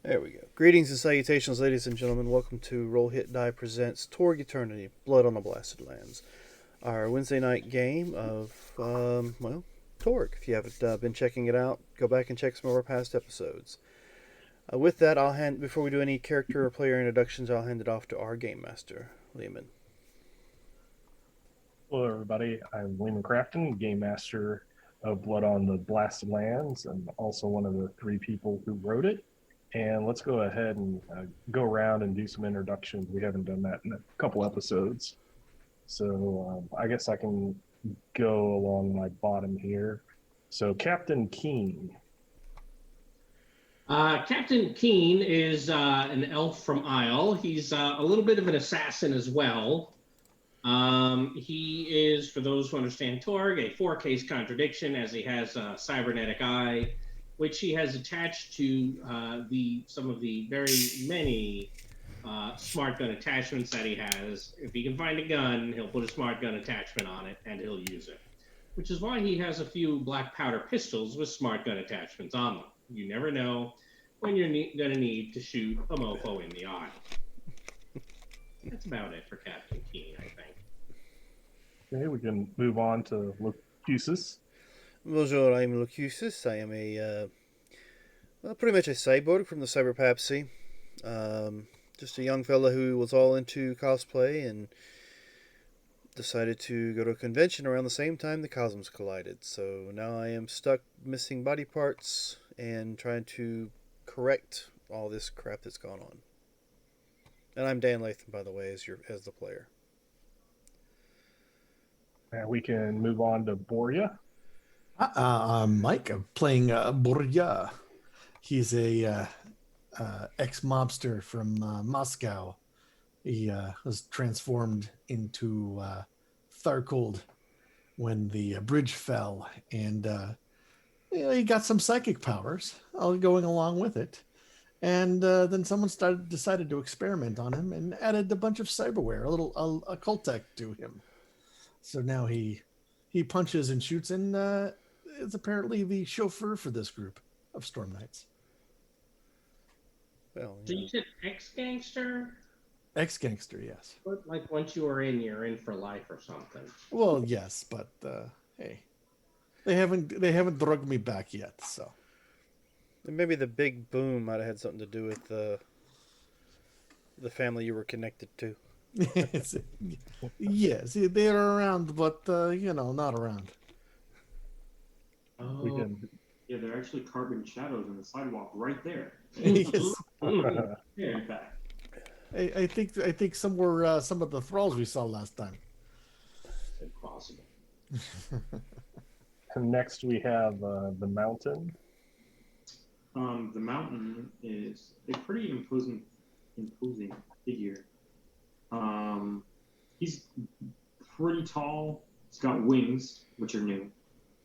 There we go. Greetings and salutations, ladies and gentlemen. Welcome to Roll Hit Die presents TORG Eternity: Blood on the Blasted Lands. Our Wednesday night game of TORG. If you haven't been checking it out, go back and check some of our past episodes. With that, before we do any character or player introductions, I'll hand it off to our game master, Lehman. Hello, everybody. I'm Lehman Crafton, Game Master of Blood on the Blasted Lands, and also one of the three people who wrote it. And let's go ahead and go around and do some introductions. We haven't done that in a couple episodes. So I guess I can go along my bottom here. So Captain Keen. Captain Keen is an elf from Isle. He's a little bit of an assassin as well. He is, for those who understand TORG, a four-case contradiction, as he has a cybernetic eye, which he has attached to some of the very many smart gun attachments that he has. If he can find a gun, he'll put a smart gun attachment on it, and he'll use it. Which is why he has a few black powder pistols with smart gun attachments on them. You never know when you're going to need to shoot a mofo in the eye. That's about it for Captain Keen, I think. Okay, we can move on to Locutus. Bonjour, I'm Locutus. I am pretty much a cyborg from the Cyberpapsy. Just a young fella who was all into cosplay and decided to go to a convention around the same time the cosmos collided. So now I am stuck missing body parts and trying to correct all this crap that's gone on. And I'm Dan Latham, by the way, as the player. And we can move on to Boria. I'm Mike. I'm playing Borya. He's a ex-mobster from Moscow. He was transformed into Tharkold when the bridge fell, and he got some psychic powers going along with it. And then someone decided to experiment on him and added a bunch of cyberware, a little occult-tech to him. So now he punches and shoots, and is apparently the chauffeur for this group of Storm Knights. Well, So you said ex-gangster? Ex-gangster, yes. But like once you are in, you're in for life or something. Well, yes, but hey, they haven't drugged me back yet, so. maybe the big boom might have had something to do with the family you were connected to. Yes, they're around, but not around. Oh, Yeah, they're actually carving shadows in the sidewalk right there. Yes. Yeah, in fact. I think some were some of the thralls we saw last time. impossible. Next, we have the Mountain. The mountain is a pretty imposing figure. He's pretty tall. He's got wings, which are new.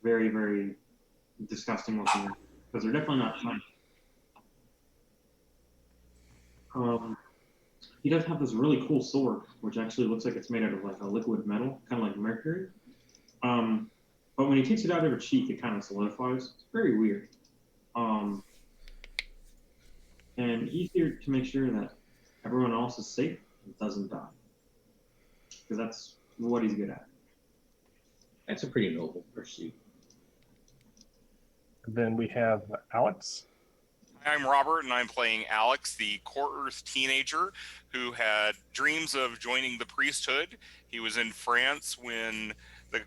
Very, very disgusting looking, because they're definitely not shiny. He does have this really cool sword, which actually looks like it's made out of like a liquid metal, kind of like mercury. But when he takes it out of her cheek, it kind of solidifies. It's very weird. And he's here to make sure that everyone else is safe and doesn't die, because that's what he's good at. That's a pretty noble pursuit. Then we have Alex. I'm Robert, and I'm playing Alex, the Core Earth teenager who had dreams of joining the priesthood. He was in France when the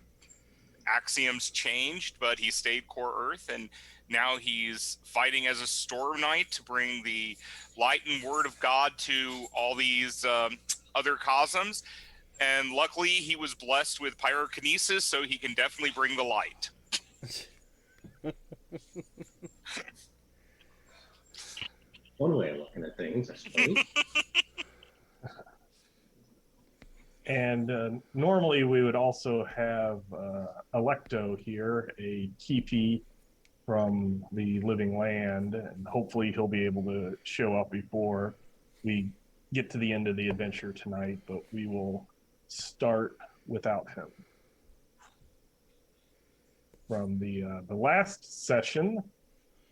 axioms changed, but he stayed Core Earth, and now he's fighting as a Storm Knight to bring the light and word of God to all these other cosms. And luckily, he was blessed with pyrokinesis, so he can definitely bring the light. One way of looking at things, I suppose. And normally we would also have Electo here, a keepy from the Living Land, and hopefully he'll be able to show up before we get to the end of the adventure tonight, but we will start without him. From the last session,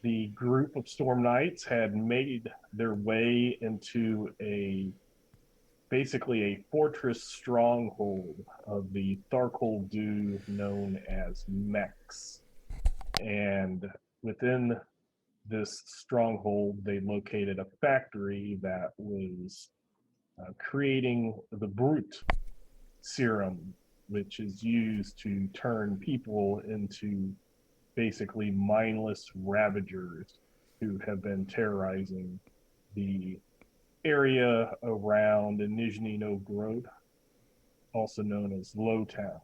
the group of Storm Knights had made their way into basically a fortress stronghold of the Tharkol Dew known as Mex. And within this stronghold, they located a factory that was creating the Brute serum, which is used to turn people into basically mindless ravagers who have been terrorizing the area around Nizhny Novgorod, also known as Lowtown.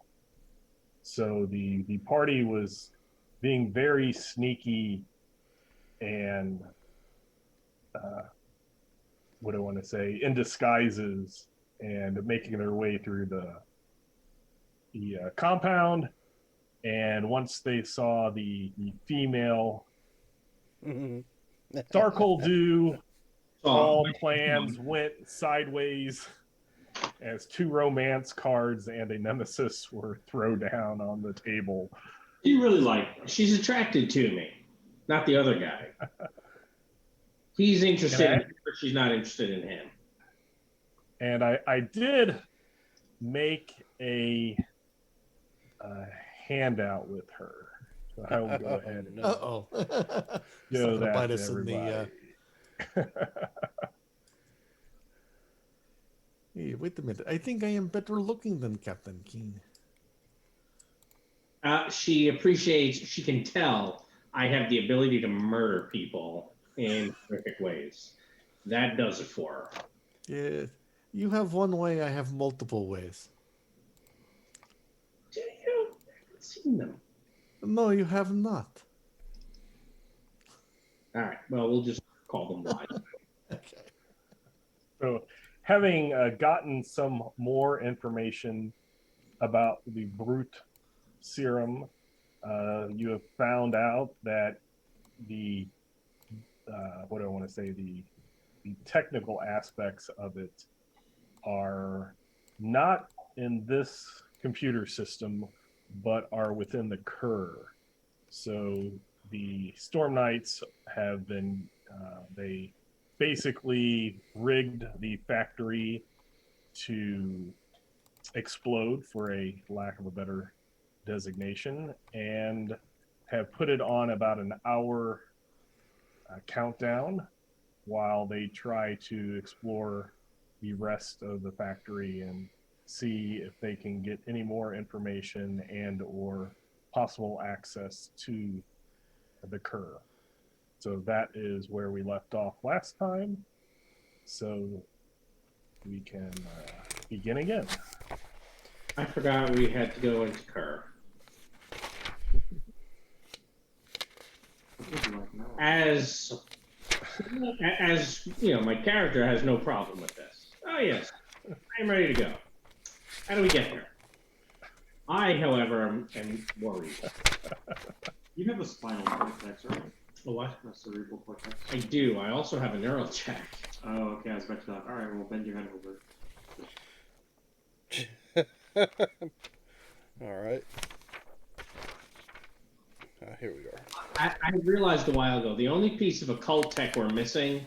So the party was being very sneaky and what do I want to say, in disguises and making their way through the compound. And once they saw the female Tharkol Dew, all plans went sideways as 2 romance cards and a nemesis were thrown down on the table. You really like her. She's attracted to me, not the other guy. He's interested in her, she's not interested in him. And I did make a handout with her. So I will go ahead and Uh-oh. show that bite to us in everybody. Hey, wait a minute. I think I am better looking than Captain Keen. She appreciates, she can tell I have the ability to murder people in terrific ways. That does it for her. Yeah, you have one way, I have multiple ways. Do you? I haven't seen them. No, you have not. All right, well, we'll just call them lies. Okay. So, having gotten some more information about the Brute serum, you have found out that the what do I want to say, the technical aspects of it are not in this computer system, but are within the Kerr. So the Storm Knights have been, they basically rigged the factory to explode, for a lack of a better designation, and have put it on about an hour countdown while they try to explore the rest of the factory and see if they can get any more information and or possible access to the Kerr. So that is where we left off last time. So we can begin again. I forgot we had to go into Kerr. As you know, my character has no problem with this. Oh yes, I'm ready to go. How do we get there? I, however, am worried. You have a spinal cortex, right? A what? A cerebral cortex. I do. I also have a neural check. Oh, okay. I was about to that. All right, well, bend your head over. All right. Here we are. I realized a while ago the only piece of occult tech we're missing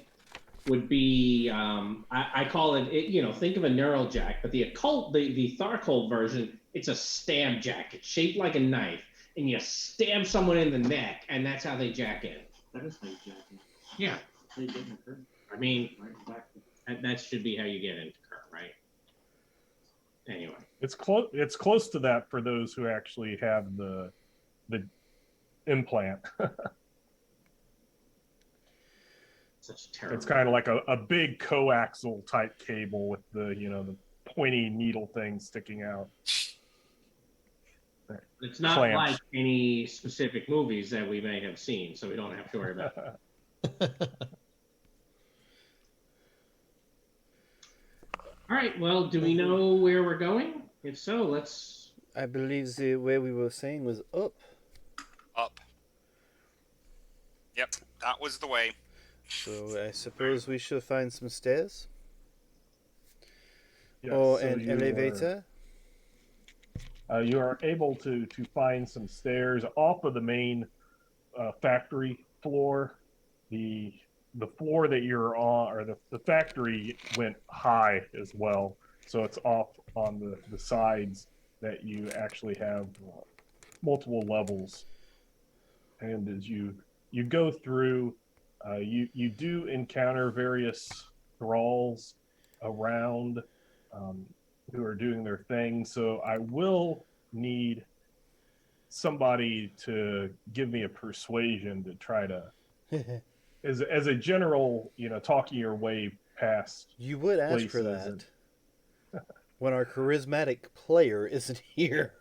would be I call it, you know, think of a neural jack, but the occult, the Tharkol version, it's a stab jack. It's shaped like a knife, and you stab someone in the neck, and that's how they jack in. That is how you jack in. Yeah. How you get in the Kerr. I mean, Right back. that should be how you get into Kerr, right? Anyway. It's close. It's close to that for those who actually have the implant. Such a terrible. It's kind of like a big coaxial type cable with the, you know, the pointy needle thing sticking out. It's not clamps. like any specific movies that we may have seen, so we don't have to worry about it. All right, well, do we know where we're going? If so, let's... I believe the way we were saying was up. Up. Yep, that was the way. So I suppose we should find some stairs Yes, or so an you elevator. you are able to find some stairs off of the main factory floor. The floor that you're on, or the factory went high as well, so it's off on the sides that you actually have multiple levels. And as you go through, you do encounter various thralls around, um, who are doing their thing. So I will need somebody to give me a persuasion to try to, as a general, talking your way past You would ask for places. that when our charismatic player isn't here.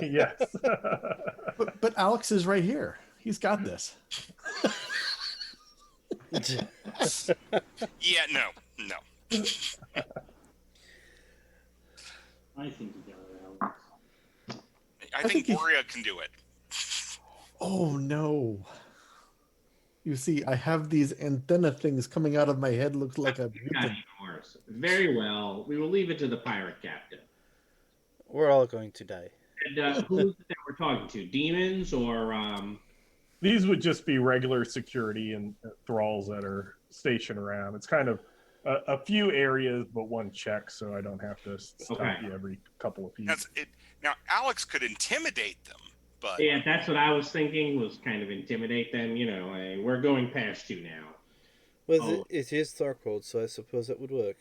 Yes. But Alex is right here. He's got this. Yeah, no. I think you got it, Alex. I think think he- Borea can do it. Oh no. You see, I have these antenna things coming out of my head. Looks like a Got mutant. even worse. Very well. We will leave it to the pirate captain. We're all going to die. And who is it that we're talking to? Demons or These would just be regular security and thralls that are stationed around. It's kind of a few areas, but one check, so I don't have to stop Okay. you every couple of feet. That's it. Now, Alex could intimidate them, but yeah, that's what I was thinking, was kind of intimidate them. We're going past you now. Well, it is Tharcold, so I suppose that would work.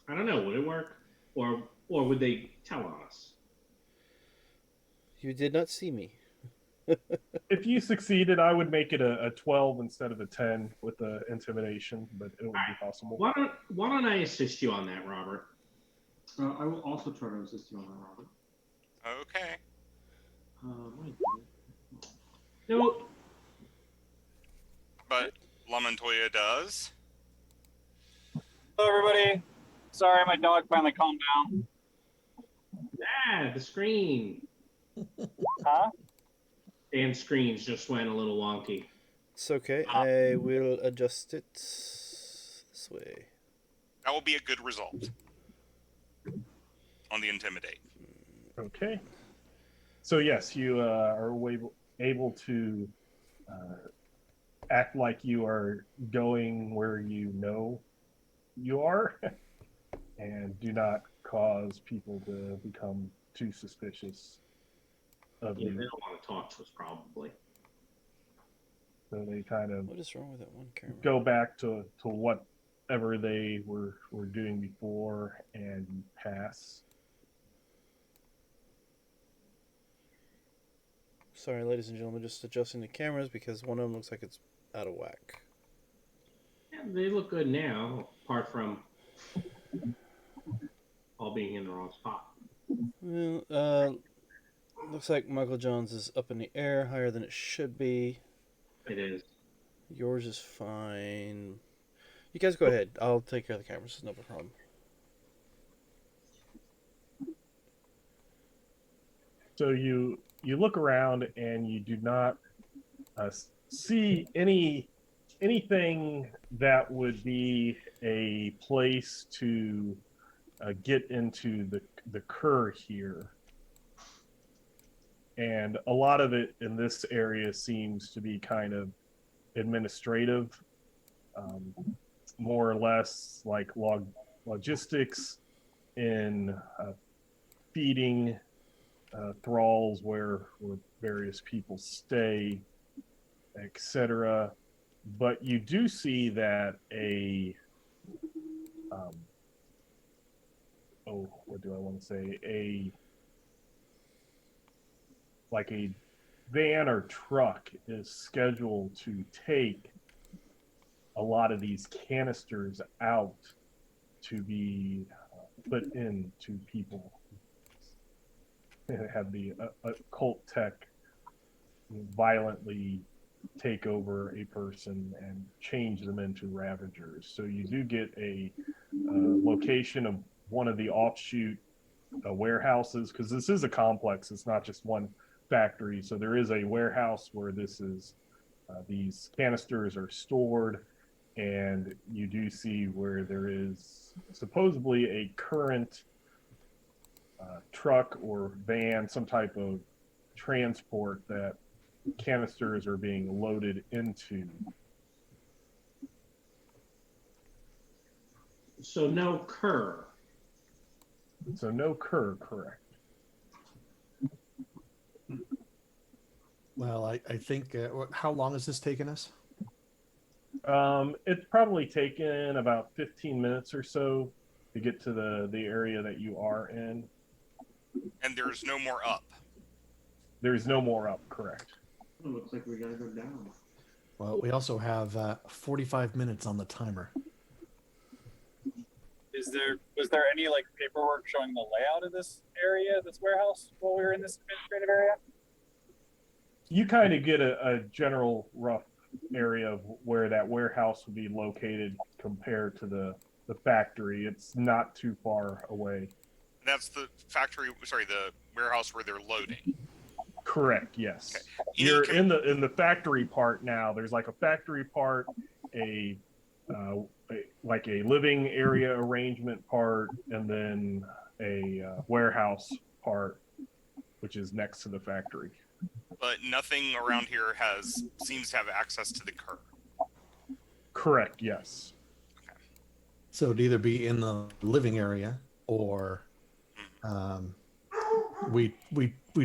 I don't know. Would it work, or would they tell on us? You did not see me. If you succeeded, I would make it a 12 instead of a 10 with the intimidation, but it would be possible. Why don't I assist you on that, Robert? I will also try to assist you on that, Robert. okay. Nope. But La Montoya does. Hello, everybody. Sorry, my dog finally calmed down. Ah, the screen. Huh? Dan's screens just went a little wonky. It's okay. I will adjust it this way. That will be a good result on the intimidate. Okay. So yes, you are able to act like you are going where you know you are, and do not cause people to become too suspicious of Yeah, they you. don't want to talk to us, probably. So they kind of What is wrong with that one camera? go back to whatever they were doing before, and you pass. Sorry, ladies and gentlemen, just adjusting the cameras because one of them looks like it's out of whack. Yeah, they look good now, apart from all being in the wrong spot. Well, looks like Michael John's is up in the air, higher than it should be. It is. Yours is fine. You guys go ahead. I'll take care of the cameras. It's no problem. So you look around and you do not see anything that would be a place to get into the Cur here. And a lot of it in this area seems to be kind of administrative, more or less like logistics in feeding thralls where various people stay, etc. But you do see that what do I want to say? A van or truck is scheduled to take a lot of these canisters out to be put into people. Have the occult tech violently take over a person and change them into ravagers. So you do get a location of one of the offshoot warehouses, because this is a complex. It's not just one factory. So there is a warehouse where these canisters are stored, and you do see where there is supposedly a current truck or van, some type of transport that canisters are being loaded into. So no cur. So no cur, correct. Well, I think. How long has this taken us? It's probably taken about 15 minutes or so to get to the area that you are in. And there's no more up. There's no more up, correct. It looks like we gotta go down. Well, we also have 45 minutes on the timer. Was there any like paperwork showing the layout of this area, this warehouse, while we were in this administrative area? You kind of get a general rough area of where that warehouse would be located compared to the factory. It's not too far away. That's the factory. Sorry, the warehouse where they're loading. Correct. Yes. Okay. You're in the factory part now. There's like a factory part, like a living area arrangement part, and then a warehouse part, which is next to the factory. But nothing around here seems to have access to the cur. Correct. Yes. So it'd either be in the living area or we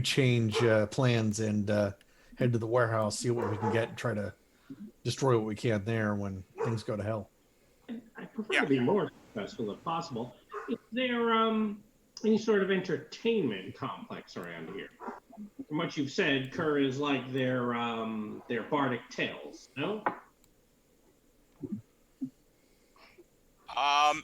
change plans and head to the warehouse, see what we can get, and try to destroy what we can there when things go to hell. I prefer to be more successful if possible. Is there any sort of entertainment complex around here? From what you've said, cur is like their bardic tales, no?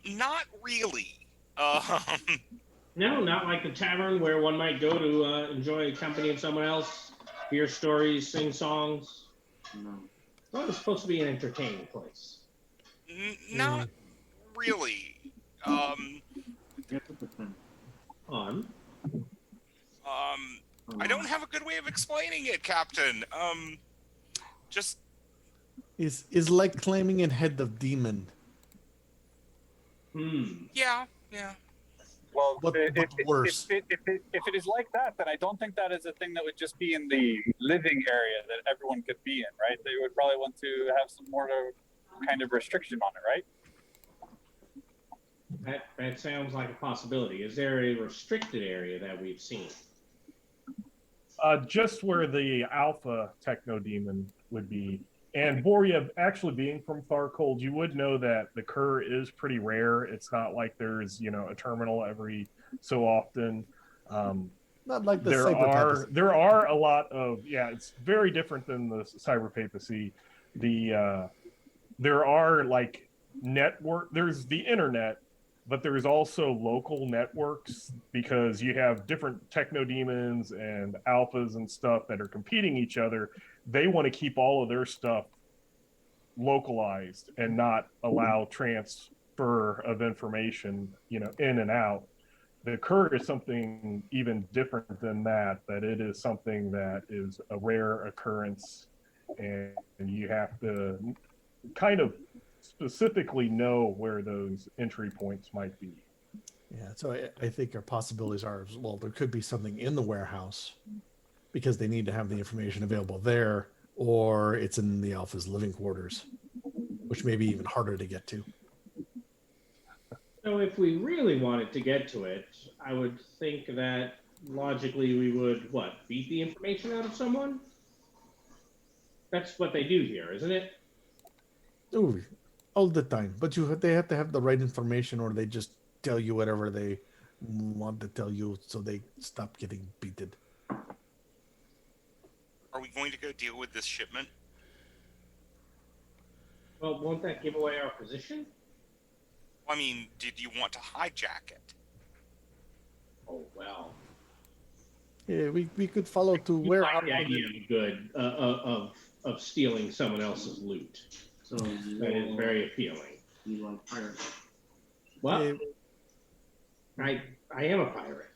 Not really. No, not like the tavern where one might go to enjoy company of someone else, hear stories, sing songs. No. Well, it's supposed to be an entertaining place. Not really. Guess it depends. I don't have a good way of explaining it, Captain. Just Is like climbing in head of demon. yeah. Well, What worse? If it is like that, then I don't think that is a thing that would just be in the living area that everyone could be in, right? They would probably want to have some more kind of restriction on it, right? That sounds like a possibility. Is there a restricted area that we've seen? Just where the alpha techno demon would be. And Borya, actually being from Tharcold, you would know that the cur is pretty rare. It's not like there's, a terminal every so often. Not like the there are a lot of, it's very different than the cyber papacy. There are like there's the internet, but there's also local networks because you have different techno demons and alphas and stuff that are competing each other. They want to keep all of their stuff localized and not allow transfer of information, in and out. The cur is something even different than that it is something that is a rare occurrence, and you have to kind of specifically know where those entry points might be. Yeah, so I think our possibilities are, well, there could be something in the warehouse because they need to have the information available there, or it's in the Alpha's living quarters, which may be even harder to get to. So if we really wanted to get to it, I would think that logically we would, beat the information out of someone? That's what they do here, isn't it? Ooh, all the time. But they have to have the right information, or they just tell you whatever they want to tell you, so they stop getting beaten. Are we going to go deal with this shipment? Well, won't that give away our position? I mean, did you want to hijack it? Oh, well. Yeah, we could follow to where like the idea good of stealing someone else's loot. So That is very appealing. You like pirates? Well, I am a pirate.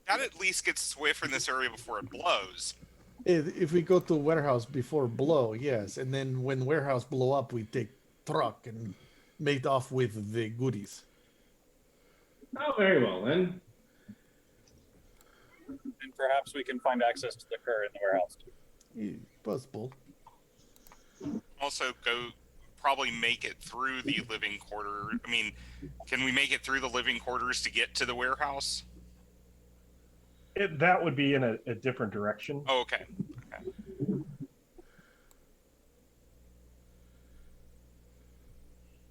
That at least gets away from this area before it blows. If we go to warehouse before blow, yes, and then when warehouse blow up, we take truck and make off with the goodies. Oh, very well then. And perhaps we can find access to the cur in the warehouse too. Possible. Also, probably make it through the living quarter. I mean, can we make it through the living quarters to get to the warehouse? That would be in a different direction. Oh, okay.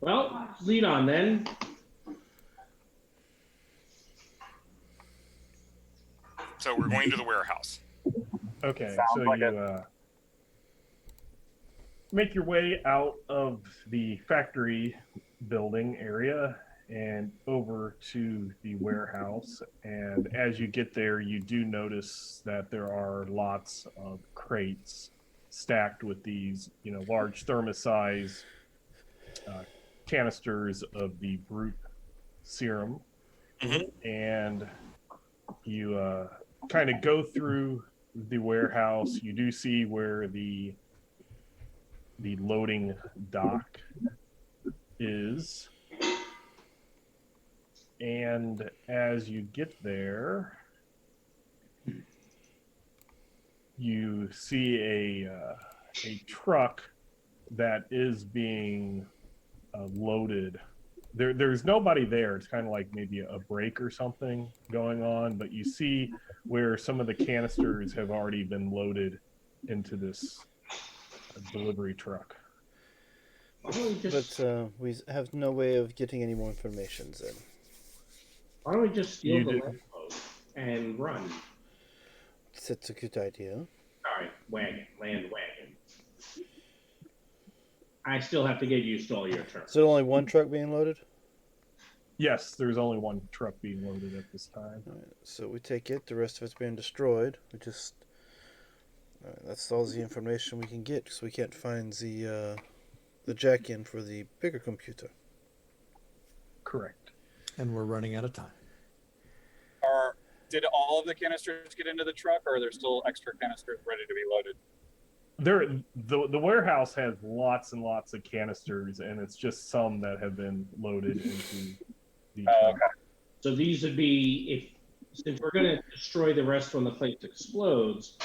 Well, lead on then. So we're going to the warehouse. Okay, Sounds so like you make your way out of the factory building area and over to the warehouse. And as you get there, you do notice that there are lots of crates stacked with these, large thermosize canisters of the brute serum. Mhm. And you kind of go through the warehouse. You do see where the loading dock is. And as you get there, you see a truck that is being loaded. There's nobody there. It's kind of like maybe a break or something going on, but you see where some of the canisters have already been loaded into this delivery truck. Why don't we just, we have no way of getting any more information then. why don't we just steal You the do- land boat and run? That's a good idea. Sorry, land wagon. I still have to get used to all your terms. Is there only one truck being loaded? Yes, there's only one truck being loaded at this time. All right, so we take it. The rest of it's being destroyed. That's all the information we can get because we can't find the jack-in for the bigger computer. Correct. And we're running out of time. Did all of the canisters get into the truck, or are there still extra canisters ready to be loaded? The warehouse has lots and lots of canisters, and it's just some that have been loaded into the truck. Okay. So these would be, since we're going to destroy the rest when the place explodes,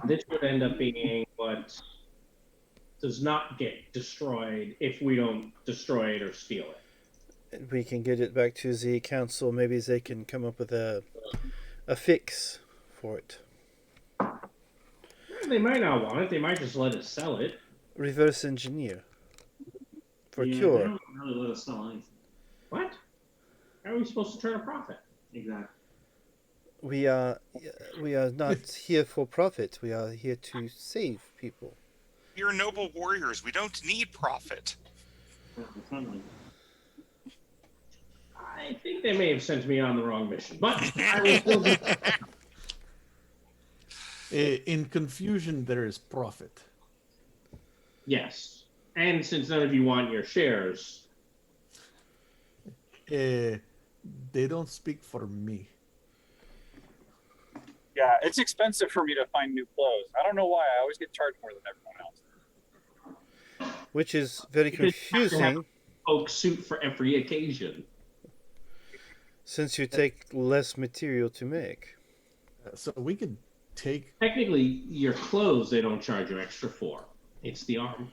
this would end up being what does not get destroyed if we don't destroy it or steal it. We can get it back to the council. Maybe they can come up with a fix for it. They might not want it. They might just let us sell it. Reverse engineer. For They cure. don't really let us sell anything. What? How are we supposed to turn a profit? Exactly. We are not here for profit. We are here to save people. We're noble warriors. We don't need profit. We're friendly. I think they may have sent me on the wrong mission, but I will still do. In confusion, there is profit. Yes, and since none of you want your shares, They don't speak for me. Yeah, it's expensive for me to find new clothes. I don't know why. I always get charged more than everyone else. Which is very Because you have to have confusing folk suit for every occasion. since you take less material to make. So we could take. Technically, your clothes they don't charge you extra for. It's the armor.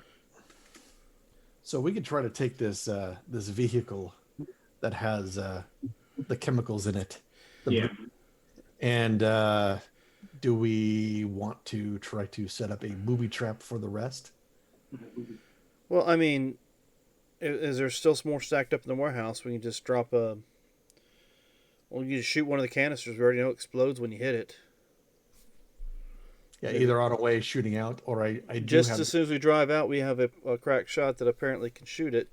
So we could try to take this this vehicle that has the chemicals in it. Yeah. And do we want to try to set up a booby trap for the rest? Well, I mean, is there still more stacked up in the warehouse? We can just drop a. Well, you just shoot one of the canisters. We already know it explodes when you hit it. Yeah, either on a way shooting out, or I do Just have. as soon as we drive out, we have a crack shot that apparently can shoot it.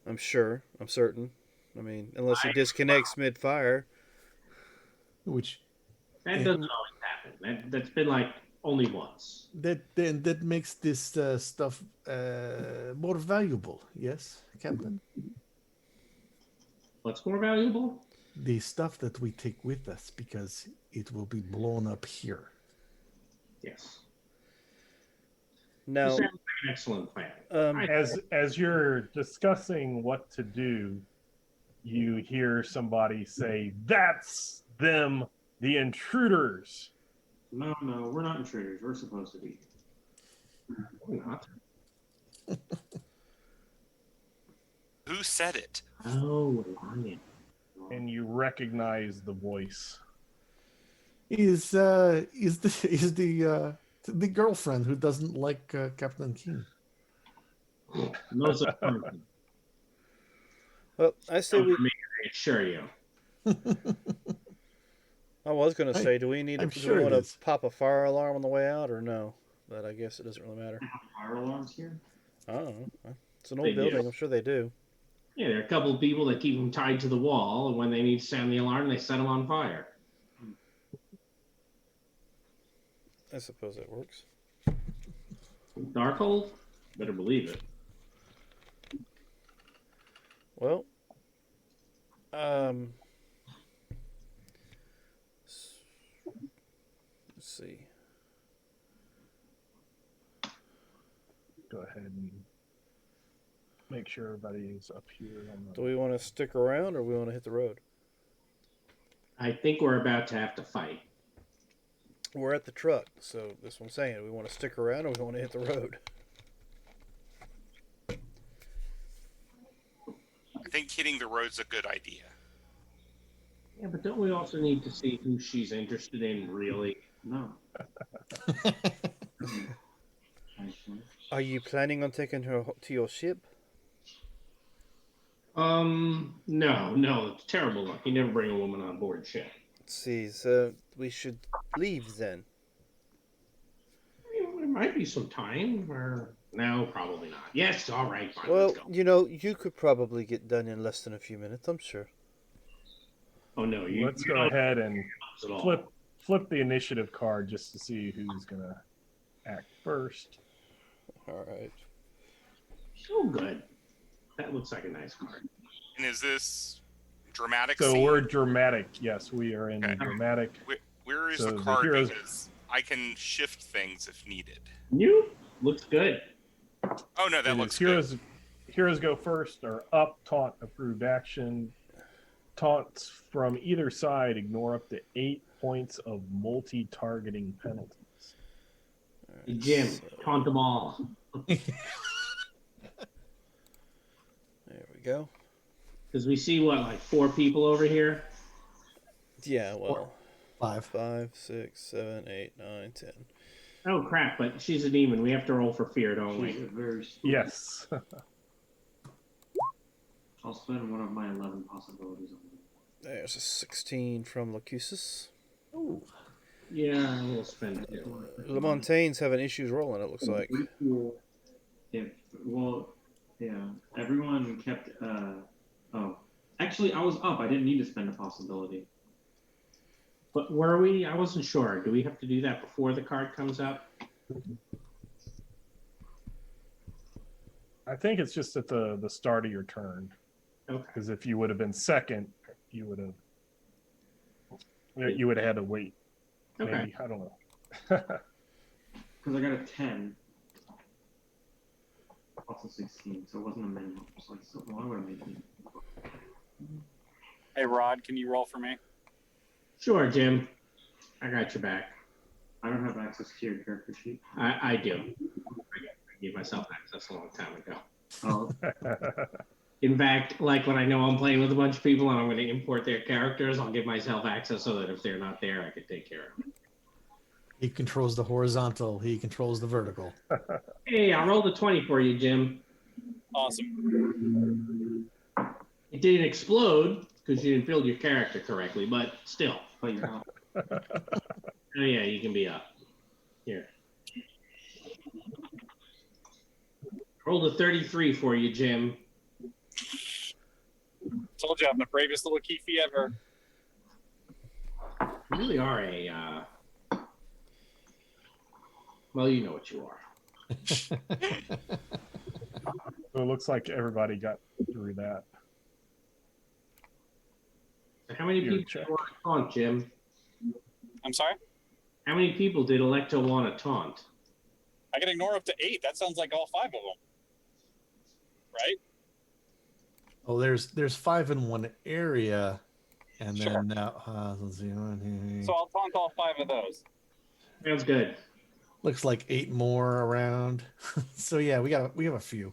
I'm certain. I mean, unless it disconnects mid-fire. Which That doesn't always happen. That's been like only once. that makes this stuff more valuable. Yes, Captain. What's more valuable? The stuff that we take with us, because it will be blown up here. Yes. Now, This sounds like an excellent plan. As you're discussing what to do, you hear somebody say, "That's them, the intruders." No, we're not intruders. We're supposed to be. Or not. Who said it? Oh, lion. And you recognize the voice. He's the girlfriend who doesn't like Captain King. Most of the time. Well, I say Don't we. for me, I assure you. I was gonna I- say, do we need? I'm Do sure we it want to is. pop a fire alarm on the way out, or no? But I guess it doesn't really matter. They have fire alarms here. I don't know. It's an They old do. building. I'm sure they do. Yeah, there are a couple of people that keep them tied to the wall, and when they need to sound the alarm, they set them on fire. I suppose that works. Darkhold? Better believe it. Well, let's see. Go ahead and make sure everybody is up here. On the... Do we want to stick around, or we want to hit the road? I think we're about to have to fight. We're at the truck, so that's what I'm saying. Do we want to stick around, or we want to hit the road? I think hitting the road's a good idea. Yeah, but don't we also need to see who she's interested in, really? No. Are you planning on taking her to your ship? No, it's terrible luck. You never bring a woman on board ship. Let's see. So we should leave then. I mean, there might be some time, or no, probably not. Yes, all right, fine, Well, let's go. you could probably get done in less than a few minutes. I'm sure. Oh no, Let's go ahead and at all. flip the initiative card just to see who's gonna act first. All right. So good. That looks like a nice card. And is this dramatic So scene? we're dramatic. Yes, we are in Okay. dramatic. Where is So the the card? heroes- Because I can shift things if needed. You looks good. Oh no, that It is looks good. heroes go first or up, taunt approved action. Taunts from either side ignore up to 8 points of multi-targeting penalties. All right, Jim, so taunt them all. there we go. Because we see what, like 4 people over here? Yeah. Well, 5. 5, 6, 7, 8, 9, 10. Oh crap, but she's a demon. We have to roll for fear, don't She's we? a very spooky. Yes. I'll spend one of my 11 possibilities on it. There's a 16 from Lacusis. Ooh. Yeah, we'll spend it. Lamontaine's having issues rolling. It looks like. Pretty cool. Yeah. Everyone kept. Oh, actually, I was up. I didn't need to spend a possibility. But were we? I wasn't sure. Do we have to do that before the card comes up? I think it's just at the start of your turn. Okay. Because if you would have been second, you would have had to wait. Okay. Maybe. I don't know. Because I got a 10. Also 16, so it wasn't a minimum. So why would I make it? Hey, Rod, can you roll for me? Sure, Jim. I got your back. I don't have access to your character sheet. I do. I gave myself access a long time ago. Oh, In fact, like when I know I'm playing with a bunch of people and I'm going to import their characters, I'll give myself access so that if they're not there, I can take care of them. He controls the horizontal. He controls the vertical. Hey, I rolled a 20 for you, Jim. Awesome. It didn't explode because you didn't build your character correctly, but still. but you're not. Oh yeah, you can be up. Here. Rolled a 33 for you, Jim. Told you I'm the bravest little Keefy ever. You really are well, you know what you are. So it looks like everybody got through that. How many Your people check. want to taunt, Jim? I'm sorry? How many people did Electo want to taunt? I can ignore up to 8. That sounds like all 5 of them. Right? Oh, there's 5 in one area, and Sure. then let's see. So I'll taunt all 5 of those. Sounds good. Looks like 8 more around. So yeah, we have a few.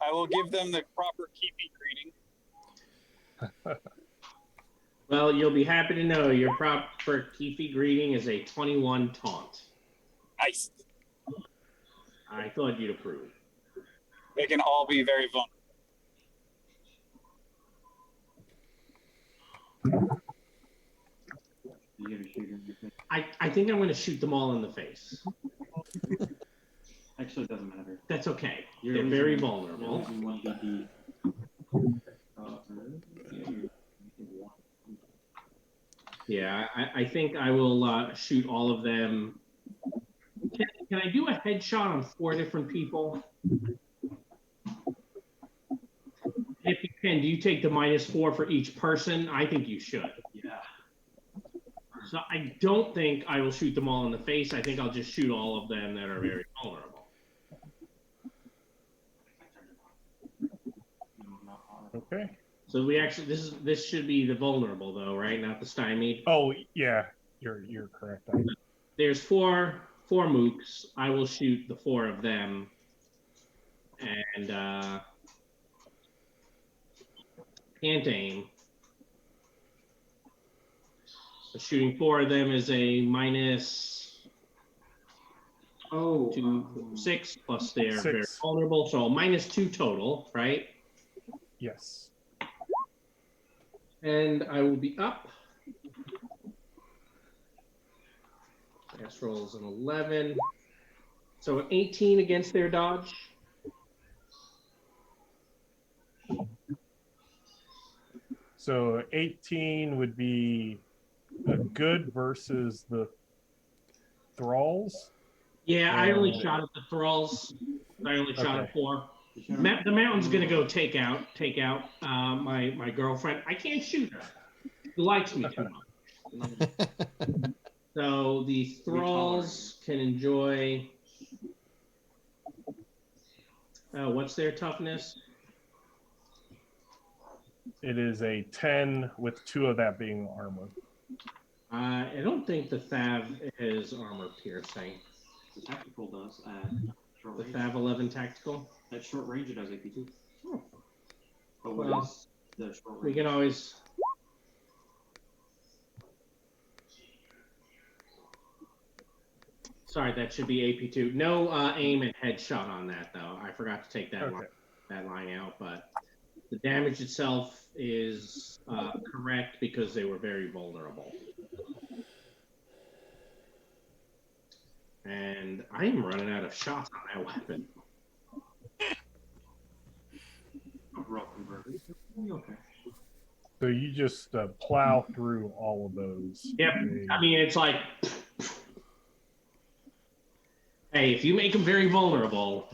I will give them the proper keepy greeting. Well, you'll be happy to know your proper Keefe greeting is a 21 taunt. Nice. I thought you'd approve. They can all be very vulnerable. You get a shooter in your face. I think I'm going to shoot them all in the face. Actually, it doesn't matter. That's okay. You're They're losing- very You're vulnerable. losing 1 BD. Yeah, I think I will shoot all of them. Can I do a headshot on 4 different people? If you can, do you take the -4 for each person? I think you should. Yeah. So I don't think I will shoot them all in the face. I think I'll just shoot all of them that are very vulnerable. Okay. So we actually this should be the vulnerable though, right? Not the stymied. Oh yeah, you're correct. There's four mooks. I will shoot the 4 of them, and can't aim. So shooting 4 of them is a minus Oh, 6 plus they're very 6. vulnerable, so -2 total, right? Yes. And I will be up. Pass rolls an 11. So an 18 against their dodge. So 18 would be a good versus the thralls. Yeah, I only shot at the thralls. I only shot at 4. The mountain's gonna go take out my girlfriend. I can't shoot her. She likes me too much. So the thralls can enjoy. What's their toughness? It is a 10 with 2 of that being armor. I don't think the Thav is armor piercing. The tactical does at short The range. Thav 11 tactical. At short range, it has AP2. Oh. But what Well, is the short range? We can always. Sorry, that should be AP2. No aim and headshot on that though. I forgot to take that line out, but the damage itself is correct because they were very vulnerable. And I am running out of shots on that weapon. Rough converted. Okay. So you just plow through all of those. Yep. I mean, it's like, hey, if you make them very vulnerable,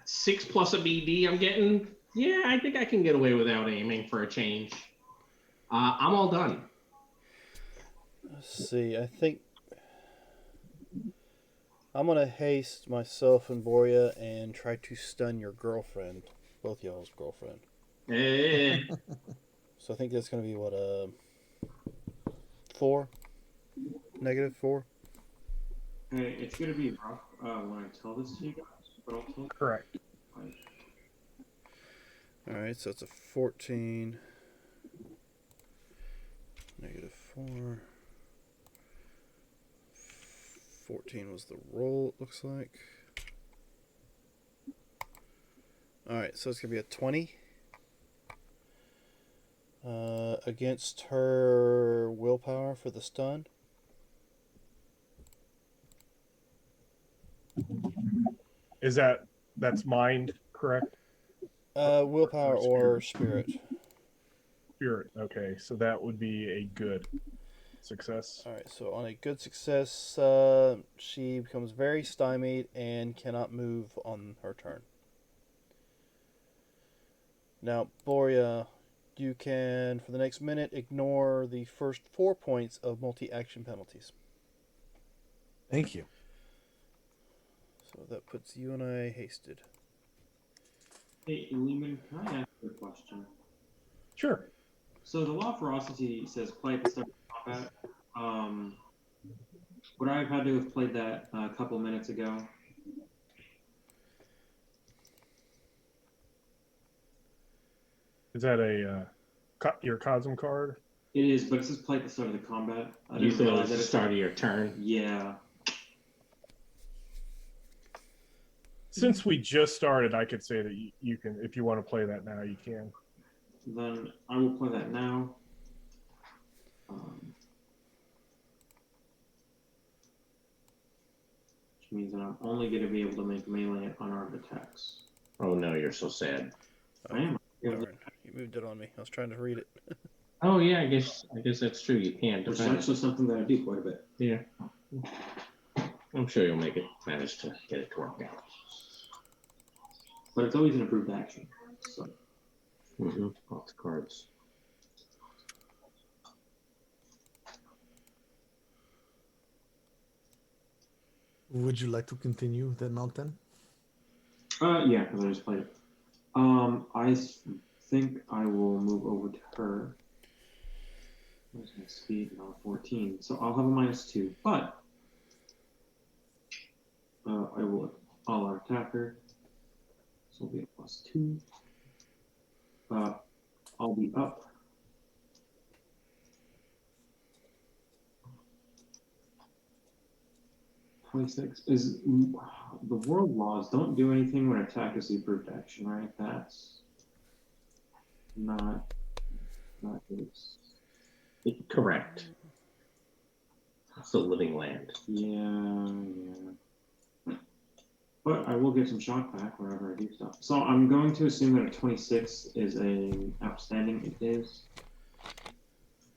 6 plus a BD I'm getting, yeah, I think I can get away without aiming for a change. I'm all done. Let's see. I think I'm gonna haste myself and Boria and try to stun your girlfriend, both y'all's girlfriend. Eh. So I think that's gonna be what 4, -4. Hey, it's gonna be rough when I tell this to you guys, but I'll tell you. Correct. All right, so it's a 14. -4. 14 was the roll, it looks like. Alright, so it's going to be a 20. Against her willpower for the stun. That's mind, correct? Willpower or spirit. Spirit. Okay, so that would be a good success. Alright, so on a good success, she becomes very stymied and cannot move on her turn. Now, Boria, you can, for the next minute, ignore the first 4 points of multi-action penalties. Thank you. So that puts you and I hasted. Hey, Lehman, can I ask you a question? Sure. So the law of ferocity says play at the start of combat. Would I have had to have played that a couple minutes ago? Is that your Cosm card? It is, but it says play at the start of the combat. I You didn't thought it realize was that the it's start of your turn. Yeah. Since we just started, I could say that you can, if you want to play that now, you can. Then I will play that now. Which means that I'm only going to be able to make melee and unarmed attacks. Oh no, you're so sad. I am. Darn, you moved it on me. I was trying to read it. Oh yeah, I guess that's true. You can't Which is defend. actually something that I do quite a bit. Yeah. I'm sure you'll manage to get it to work out. But it's always an improved action. So Lots of cards. Would you like to continue the mountain? yeah, because I just played it. I think I will move over to her. Where's my speed? Now 14. So I'll have a -2, but I will all attack her. So it'll be a +2. I'll be up. Is the world laws don't do anything when attack is the approved action, right? That's not good. Correct. It's a living land. Yeah. But I will get some shock back wherever I do stuff. So I'm going to assume that a 26 is a outstanding. It is.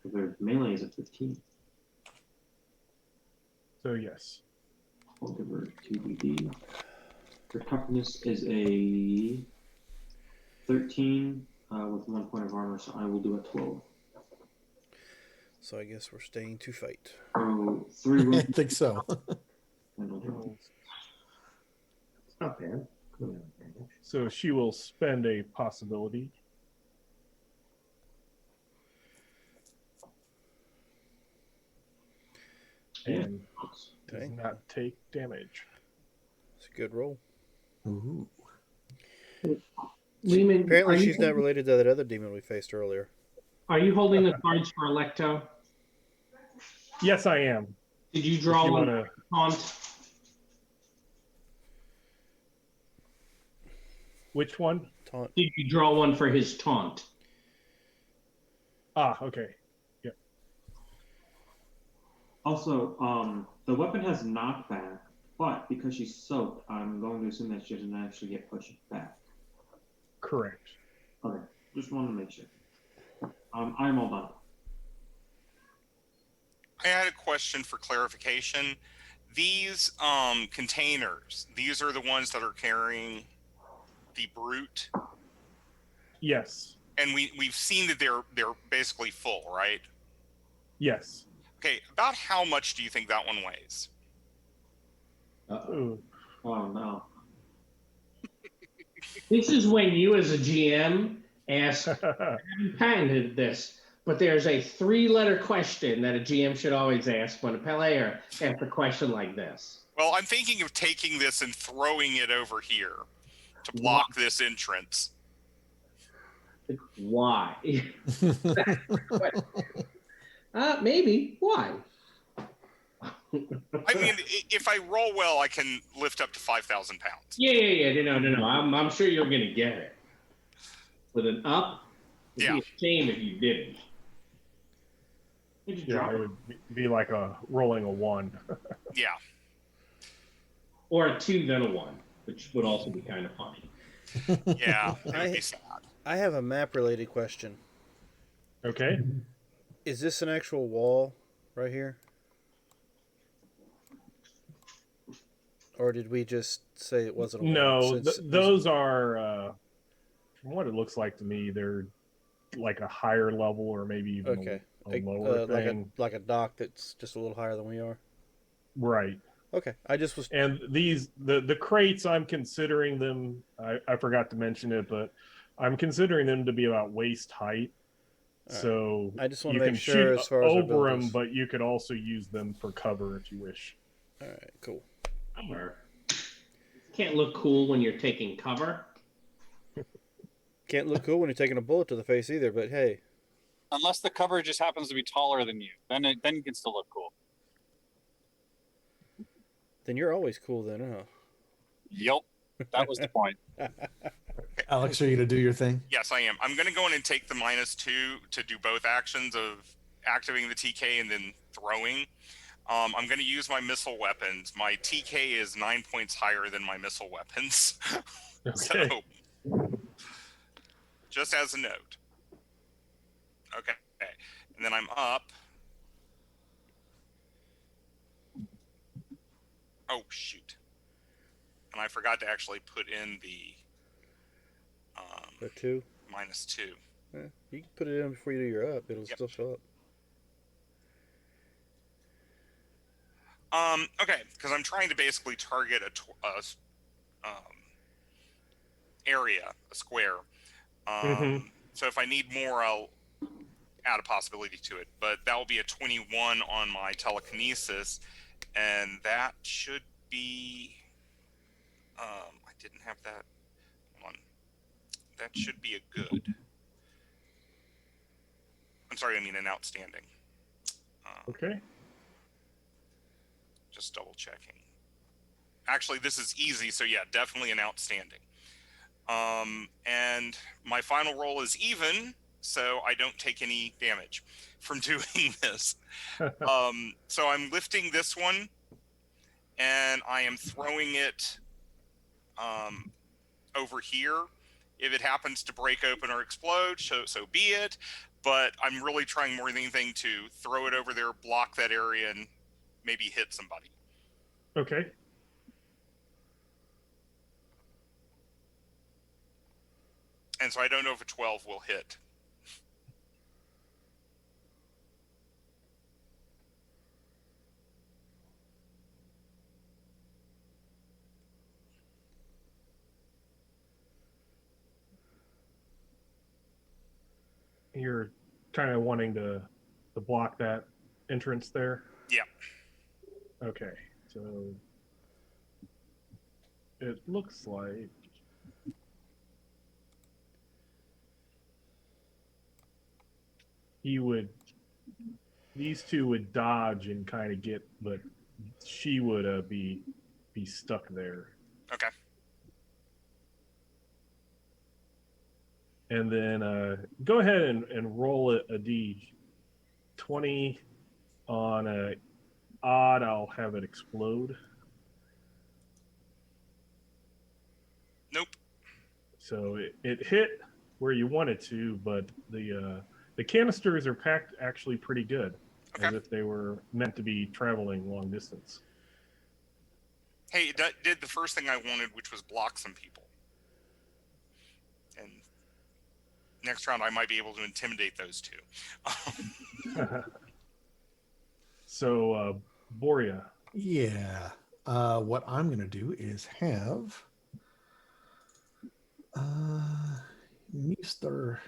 Their melee is a 15. So yes. I'll give her 2d. Her toughness is a 13 with 1 point of armor, so I will do a 12. So I guess we're staying to fight. So 3 I wounds. think so. And I'll draw. Not bad. So she will spend a possibility. And Okay. does not take damage. It's a good roll. Ooh. Lehman, Apparently, are you- she's not related to that other demon we faced earlier. Are you holding the cards for Electo? Yes, I am. Did you If draw you one wanna- for Taunt? Which one? Taunt. Did you draw one for his taunt? Ah, okay. Also, the weapon has knockback, but because she's soaked, I'm going to assume that she doesn't actually get pushed back. Correct. Okay, just wanted to make sure. I'm all done. I had a question for clarification. These containers, these are the ones that are carrying the brute, Yes. and we've seen that they're basically full, right? Yes. Okay, about how much do you think that one weighs? Ooh. Oh no. This is when you, as a GM, ask, you patented this, but there's a 3-letter question that a GM should always ask when a player asks a question like this. Well, I'm thinking of taking this and throwing it over here to block this entrance. Why? Maybe. Why? I mean, if I roll well, I can lift up to 5,000 pounds. Yeah. No. I'm sure you're gonna get it. With an up, it'd be a shame if you didn't. Yeah, it would be like rolling a 1. Yeah. Or a 2, then a 1, which would also be kind of funny. Yeah, it would be sad. I have a map-related question. Okay. Is this an actual wall right here? Or did we just say it wasn't a wall? No, those are, from what it looks like to me, they're like a higher level or maybe even Okay. a lower thing. like a dock that's just a little higher than we are. Right. Okay, I just was. And these the crates, I'm considering them. I forgot to mention it, but I'm considering them to be about waist height. So I just want you to make can sure shoot as far as our over them, abilities. but you could also use them for cover if you wish. All right, cool. Can't look cool when you're taking cover. Can't look cool when you're taking a bullet to the face either, but hey. Unless the cover just happens to be taller than you, then you can still look cool. Then you're always cool then, huh? Yep, that was the point. Alex, are you going to do your thing? Yes, I am. I'm going to go in and take the -2 to do both actions of activating the TK and then throwing. I'm going to use my missile weapons. My TK is 9 points higher than my missile weapons. Okay. So, just as a note. Okay. And then I'm up. Oh, shoot. And I forgot to actually put in the The 2? -2. Yeah, you can put it in before you're up. It'll still show up. Okay, because I'm trying to basically target a area, a square. So if I need more, I'll add a possibility to it. But that will be a 21 on my telekinesis, and that should be. I didn't have that. Hold on. That should be a good. I'm sorry, I mean an outstanding. Okay. Just double checking. Actually, this is easy, so yeah, definitely an outstanding. And my final roll is even, so I don't take any damage from doing this. So I'm lifting this one, and I am throwing it over here. If it happens to break open or explode, so be it. But I'm really trying more than anything to throw it over there, block that area, and maybe hit somebody. Okay. And so I don't know if a 12 will hit. You're kind of wanting to block that entrance there? Yeah. Okay. So it looks like these two would dodge and kind of get, but she would be stuck there. Okay. And then go ahead and roll a d20 on a odd. I'll have it explode. Nope. So it hit where you want it to, but the canisters are packed actually pretty good, as if they were meant to be traveling long distance. Hey, it did the first thing I wanted, which was block some people. And next round, I might be able to intimidate those two. So, Boria. Yeah. What I'm going to do is have Mr.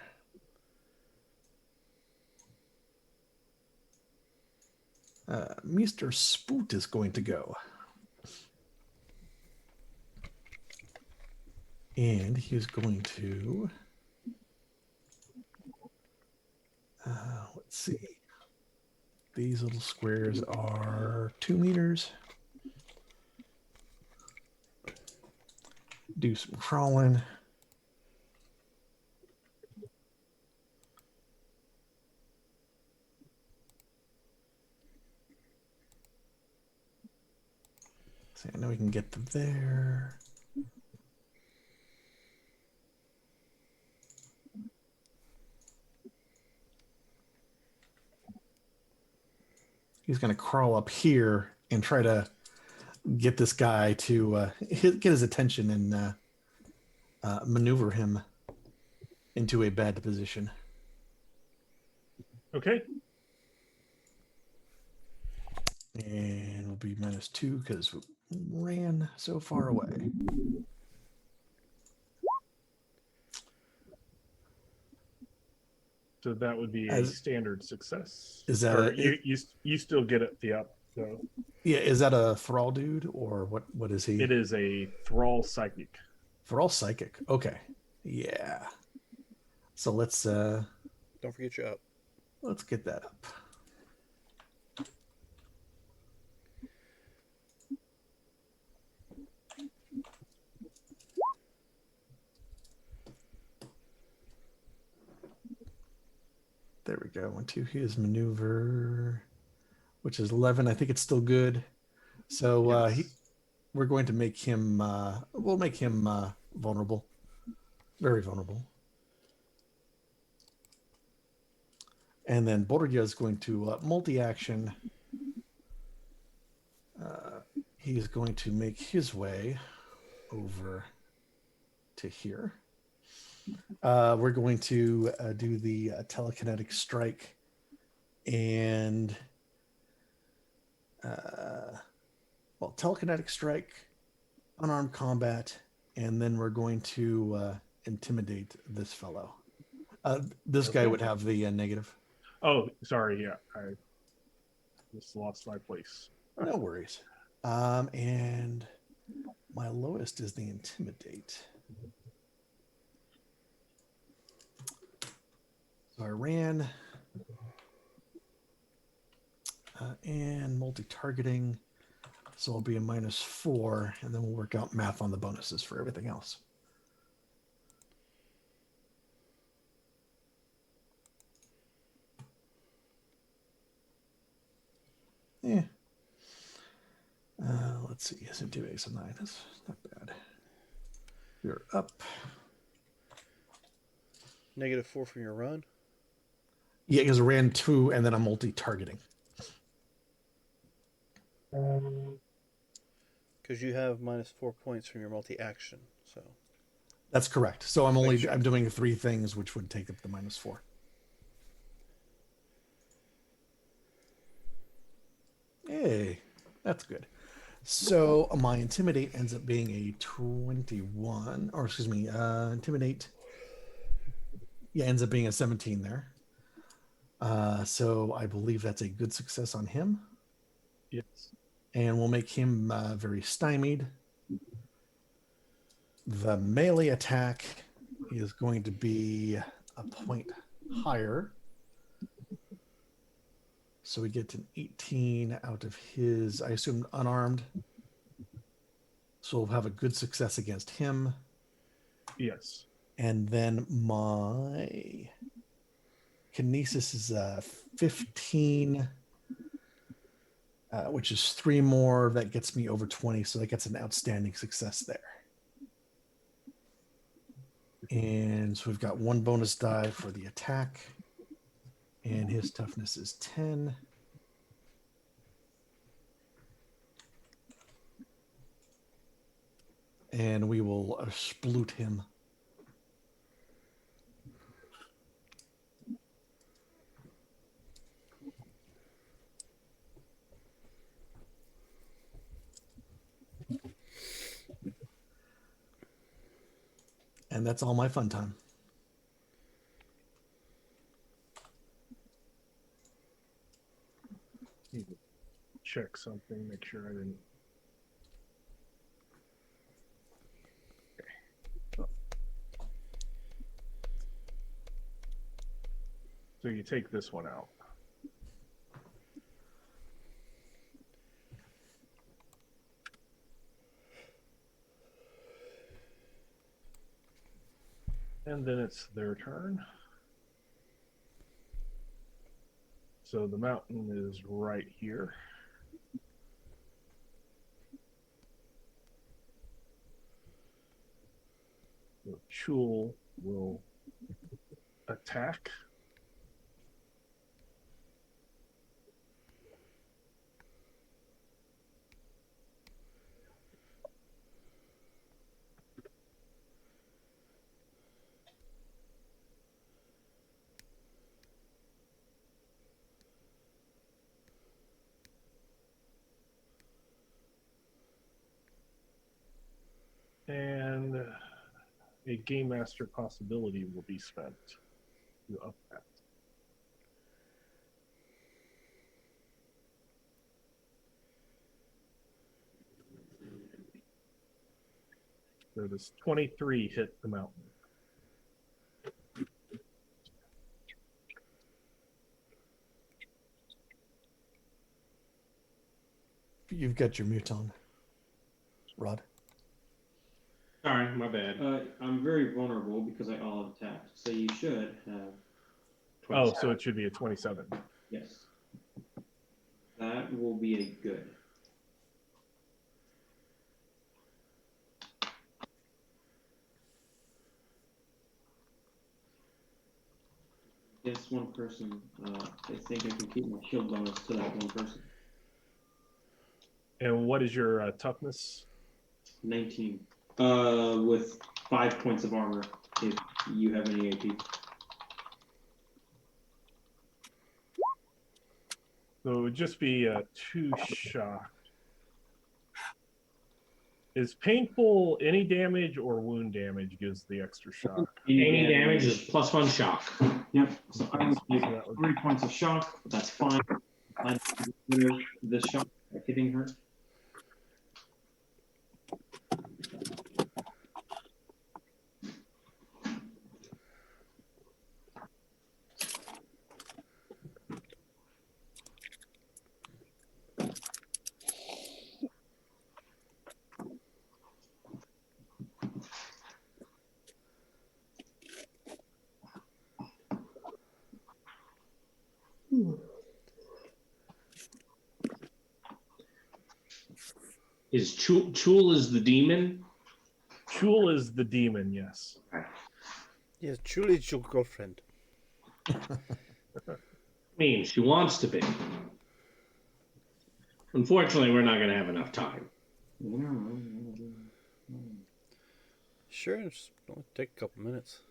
Mr. Spoot is going to go. And he's going to, let's see. These little squares are 2 meters. Do some crawling. See, I know we can get them there. He's going to crawl up here and try to get this guy to get his attention and maneuver him into a bad position. Okay. And we'll be -2 because we ran so far away. So that would be a As- standard success. Is that or a- you still get it the up? So Yeah, is that a thrall dude or what? What is he? it is a thrall psychic. Thrall psychic. Okay. Yeah. So let's Don't forget your up. let's get that up. There we go. Into his maneuver, which is 11. I think it's still good. So Yes. we're going to make him. We'll make him vulnerable, very vulnerable. And then Borgia is going to multi-action. He's going to make his way over to here. We're going to do the telekinetic strike and telekinetic strike, unarmed combat, and then we're going to intimidate this fellow. This guy Okay. would have the negative. Oh, sorry. Yeah, I just lost my place. No worries. And my lowest is the intimidate. So I ran and multi-targeting. So it'll be a -4, and then we'll work out math on the bonuses for everything else. Yeah. Let's see. Yes, it 2 8 9. That's not bad. You're up. -4 from your run. Yeah, because I ran 2, and then I'm multi-targeting. Because you have -4 points from your multi-action. So That's correct. So I'm Make sure. I'm doing 3 things, which would take up the -4. Hey, that's good. So my intimidate ends up being a 21, or excuse me, intimidate. Yeah, ends up being a 17 there. So I believe that's a good success on him, Yes. and we'll make him very stymied. The melee attack is going to be a point higher. So we get an 18 out of his, I assume, unarmed. So we'll have a good success against him. Yes. And then my kinesis is 15, which is 3 more. That gets me over 20. So that gets an outstanding success there. And so we've got 1 bonus die for the attack. And his toughness is 10. And we will sploot him. And that's all my fun time. Need to check something, make sure I didn't. So you take this one out. And then it's their turn. So the mountain is right here. So Chul will attack. And a Game Master possibility will be spent to up that. So this 23 hit the mountain. You've got your mute on, Rod. Sorry, my bad. I'm very vulnerable because I all have attacked. So you should have. Oh, so it should be a 27. Yes. That will be a good. Against one person, I think I can keep my shield bonus to that one person. And what is your toughness? 19. With 5 points of armor if you have any AP. So it would just be a 2 shock. Is painful any damage or wound damage gives the extra shock? Any damage is +1 shock. Yep. So I would take So that would- 3 points of shock, but that's fine. I consider this shock hitting her. Is Chul is the demon? Chul is the demon, yes. Yes, Julie is your girlfriend. I mean, she wants to be. Unfortunately, we're not going to have enough time. Sure, it's only take a couple minutes.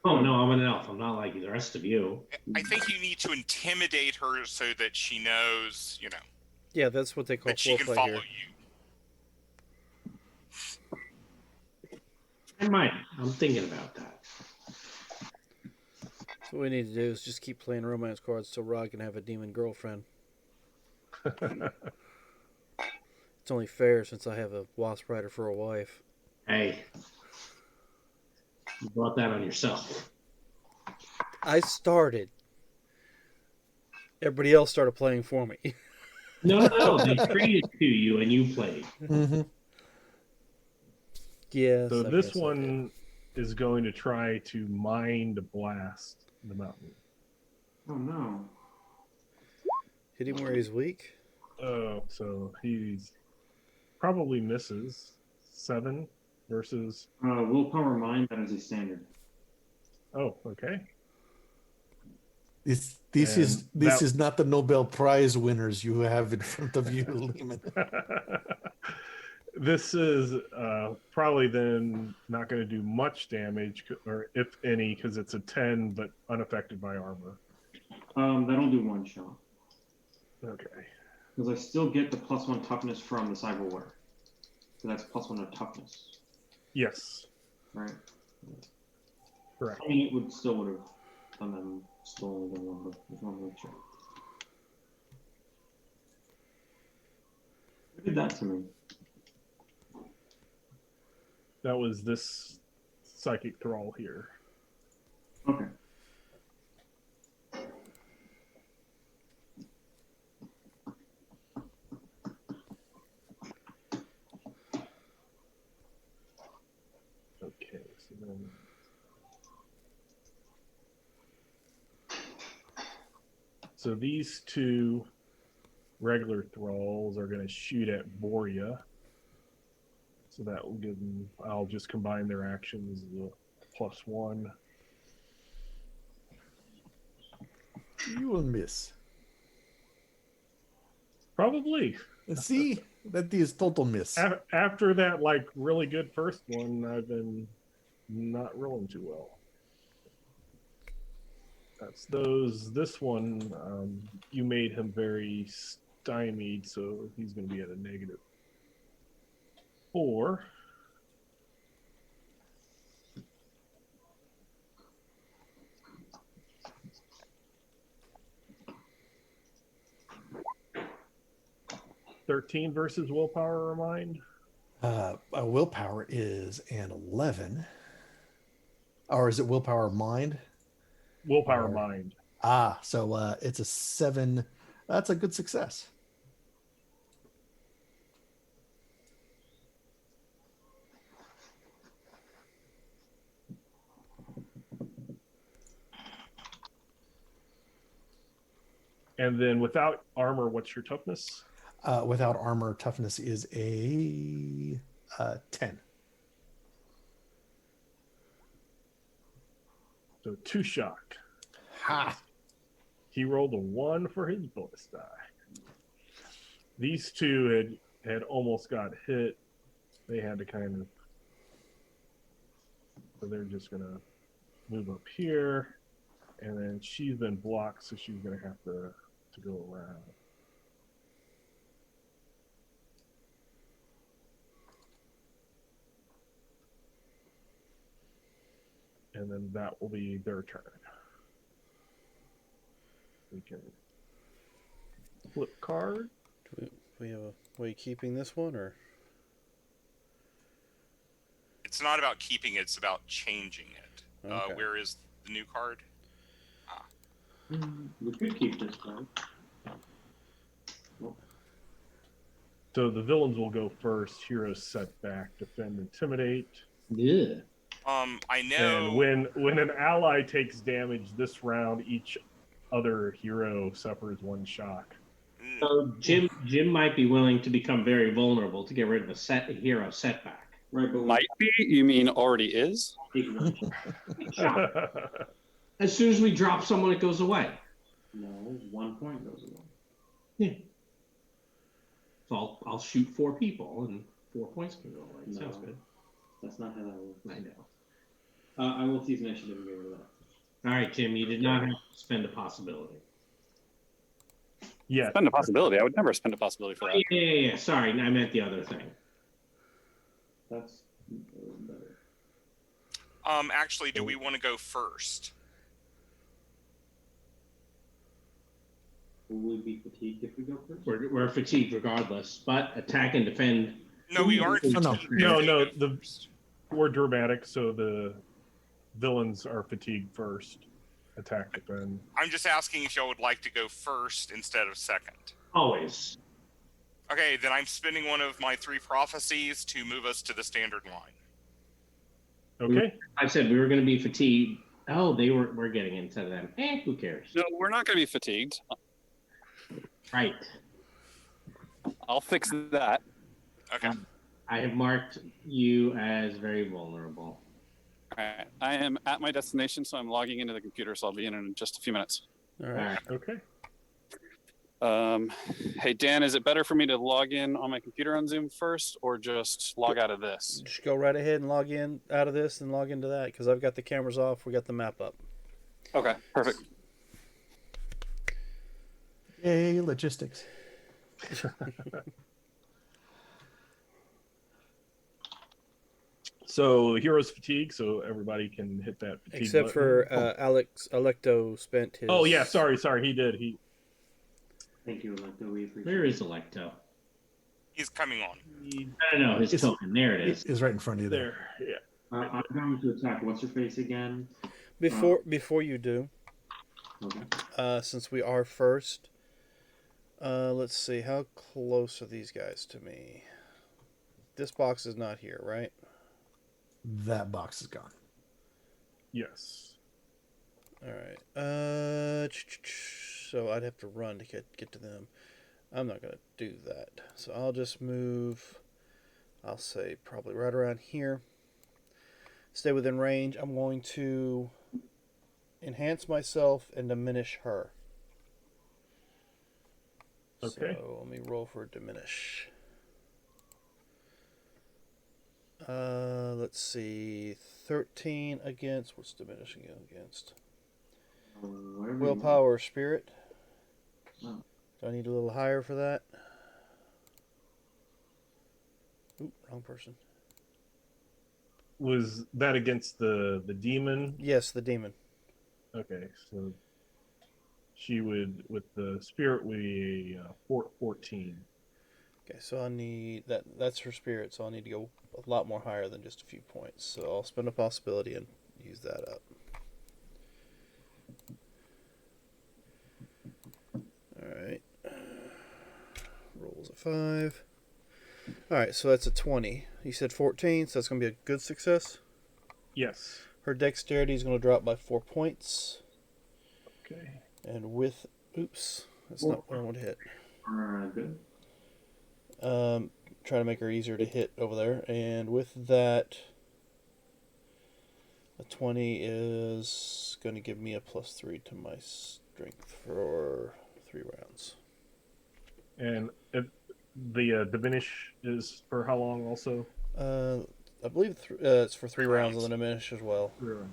Oh, no, I'm an elf. I'm not like the rest of you. I think you need to intimidate her so that she knows, Yeah, that's what they call that she can foreplay follow here. you. I might. I'm thinking about that. So what we need to do is just keep playing romance cards so Rod can have a demon girlfriend. It's only fair since I have a wasp rider for a wife. Hey, you brought that on yourself. I started. Everybody else started playing for me. No. They traded to you and you played. Mm-hmm. Yes. So I this guess I one is going to try to mind blast the mountain. Oh no. did. Hit him where he's weak. Oh, so he's probably misses 7 versus. Willpower mind, that is a standard. Oh, okay. This And is that- is not the Nobel Prize winners you have in front of you, Lehman. This is probably then not going to do much damage, or if any, because it's a 10, but unaffected by armor. That'll do 1 shot. Okay. Because I still get the +1 toughness from the cyberware. So that's +1 of toughness, Yes, right? correct. I mean, it would have done them still only done 1, but just want to make sure. Who did that to me? That was this psychic thrall here. Okay. Okay, so then. So these 2 regular thralls are going to shoot at Boria. So that will give them. I'll just combine their actions as a +1. You will miss. Probably. See, that is total miss. After that, like, really good first one, I've been not rolling too well. That's those. This one, you made him very stymied, so he's going to be at a -4. $13 versus willpower remind. Willpower is an 11. Or is it willpower mind? Willpower Or- mind. So it's a 7. That's a good success. And then without armor, what's your toughness? Without armor, toughness is a 10. So 2 shock. Ha! He rolled a 1 for his bonus die. These two had almost got hit. They had to kind of. So they're just going to move up here. And then she's been blocked, so she's going to have to go around. And then that will be their turn. We can flip card. Do we have a way of keeping this one, or It's not about keeping it, it's about changing it. Okay. Where is the new card? We could keep this card. So the villains will go first. Heroes set back, defend, intimidate. Yeah. I know. And when an ally takes damage this round, each other hero suffers 1 shock. So Jim might be willing to become very vulnerable to get rid of a hero setback. Right, but Might be? You mean already is? we take 1 shot. As soon as we drop someone, it goes away. No, 1 point goes away. Yeah. So I'll shoot 4 people, and 4 points can go away. No. Sounds good. That's not how that works. I know. I will tease initiative and get rid of that. All right, Jim, you did not have to spend a possibility. Yeah. Spend a possibility. I would never spend a possibility for that. Yeah. Sorry, I meant the other thing. That's better. Actually, do we want to go first? Will we be fatigued if we go first? We're fatigued regardless, but attack and defend. No, we aren't. Oh, no. fatigued. No, We no, go the- first. We're dramatic, so the villains are fatigued first. Attack, defend. I'm just asking if y'all would like to go first instead of second. Always. Okay, then I'm spending one of my 3 prophecies to move us to the standard line. Okay. I said we were going to be fatigued. Oh, we're getting into them. Who cares? No, we're not going to be fatigued. Right. I'll fix that. Okay. I have marked you as very vulnerable. All right. I am at my destination, so I'm logging into the computer, so I'll be in just a few minutes. all All right? right. Okay. Hey, Dan, is it better for me to log in on my computer on Zoom first or just log out of this? Just go right ahead and log in out of this and log into that because I've got the cameras off. We got the map up. Okay, perfect. Yay, logistics. So heroes fatigue, so everybody can hit that fatigue Except button. for Alex Electo spent his. Oh yeah, sorry, he did. Thank you, Electo. We appreciate Where is Electo? He's coming on. I don't know his It's- token. There it is. Is right in front of you there. there. Yeah. I'm going to attack. What's your face again? Before you do, Okay. since we are first, let's see how close are these guys to me. This box is not here, right? That box is gone. Yes. All right. So I'd have to run to get to them. I'm not gonna do that. So I'll just move. I'll say probably right around here. Stay within range. I'm going to enhance myself and diminish her. Okay. So let me roll for diminish. Let's see. 13 against. What's diminishing against? Whatever you Willpower, spirit. Oh. Do I need a little higher for that? Oop, wrong person. Was that against the demon? Yes, the demon. Okay, so she would with the spirit would be 14. Okay, so I need that. That's her spirit, so I need to go a lot more higher than just a few points. So I'll spend a possibility and use that up. All right. Rolls a 5. All right, so that's a 20. You said 14, so that's going to be a good success. Yes. Her dexterity is going to drop by 4 points. Okay. And with... Oops. That's not what I want to hit. Good. Try to make her easier to hit over there. And with that, a 20 is going to give me a +3 to my strength for 3 rounds. And if the diminish is for how long also? I believe it's for 3 rounds Rounds. of the diminish as well. 3 rounds.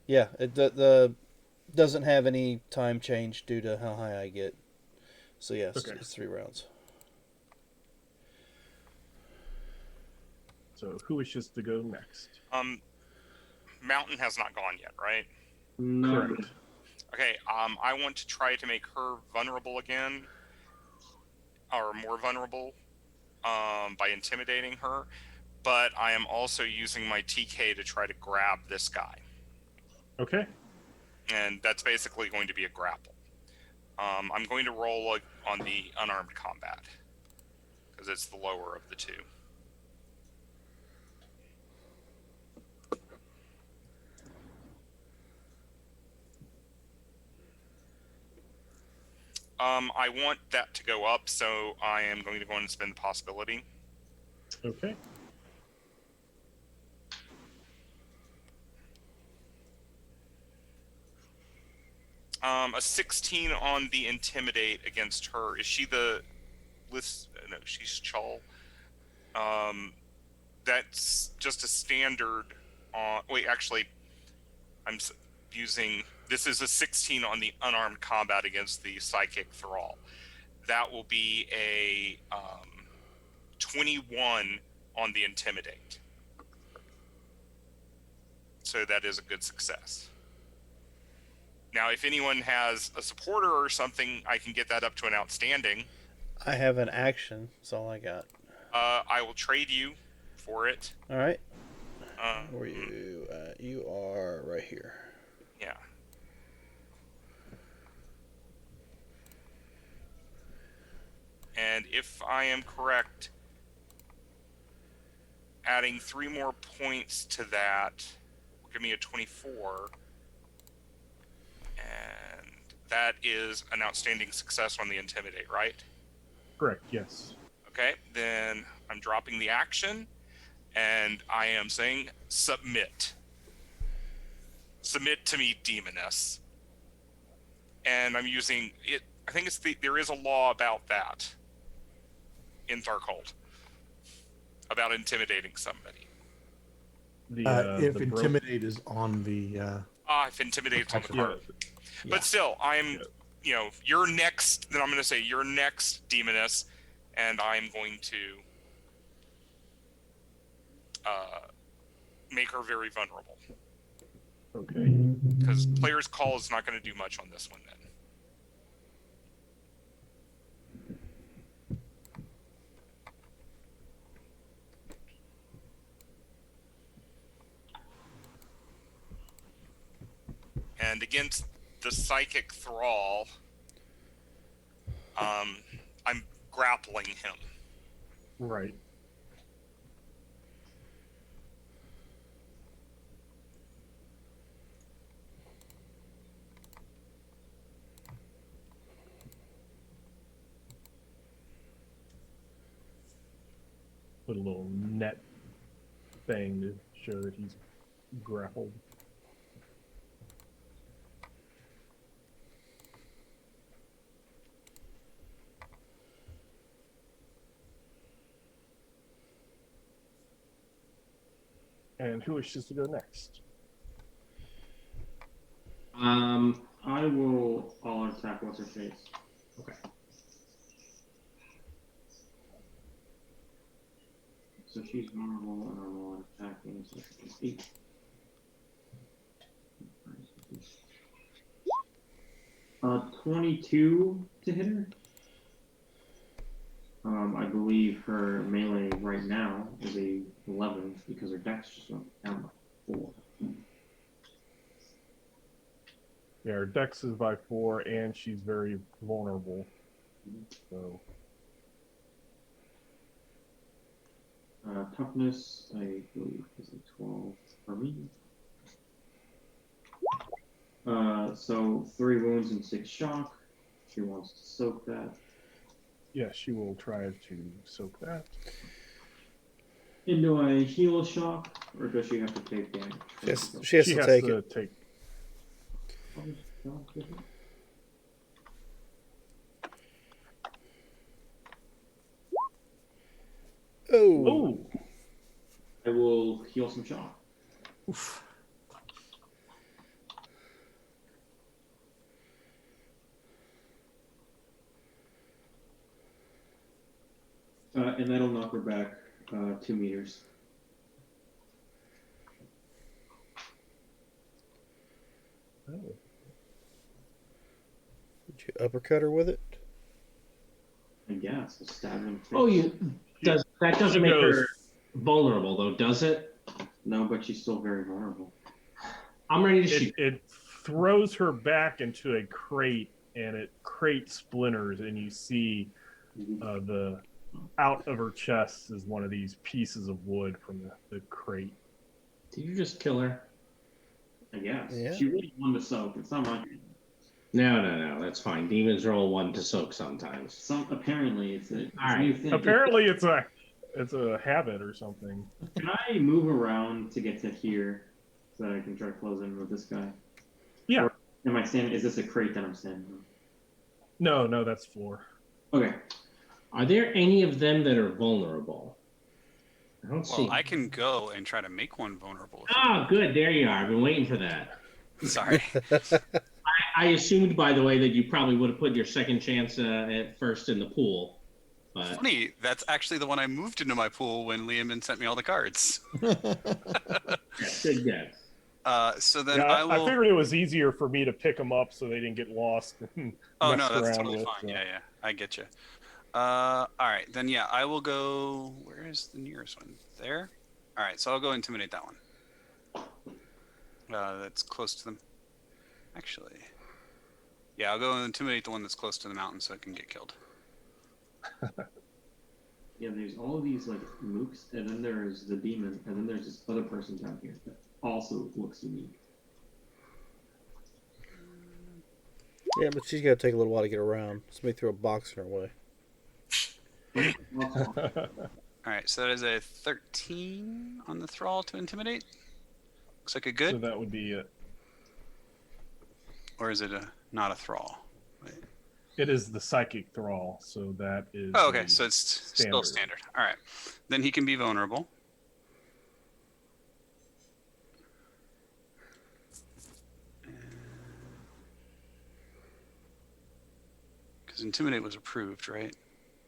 Yeah, it the doesn't have any time change due to how high I get. So yes, Okay. it's 3 rounds. So who wishes to go next? Mountain has not gone yet, right? No. Correct. Okay. I want to try to make her vulnerable again, or more vulnerable, by intimidating her. But I am also using my TK to try to grab this guy, Okay. and that's basically going to be a grapple. I'm going to roll on the unarmed combat because it's the lower of the two. I want that to go up, so I am going to go and spend the possibility. Okay. A 16 on the intimidate against her. Is she the list? No, she's Chal. That's just a standard. Wait, actually, I'm using. This is a 16 on the unarmed combat against the psychic thrall. That will be a 21 on the intimidate. So that is a good success. Now, if anyone has a supporter or something, I can get that up to an outstanding. I have an action. That's all I got. I will trade you for it. All right. Um, Where are you? You are right here. Yeah. And if I am correct, adding 3 more points to that will give me a 24. And that is an outstanding success on the intimidate, right? Correct. Yes. Okay, then I'm dropping the action, and I am saying submit. Submit to me, demoness. And I'm using it. I think there is a law about that in Tharkold about intimidating somebody. If The intimidate is on the If intimidate's on the Yeah. card. But still, I'm, Yeah. you're next. Then I'm going to say you're next, demoness, and I'm going to make her very vulnerable. Okay. Because player's call is not going to do much on this one then. And against the psychic thrall, I'm grappling him. Right. Put a little net thing to show that he's grappled. And who wishes to go next? I will all attack what's her face. Okay. So she's normal and normal attacking, so she's 8. 22 to hit her. I believe her melee right now is a 11 because her dex just went down by 4. Yeah, her dex is by 4, and she's very vulnerable. So Toughness, I believe, is a 12 for me. So 3 wounds and 6 shock. She wants to soak that. yeah, she will try to soak that. And do I heal shock, or does she have to take damage? She has to take it. Take. Oh. Oh, I will heal some shock. Oof. And that'll knock her back 2 meters. oh. Did you uppercut her with it? I guess. A stab in the face. Oh, that doesn't make goes- her vulnerable though, does it? No, but she's still very vulnerable. I'm ready to shoot. It throws her back into a crate, and it crate splinters, and you see the out of her chest is one of these pieces of wood from the crate. Did you just kill her? I guess. Yeah. She really wanted to soak. It's not my No, that's fine. Demons roll 1 to soak sometimes. apparently it's a All right. new thing. Apparently, it's a habit or something. Can I move around to get to here so that I can try to close in with this guy? Yeah. Or am I standing? Is this a crate that I'm standing on? No, that's floor. Okay. Are there any of them that are vulnerable? I don't see. Well, I can go and try to make one vulnerable. Ah, good. There you are. I've been waiting for that. Sorry. I assumed, by the way, that you probably would have put your second chance at first in the pool. But Funny, that's actually the one I moved into my pool when Liam sent me all the cards. good guess. So then Yeah, I I will. figured it was easier for me to pick them up so they didn't get lost. And Oh messed no, that's around totally with, fine. Yeah, I get you. All right, then yeah, I will go. Where is the nearest one? There. All right, so I'll go intimidate that one. That's close to them. Actually, yeah, I'll go intimidate the one that's close to the mountain so it can get killed. Yeah, there's all of these like mooks, and then there's the demon, and then there's this other person down here that also looks unique. Yeah, but she's got to take a little while to get around. Somebody threw a box in her way. All right, so that is a 13 on the thrall to intimidate. Looks like a good, So that would be it. or is it not a thrall? Wait. It is the psychic thrall, so that is. Oh, okay, the so it's still standard. All right, then he can be vulnerable. Because intimidate was approved, right?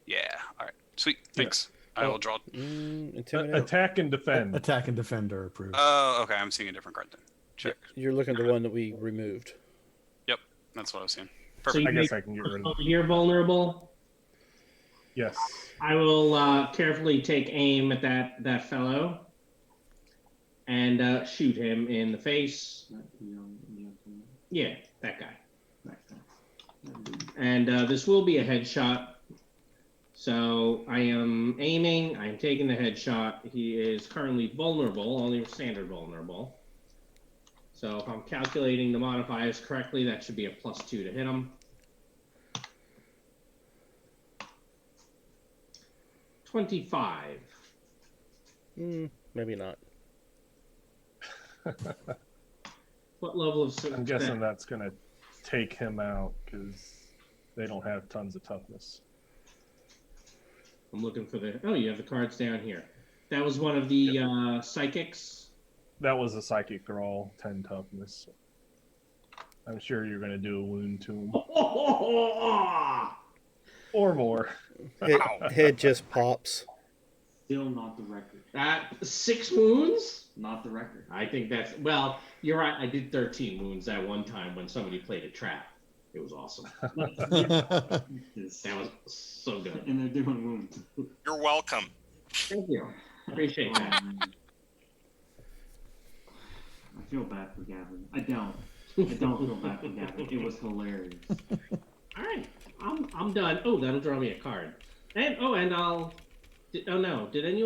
Yeah. All right. Sweet. Thanks. I will draw. Intimidate. Attack and defend. Attack and defend are approved. Oh, okay. I'm seeing a different card then. Check. You're looking at the one that we removed. Yep. That's what I was seeing. So Perfect. I guess I can get rid of it. You're vulnerable. Yes. I will carefully take aim at that fellow and shoot him in the face. Yeah, that guy. And this will be a headshot. So I am aiming. I am taking the headshot. He is currently vulnerable, only standard vulnerable. So if I'm calculating the modifiers correctly, that should be a +2 to hit him. 25. Maybe not. What level of I'm guessing that's going to take him out because they don't have tons of toughness. I'm looking for the. Oh, you have the cards down here. That was one of the psychics. That was a psychic thrall, 10 toughness. I'm sure you're going to do a wound to him. Or more. Head just pops. Still not the record. 6 wounds? Not the record. I think that's. Well, you're right. I did 13 wounds that one time when somebody played a trap. It was awesome. That was so good. And they're doing wounds. You're welcome. Thank you. Appreciate that. I feel bad for Gavin. I don't feel bad for Gavin. It was hilarious. All right, I'm done. Oh, that'll draw me a card. And oh no, did any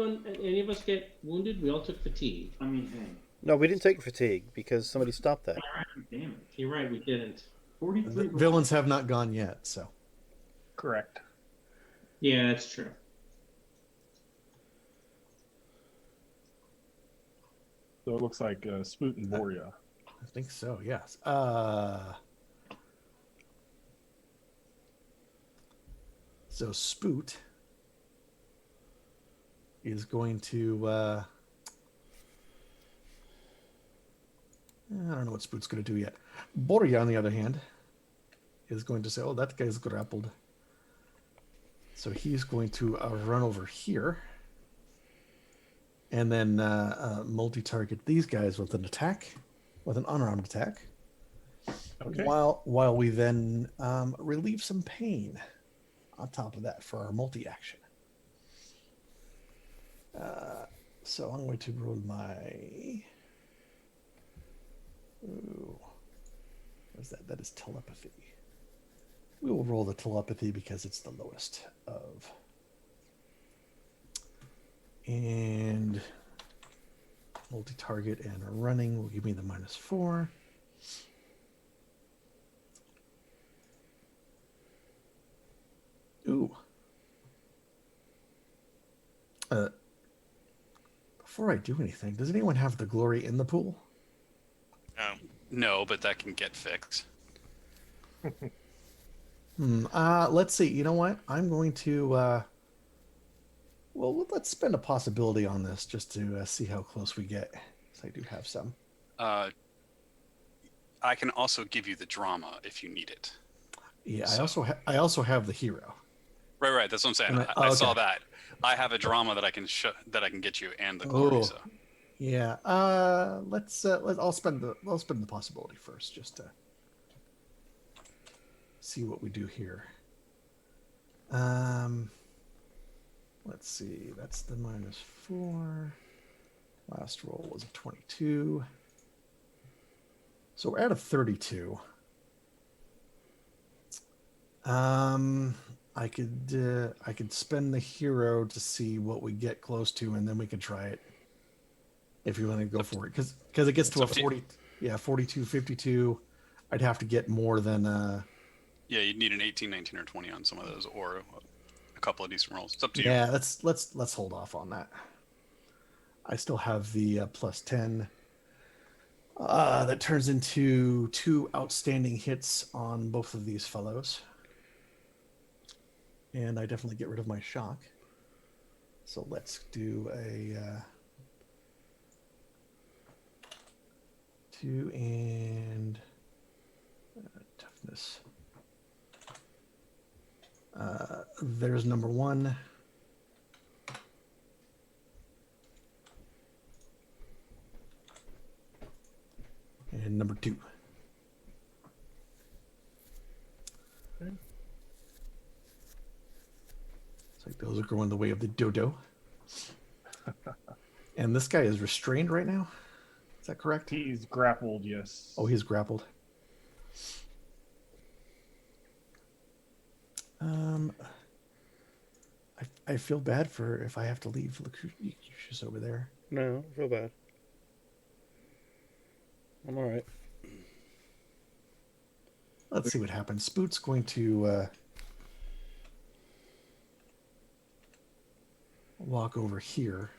of us get wounded? We all took fatigue. I mean, hey. No, we didn't take fatigue because somebody stopped that. Damn it. You're right, we didn't. 43. The villains have not gone yet, so. Correct. Yeah, that's true. So it looks like Spoot and Boria. I think so, yes. So Spoot is going to I don't know what Spoot's going to do yet. Boria, on the other hand, is going to say, oh, that guy's grappled. So he's going to run over here and then multi-target these guys with an attack, with an unarmed attack. Okay. While we then relieve some pain on top of that for our multi-action. So I'm going to roll my... Ooh. What is that? That is telepathy. We will roll the telepathy because it's the lowest of. And multi-target and running will give me the -4. Ooh. Before I do anything, does anyone have the glory in the pool? No, but that can get fixed. Let's see. You know what? I'm going to. Well, let's spend a possibility on this just to see how close we get. So I do have some. I can also give you the drama if you need it. Yeah, So- I also have the hero. Right. That's what I'm saying. And I saw okay. that. I have a drama that I can get you, and the glory. Oh. So Yeah. I'll spend the possibility first just to see what we do here. Let's see. That's the -4. Last roll was a 22. So we're at a 32. I could spend the hero to see what we get close to, and then we could try it. If you want to go for it, because it gets to a 40, 42, 52. I'd have to get more than yeah, you'd need an 18, 19, or 20 on some of those, or a couple of decent rolls. It's up to you. Yeah, let's hold off on that. I still have the +10. That turns into 2 outstanding hits on both of these fellows. And I definitely get rid of my shock. So let's do a 2 and toughness. There's number 1. And number 2. Okay. It's like those are going the way of the dodo. And this guy is restrained right now? Is that correct? He's grappled, yes. Oh, he's grappled. I feel bad for if I have to leave Lucius over there. No, I don't feel bad. I'm all right. Let's see what happens. Spoot's going to walk over here.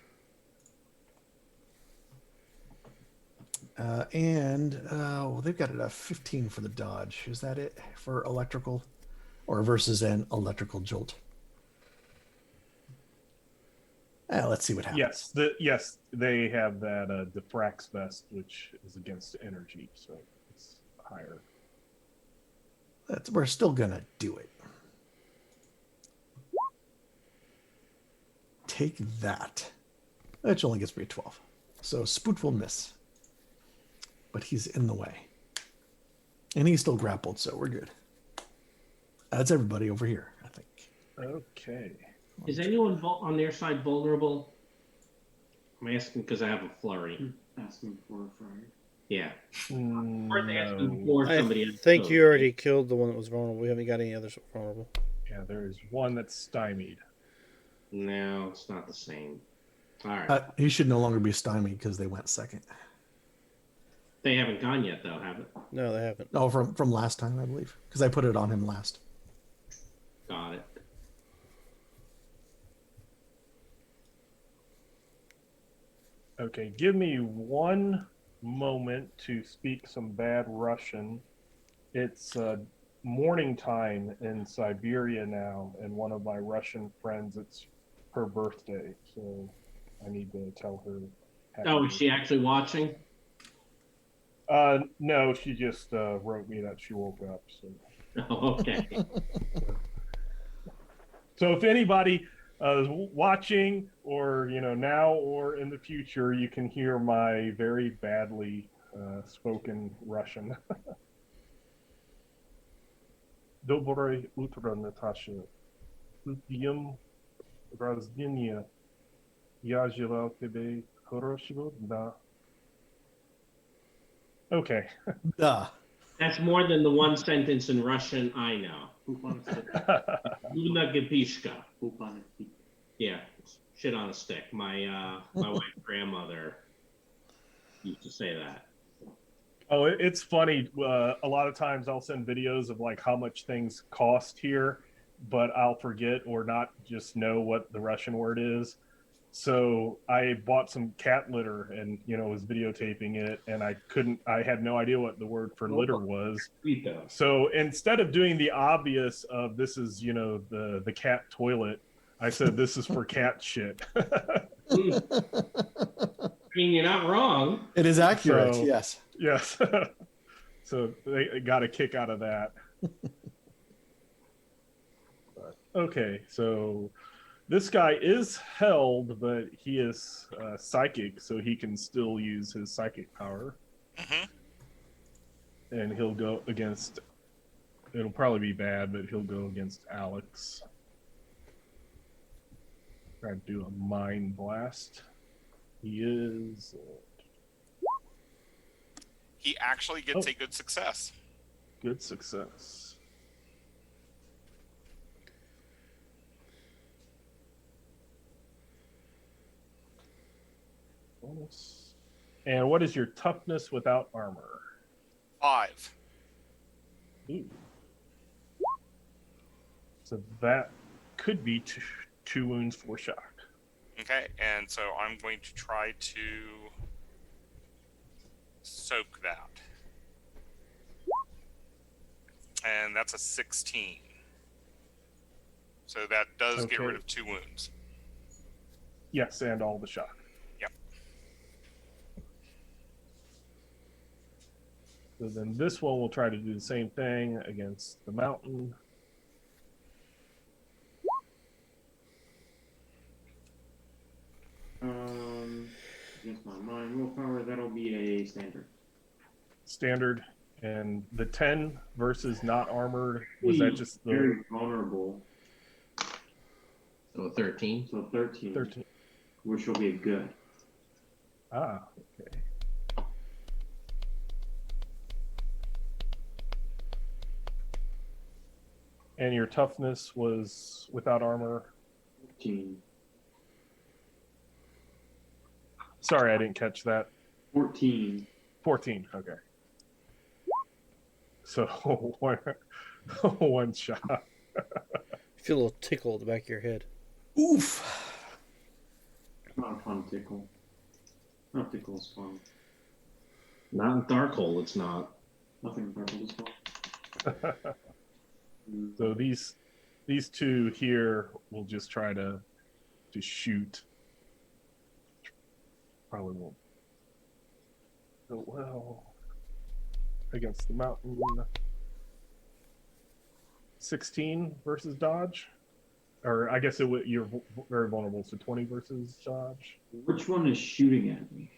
Well, they've got a 15 for the dodge. Is that it for electrical? Or versus an electrical jolt? Let's see what happens. Yes, they have that diffracts vest, which is against energy, so it's higher. We're still gonna do it. Take that. Which only gets me a 12. So Spoot will miss. But he's in the way. And he's still grappled, so we're good. That's everybody over here, I think. Okay. Is anyone on their side vulnerable? I'm asking because I have a flurry. Asking for a friend. Yeah. Or they asking No. for I somebody else. think you already killed the one that was vulnerable. We haven't got any others vulnerable. Yeah, there is one that's stymied. No, it's not the same. All right. He should no longer be stymied because they went second. They haven't gone yet, though, have it? No, they haven't. No, from last time, I believe, because I put it on him last. Got it. Okay, give me one moment to speak some bad Russian. It's morning time in Siberia now, and one of my Russian friends, it's her birthday, so I need to tell her. Oh, is she actually watching? No, she just wrote me that she woke up. So, Oh, okay. so if anybody is watching, or now or in the future, you can hear my very badly spoken Russian. Доброе утро, Natasha. Днем рождения. Я желал тебе хорошего дня. Okay. That's more than the one sentence in Russian I know. Luna Gapishka. Yeah, shit on a stick. My wife's grandmother used to say that. Oh, it's funny. A lot of times I'll send videos of like how much things cost here, but I'll forget or not just know what the Russian word is. So I bought some cat litter and was videotaping it, and I had no idea what the word for litter was. So instead of doing the obvious of this is the cat toilet, I said this is for cat shit. I mean, you're not wrong. It is accurate. So, yes. Yes. So they got a kick out of that. But, okay, so this guy is held, but he is psychic, so he can still use his psychic power. Mm-hmm. And he'll go against. It'll probably be bad, but he'll go against Alex. Try to do a mind blast. He is. He actually gets a good success. Good success. And what is your toughness without armor? 5. Ooh. So that could be two wounds for shock. Okay, and so I'm going to try to soak that. And that's a 16. So that does get rid of 2 wounds. Yes, and all the shock. Yep. So then this one will try to do the same thing against the mountain. Against my mind willpower, that'll be a standard. Standard. And the 10 versus not armored, was that just the... Very vulnerable. So 13. So 13. 13. Which will be a good. Ah, okay. And your toughness was without armor? 15. Sorry, I didn't catch that. 14. 14, okay. So, one shot. You feel a little tickle at the back of your head. Oof. Not a fun tickle. Not tickle's fun. Not in Darkhold, it's not. Nothing in Darkhold is fun. So these two here will just try to shoot. Probably won't go well against the mountain. 16 versus dodge, or I guess you're very vulnerable. So 20 versus dodge. Which one is shooting at me?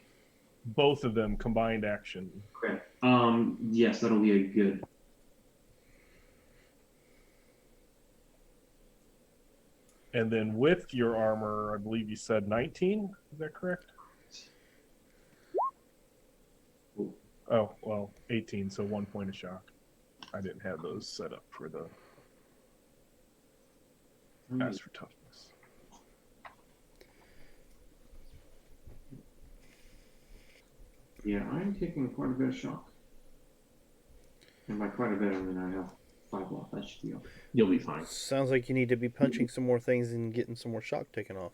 Both of them combined action. Okay. Yes, that'll be a good. And then with your armor, I believe you said 19. Is that correct? Oh, well, 18, so 1 point of shock. I didn't have those set up for the pass for toughness. Yeah, I'm taking quite a bit of shock. And by quite a bit, I mean I have 5 left. That should be okay. You'll be fine. Sounds like you need to be punching some more things and getting some more shock taken off.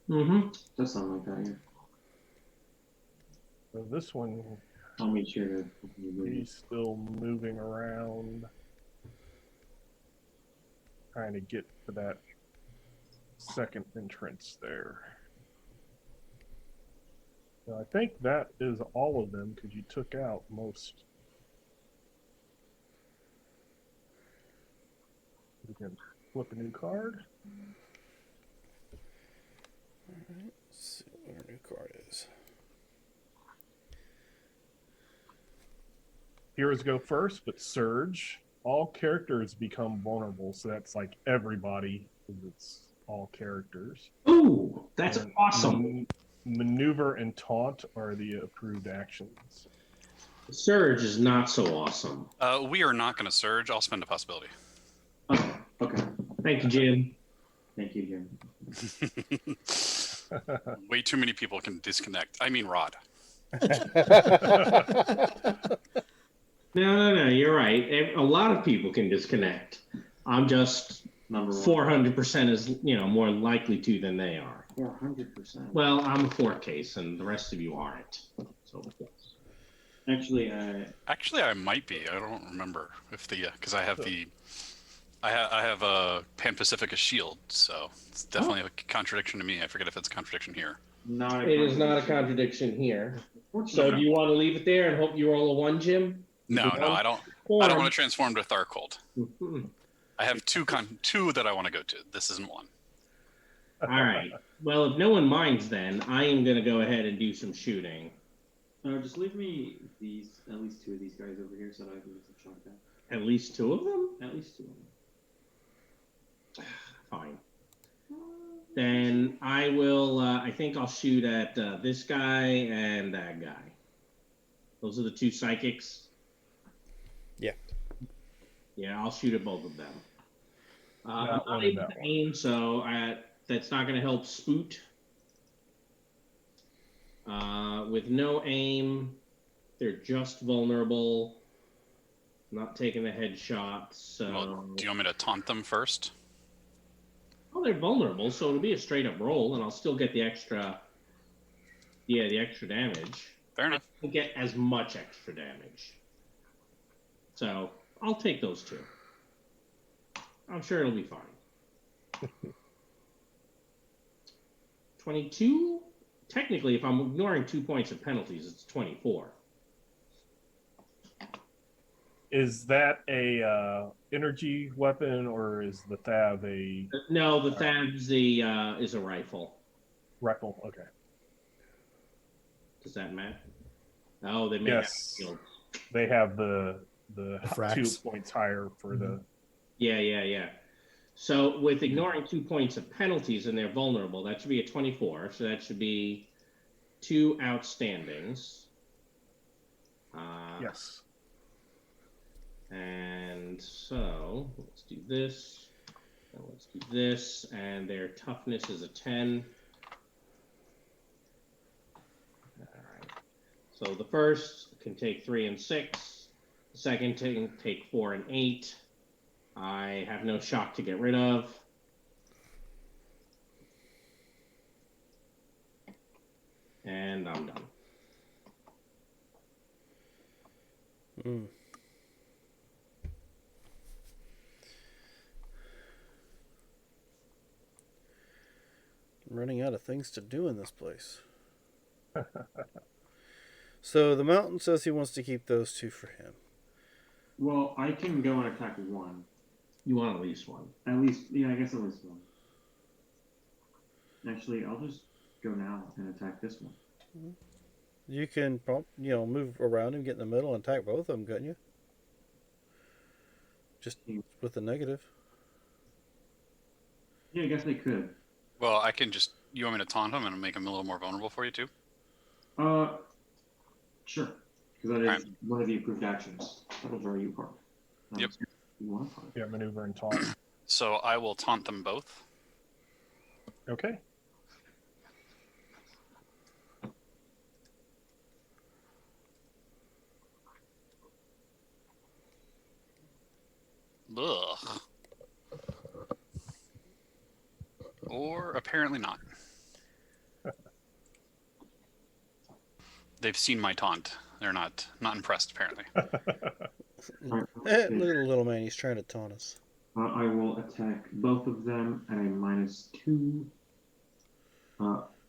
Mm-hmm. Does sound like that, yeah. So this one, I'll make sure to. he's still moving around, trying to get to that second entrance there. So I think that is all of them because you took out most. We can flip a new card. Alright, let's see what our new card is. Heroes go first, but Surge. All characters become vulnerable, so that's like everybody, because it's all characters. Ooh, that's And awesome. Maneuver and Taunt are the approved actions. Surge is not so awesome. We are not going to surge. I'll spend a possibility. Oh, okay. Thank you, Jim. Thank you, Jim. Way too many people can disconnect. I mean, Rod. No, you're right. A lot of people can disconnect. I'm just Number 1. 400% is, more likely to than they are. 400%. Well, I'm a 4 case, and the rest of you aren't. So, Actually, Actually, I might be. I don't remember if the because I have the I have a Pan Pacifica shield, so it's definitely a contradiction to me. I forget if it's a contradiction here. not. it is not a contradiction here. So, Unfortunately, do you want to leave it there and hope you roll a 1, Jim? No, I don't. I don't want to transform to Tharcold. to. I have two that I want to go to. This isn't one. All right. Well, if no one minds, then I am going to go ahead and do some shooting. just leave me at least 2 of these guys over here so that I can get some shock back. At least 2 of them? At least 2 of them. Fine. Then I will, I think I'll shoot at this guy and that guy. Those are the 2 psychics. Yeah. Yeah, I'll shoot at both of them. I'm That one not and able that to one. aim, so that's not going to help Spoot. With no aim, they're just vulnerable. Not taking a headshot, so. Well, do you want me to taunt them first? Oh, they're vulnerable, so it'll be a straight up roll, and I'll still get the extra. Yeah, the extra damage. Fair enough. I don't get as much extra damage. So I'll take those 2. I'm sure it'll be fine. 22? Technically, if I'm ignoring 2 points of penalties, it's 24. Is that a energy weapon or is the Thab a No, the Thab's is a rifle. rifle? Okay. Does that matter? Oh, they may Yes. have shields. They have the frags. 2 points higher for the. Yeah. So with ignoring 2 points of penalties and they're vulnerable, that should be a 24. So that should be 2 outstandings. Yes. And so let's do this. And let's do this. And their toughness is a 10. All right. So the first can take 3 and 6. The second can take 4 and 8. I have no shock to get rid of. And I'm done. Mm. I'm running out of things to do in this place. So the mountain says he wants to keep those 2 for him. Well, I can go and attack 1. You want at least 1. At least, yeah, I guess at least 1. Actually, I'll just go now and attack this one. You can, move around and get in the middle and attack both of them, couldn't you? Just with the negative. Yeah, I guess I could. Well, I can just. You want me to taunt him and make him a little more vulnerable for you too? Sure. Because that is Alright. one of the approved actions. That'll draw you part. Yep. You want part. Yeah, maneuver and taunt. So I will taunt them both. Okay. Ugh. Or apparently not. They've seen my taunt. They're not impressed apparently. Alright, Look at the little man. He's trying to taunt us. I will attack both of them at a -2.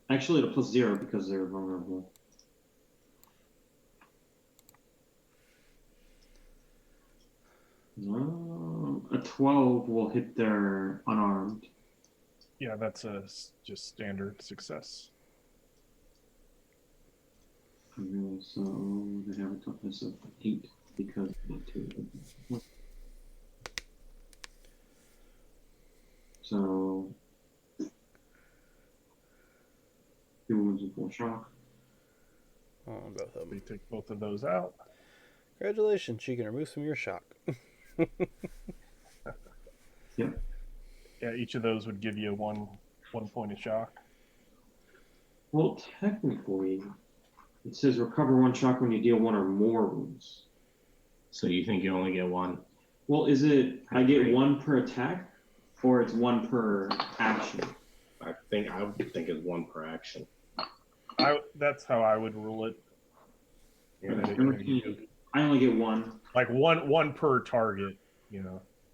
Actually, at a +0 because they're vulnerable. A 12 will hit their unarmed. Yeah, that's a just standard success. So they have a toughness of 8 because of the 2. So 2 wounds and 4 shock. Oh, both of We them. take both of those out. Congratulations, you can remove some of your shock. Yep. Yeah, each of those would give you one point of shock. Well, technically, it says recover 1 shock when you deal 1 or more wounds. So you think you only get one? Well, is it I get 1 per attack, or it's 1 per action? I would think it's 1 per action. That's how I would rule it. I only get 1. Like one per target.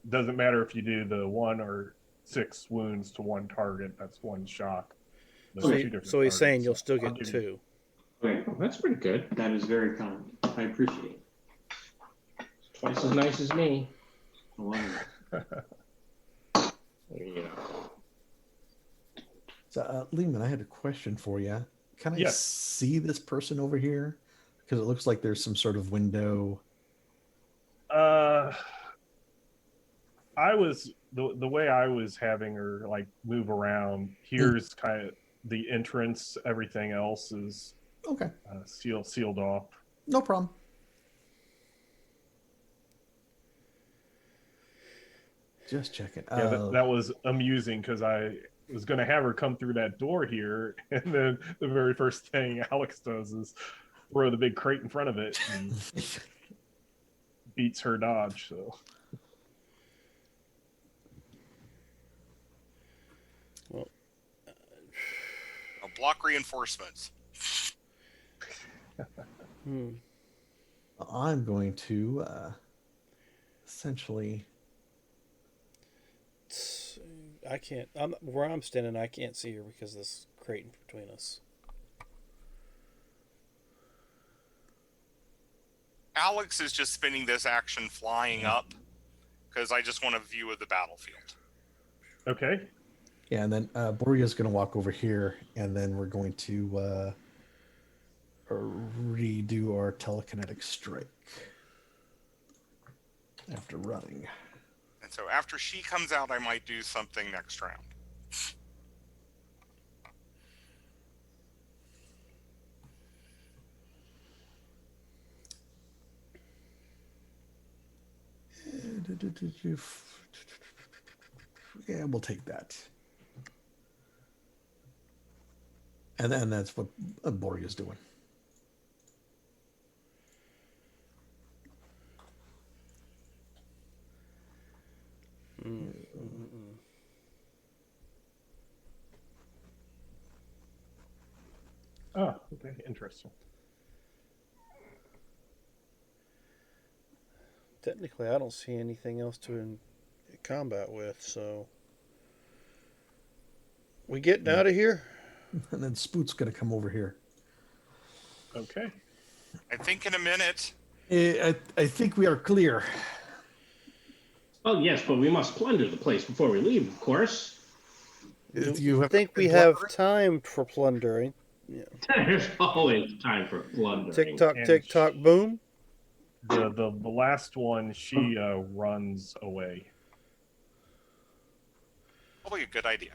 Doesn't matter if you do the 1 or 6 wounds to 1 target. That's 1 shock. Those are 2 different So he's saying targets. you'll still I'll get give you- 2. Okay, Oh, that's pretty good. that is very kind. I appreciate it. Twice as nice as me. Wow. You know. So, Lehman, I had a question for you. Can I Yes. see this person over here? Because it looks like there's some sort of window. I was the way I was having her like move around. Here's kind of the entrance. Everything else is Okay, sealed off. no problem. Just checking. Yeah, that was amusing because I was going to have her come through that door here, and then the very first thing Alex does is throw the big crate in front of it and beats her dodge. So Block reinforcements. I'm going to essentially. I can't. Where I'm standing, I can't see her because of this crate in between us. Alex is just spending this action flying up because I just want a view of the battlefield. okay, Yeah, and then Borgia's going to walk over here, and then we're going to redo our telekinetic strike after running. And so after she comes out, I might do something next round. Yeah, we'll take that. And then that's what Borgia's doing. oh, okay, interesting. Technically, I don't see anything else to combat with, so we getting out of here. And then Spoot's going to come over here. Okay, I think in a minute. I think we are clear. Oh, yes, but we must plunder the place before we leave, of course. You I think we have time for plundering. Yeah. There's always time for plundering. Tick tock, And tick tock, boom. the last one she runs away. Probably a good idea.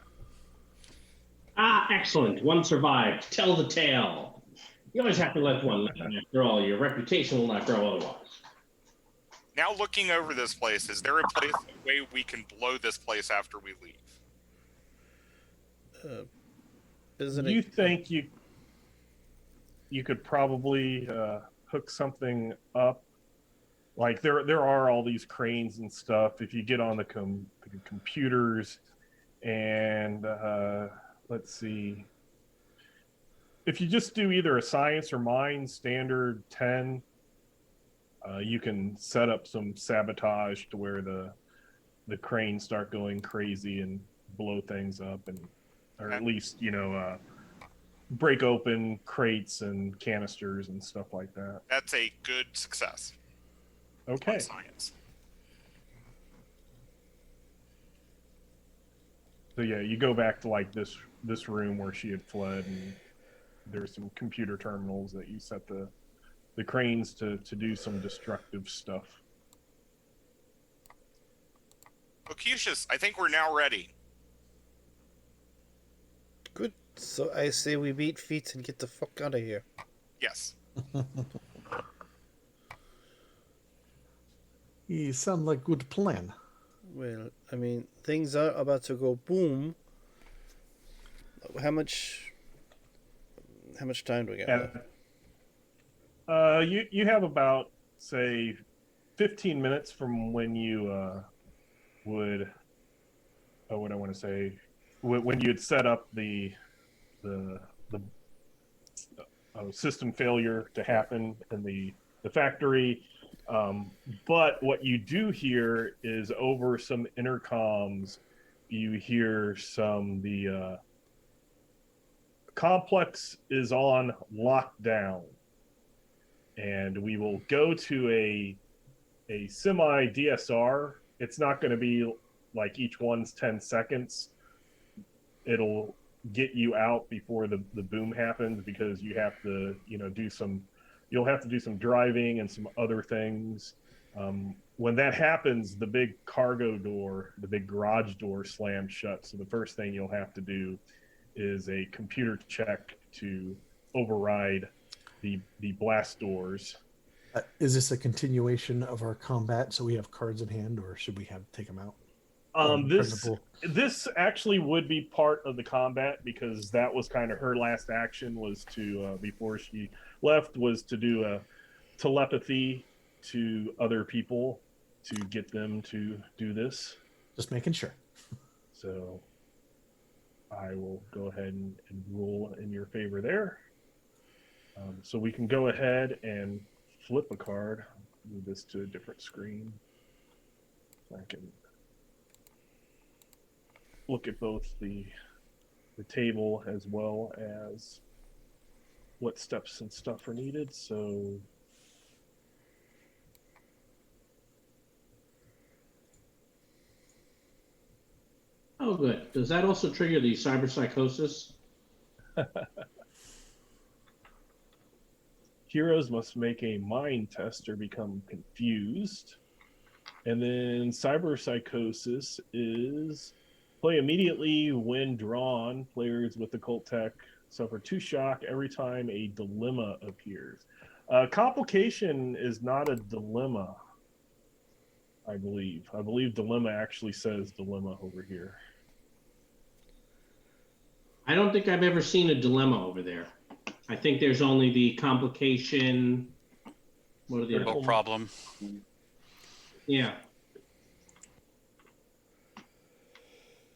Ah, excellent. One survived. Tell the tale. You always have to let one live. After all, your reputation will not grow otherwise. Now looking over this place, is there a way we can blow this place after we leave? Isn't You it? think you could probably hook something up? Like there are all these cranes and stuff. If you get on the computers, and let's see, if you just do either a science or mine standard 10, you can set up some sabotage to where the cranes start going crazy and blow things up, and or at least break open crates and canisters and stuff like that. That's a good success. Okay. On science. So yeah, you go back to like this room where she had fled, and there's some computer terminals that you set the cranes to do some destructive stuff. Locutus, I think we're now ready. Good. So I say we beat feet and get the fuck out of here. Yes. You sound like good plan. Well, I mean, things are about to go boom. How much time do we got left? You have about, say, 15 minutes from when you would, what I want to say, when you had set up the system failure to happen in the factory. But what you do hear is over some intercoms, you hear the complex is on lockdown, and we will go to a semi DSR. It's not going to be like each one's 10 seconds. It'll get you out before the boom happens, because you have to you'll have to do some driving and some other things. When that happens, the big cargo door, the big garage door slams shut. So the first thing you'll have to do is a computer check to override the blast doors. Is this a continuation of our combat? So we have cards in hand, or should we take them out? This actually would be part of the combat, because that was kind of her last action, was to before she left, was to do a telepathy to other people to get them to do this. Just making sure. So I will go ahead and rule in your favor there. So we can go ahead and flip a card. Move this to a different screen. I can look at both the table as well as what steps and stuff are needed. So Oh, good. Does that also trigger the cyberpsychosis? heroes must make a mind test or become confused. And then cyberpsychosis is play immediately when drawn. Players with occult tech suffer 2 shock every time a dilemma appears. Complication is not a dilemma, I believe. I believe dilemma actually says dilemma over here. I don't think I've ever seen a dilemma over there. I think there's only the complication. What are the No problem. Yeah.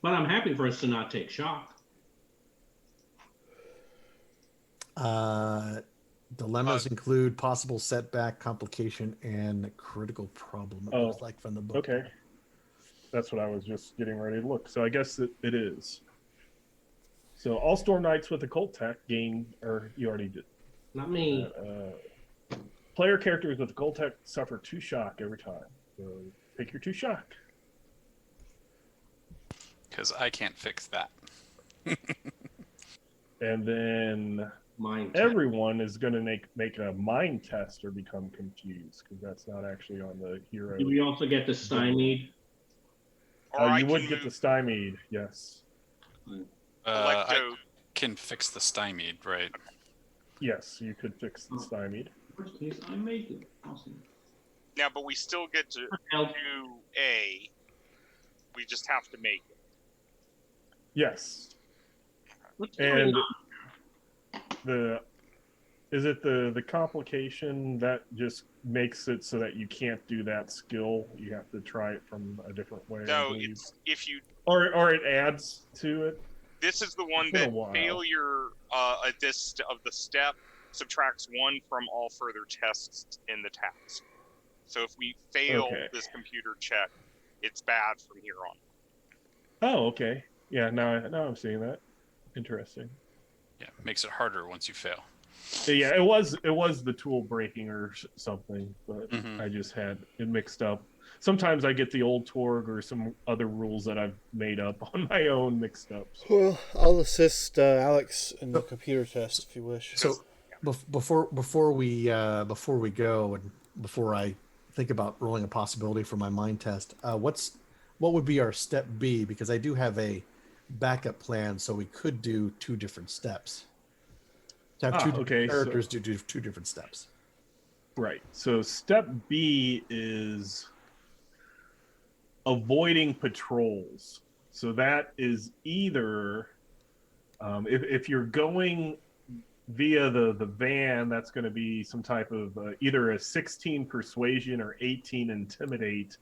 But I'm happy for us to not take shock. Dilemmas include possible setback, complication, and critical problem. It was like from the book. Okay. That's what I was just getting ready to look. So I guess it is. So all Storm Knights with occult tech gain, or you already did. Not me. Player characters with occult tech suffer 2 shock every time. So pick your 2 shock. Because I can't fix that. And then everyone is going to make a mind test or become confused, because that's not actually on the hero. Do we also get the stymied? Or I You would can get the move stymied, yes. Electo. I can fix the stymied, right? Yes, you could fix the stymied. In which case, I make it. Awesome. Yeah, but we still get to Help. do A. We just have to make it. Yes. What's going And on? is it the complication that just makes it so that you can't do that skill? You have to try it from a different way, I No, believe. it's if you. Or it adds to it. This is the one It's been a that while. failure at this of the step subtracts 1 from all further tests in the task. So if we fail Okay. this computer check, it's bad from here on. Oh, okay. Yeah, now I'm seeing that. Interesting. Yeah, makes it harder once you fail. Yeah, it was the tool breaking or something, but Mhm. I just had it mixed up. Sometimes I get the old TORG or some other rules that I've made up on my own mixed up. So. Well, I'll assist Alex in the computer test if you wish. So before we go and before I think about rolling a possibility for my mind test, what would be our step B? Because I do have a backup plan, so we could do 2 different steps. To have 2 different okay, characters do 2 different steps. Right. So step B is avoiding patrols. So that is either if you're going via the van, that's going to be some type of either a 16 persuasion or 18 intimidate,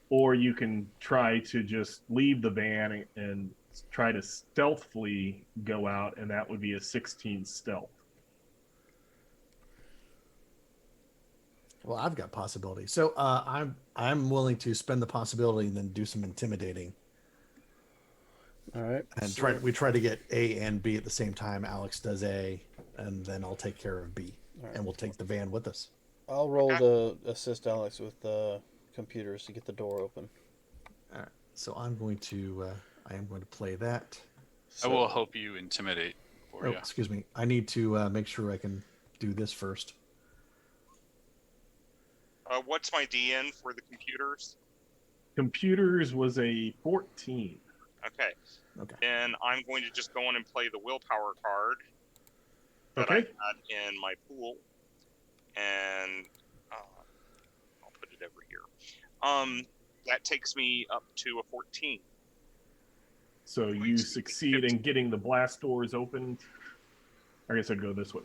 or you can try to just leave the van and try to stealthily go out, and that would be a 16 stealth. Well, I've got possibility. So I'm willing to spend the possibility and then do some intimidating. All right. And so- we try to get A and B at the same time. Alex does A, and then I'll take care of B, right. and we'll take the van with us. I'll roll to assist Alex with the computers to get the door open. All right. So I am going to play that. I will help you intimidate for you. Excuse me. I need to make sure I can do this first. What's my DN for the computers? Computers was a 14. Okay. Then I'm going to just go in and play the willpower card that I had in my pool, and I'll put it over here. That takes me up to a 14. So you succeed in getting the blast doors open. I guess I'd go this way.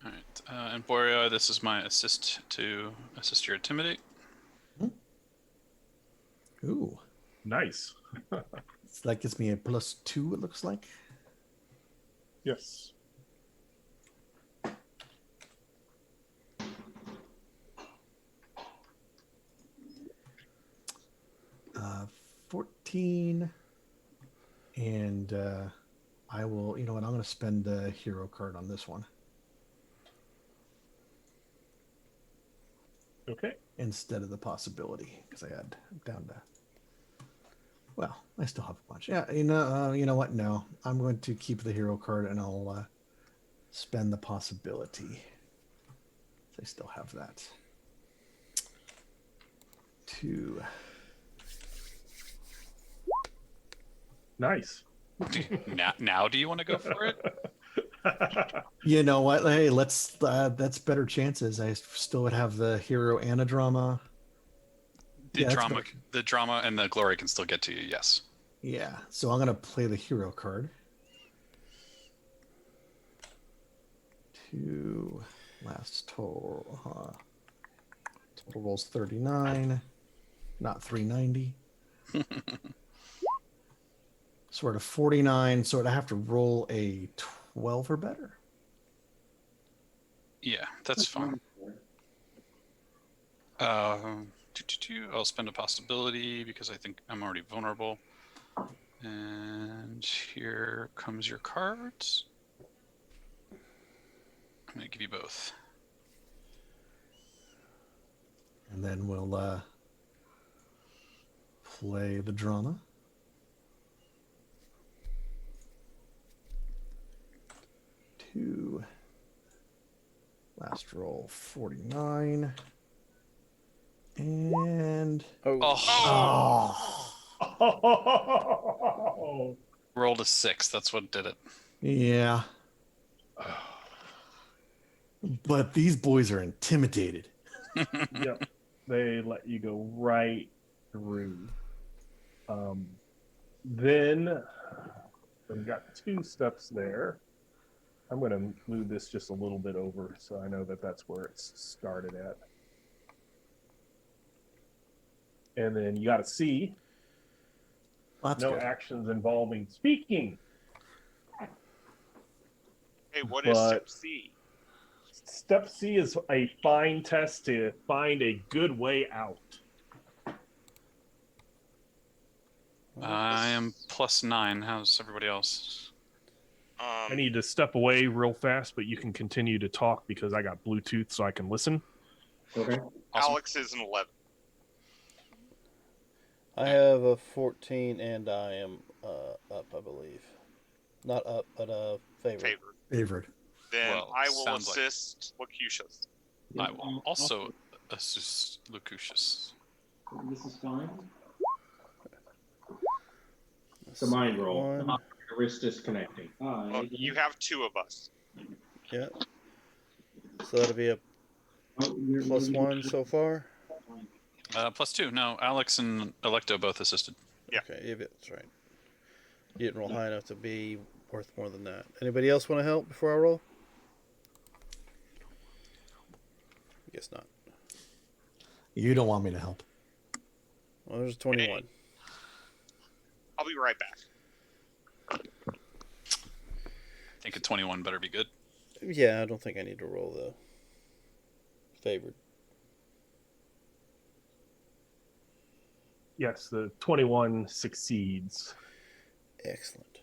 All right. And Borea, this is my assist to assist your intimidate. Ooh. Nice. So that gives me a +2, it looks like. Yes. Uh, 14. And I will, you know what, I'm going to spend the hero card on this one. Okay. Instead of the possibility, because I had down to. Well, I still have a bunch. Yeah, you know what? No, I'm going to keep the hero card, and I'll spend the possibility. I still have that. 2. Nice. Now do you want to go for it? You know what? Hey, that's better chances. I still would have the hero and a drama. The drama and the glory can still get to you. Yes. Yeah. So I'm gonna play the hero card. 2. Last total. Total rolls 39, not 390. Sort of 49. So I have to roll a 12 or better. Yeah, that's fine. I'll spend a possibility because I think I'm already vulnerable. And here comes your cards. I'm going to give you both. And then we'll play the drama. 2. Last roll 49. And Oh, Oh. rolled a 6. That's what did it. yeah. But these boys are intimidated. Yep. They let you go right through. Then we've got 2 steps there. I'm going to move this just a little bit over so I know that that's where it's started at. And then you got a C. That's No good. actions involving speaking. Hey, what is step But C? step C is a fine test to find a good way out. I am +9. How's everybody else? I need to step away real fast, but you can continue to talk because I got Bluetooth so I can listen. Okay. Awesome. Alex is an 11. I have a 14, and I am up, I believe. Not up, but favored. Favored. Then Well, I will sounds like- assist Locucius. Yeah, I will also assist Lucucius. This is fine. It's a mind roll. One. Your wrist disconnecting. Well, you have 2 of us. Yeah. So that'll be a +1 so far. +2. No, Alex and Electo both assisted. Yeah. Okay, yeah, that's right. You didn't roll high enough to be worth more than that. Anybody else want to help before I roll? Guess not. You don't want me to help. Well, there's 21. I'll be right back. I think a 21 better be good. Yeah, I don't think I need to roll though. Favored. Yes, the 21 succeeds. Excellent.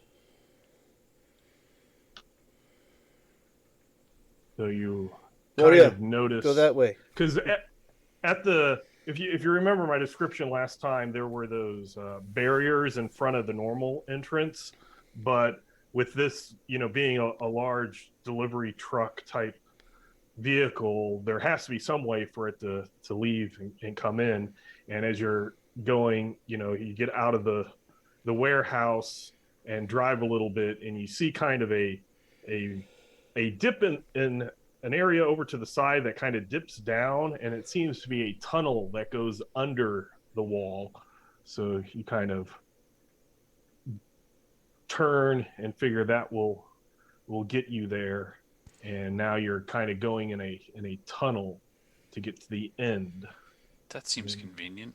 So you Oh, kind yeah. of notice Go that way. because at the if you remember my description last time, there were those barriers in front of the normal entrance, but with this, being a large delivery truck type vehicle, there has to be some way for it to leave and come in. And as you're going, you get out of the warehouse and drive a little bit, and you see kind of a dip in an area over to the side that kind of dips down, and it seems to be a tunnel that goes under the wall. So you kind of turn and figure that will get you there, and now you're kind of going in a tunnel to get to the end. That seems convenient.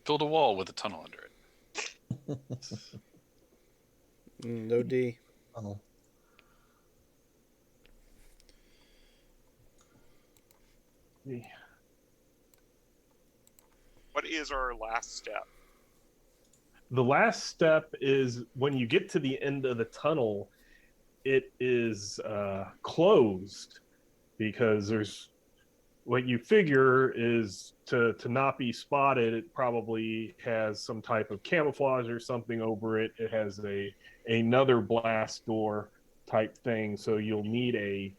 Build a wall with a tunnel under it. No D. Tunnel. What is our last step? The last step is when you get to the end of the tunnel, it is closed because there's what you figure is to not be spotted. It probably has some type of camouflage or something over it. It has another blast door type thing. So you'll need a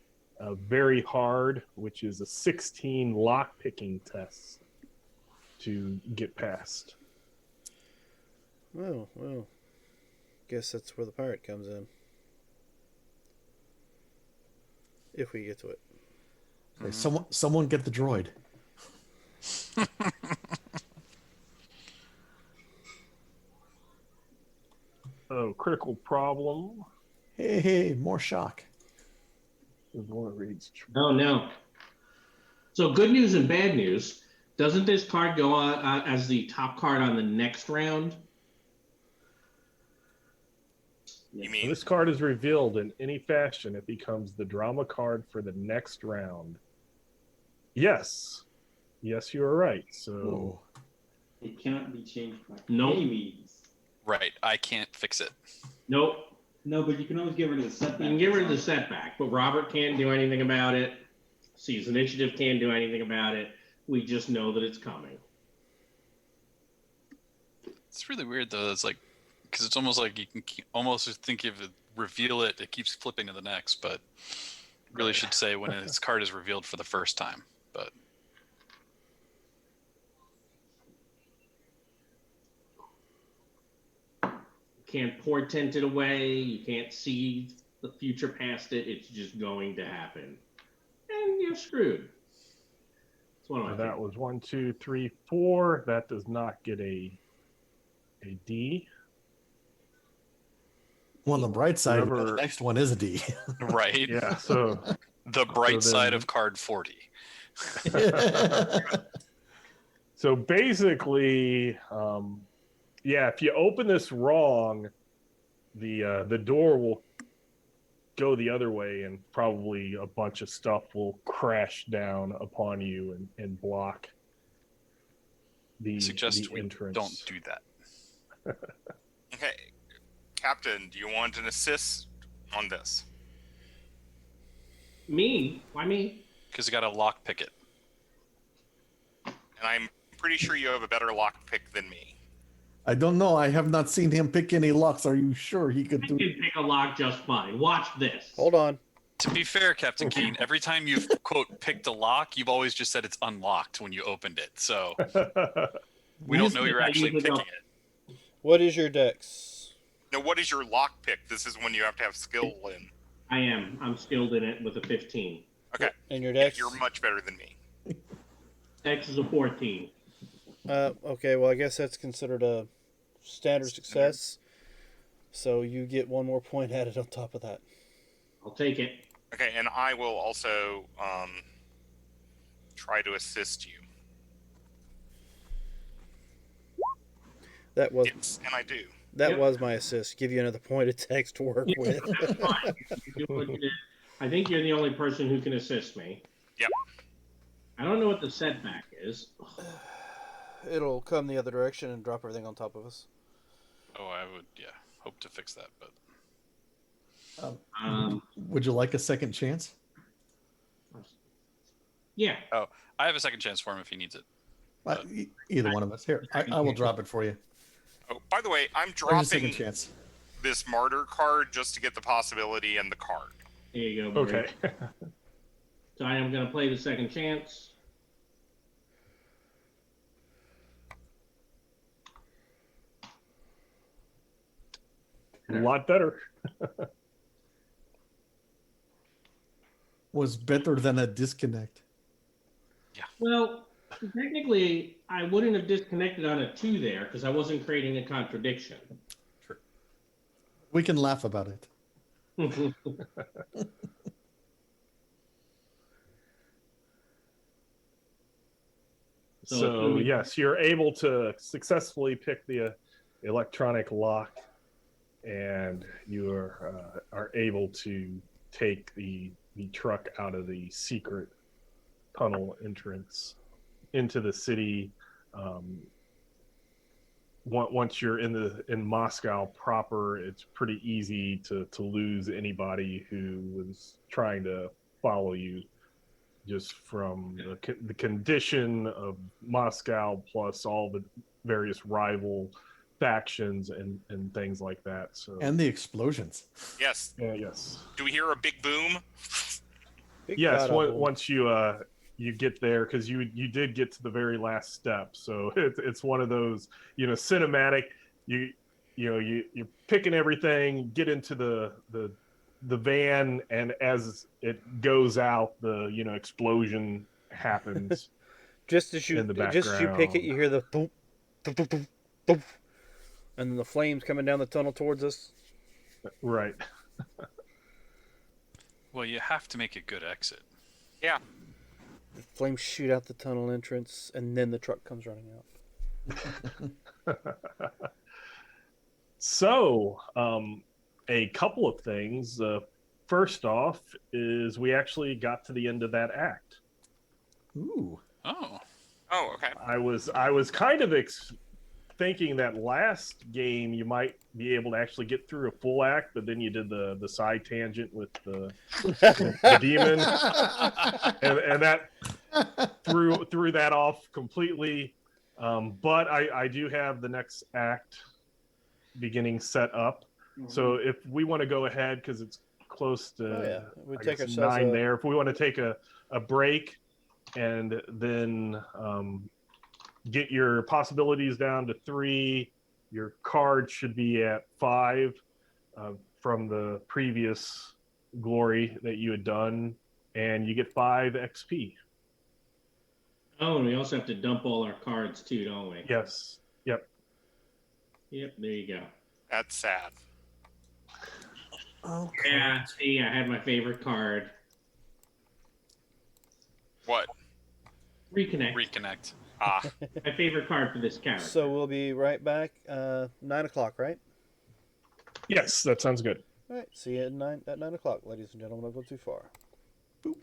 very hard, which is a 16 lock picking test to get past. Oh, well. Guess that's where the pirate comes in. If we get to it. Okay, someone get the droid. Oh, critical problem. Hey, more shock. Is one that reads. Oh, no. So good news and bad news. Doesn't this card go on as the top card on the next round? You When mean this card is revealed in any fashion, it becomes the drama card for the next round. Yes, you are right. So Whoa. It cannot be changed by Nope. any means. Right. I can't fix it. Nope. No, but you can always get rid of the setback. You can get rid of the setback, but Robert can't do anything about it. C's Initiative can't do anything about it. We just know that it's coming. It's really weird though. It's like because it's almost like you can almost think if it reveal it keeps flipping to the next, but really should say when its card is revealed for the first time. but Can't portent it away. You can't see the future past it. It's just going to happen, and you're screwed. That's one of my So that favorites. was 1, 2, 3, 4. That does not get a D. Well, on the bright side, Whoever- the next one is a D. right. Yeah. So The bright So side then- of card 40. so basically, yeah, if you open this wrong, the door will go the other way, and probably a bunch of stuff will crash down upon you and block I suggest the we entrance. don't do that. Okay, Captain, do you want an assist on this? Me? Why me? Because you got to lock pick it. And I'm pretty sure you have a better lock pick than me. I don't know. I have not seen him pick any locks. Are you sure he could I do? can pick a lock just fine. Watch this. Hold on. To be fair, Captain Keen, every time you've, quote, picked a lock, you've always just said it's unlocked when you opened it. So we don't know you're actually picking it. What is your dex? Now, what is your lock pick? This is when you have to have skill in. I am. I'm skilled in it with a 15. Okay. And your Yeah, dex? you're much better than me. X is a 14. Okay, well, I guess that's considered a standard success. So you get one more point added on top of that. I'll take it. Okay, and I will also try to assist you. That was Yes, and I do. that Yep. was my assist. Give you another point of text to work with. That's fine. You do what you did. I think you're the only person who can assist me. Yep. I don't know what the setback is. It'll come the other direction and drop everything on top of us. Oh, I would, yeah, hope to fix that. But Would you like a second chance? Yeah. I have a second chance for him if he needs it. Either one of us. Here, I will drop it for you. Oh, by the way, I'm There's a second dropping chance. this martyr card just to get the possibility and the card. There you go. Bree. Okay. So I am going to play the second chance. A lot better. Was better than a disconnect. Well, technically, I wouldn't have disconnected on a 2 there because I wasn't creating a contradiction. We can laugh about it. So yes, you're able to successfully pick the electronic lock, and you are able to take the truck out of the secret tunnel entrance into the city. Once you're in Moscow proper, it's pretty easy to lose anybody who was trying to follow you, just from the condition of Moscow, plus all the various rival factions and things like that. So And the explosions. Yes. yes. Do we hear a big boom? Big Yes, bada boom. once you get there, because you did get to the very last step, so it's one of those cinematic. You're picking everything, get into the van, and as it goes out, the explosion happens. Just as you in the just as you pick it, background. you hear the boom, boom, boom, boom, boom, and then the flames coming down the tunnel towards us. Right. Well, you have to make a good exit. Yeah. The flames shoot out the tunnel entrance, and then the truck comes running out. So, a couple of things. First off, is we actually got to the end of that act. Ooh. Oh, Oh, okay. I was kind of thinking that last game you might be able to actually get through a full act, but then you did the side tangent with the demon, and that threw that off completely. But I do have the next act beginning set up. So if we want to go ahead, because it's close to Oh, yeah. We I take guess ourselves 9 a- there. If we want to take a break, and then get your possibilities down to 3. Your card should be at 5 from the previous glory that you had done, and you get 5 XP. Oh, and we also have to dump all our cards too, don't we? Yes. Yep. Yep, there you go. That's sad. Oh, Yeah, see, I had my favorite card. What? Reconnect. Reconnect. Ah, My favorite card for this character. So we'll be right back. 9 o'clock, right? Yes, that sounds good. All right. See you at 9 o'clock, ladies and gentlemen. Don't go too far. Boop.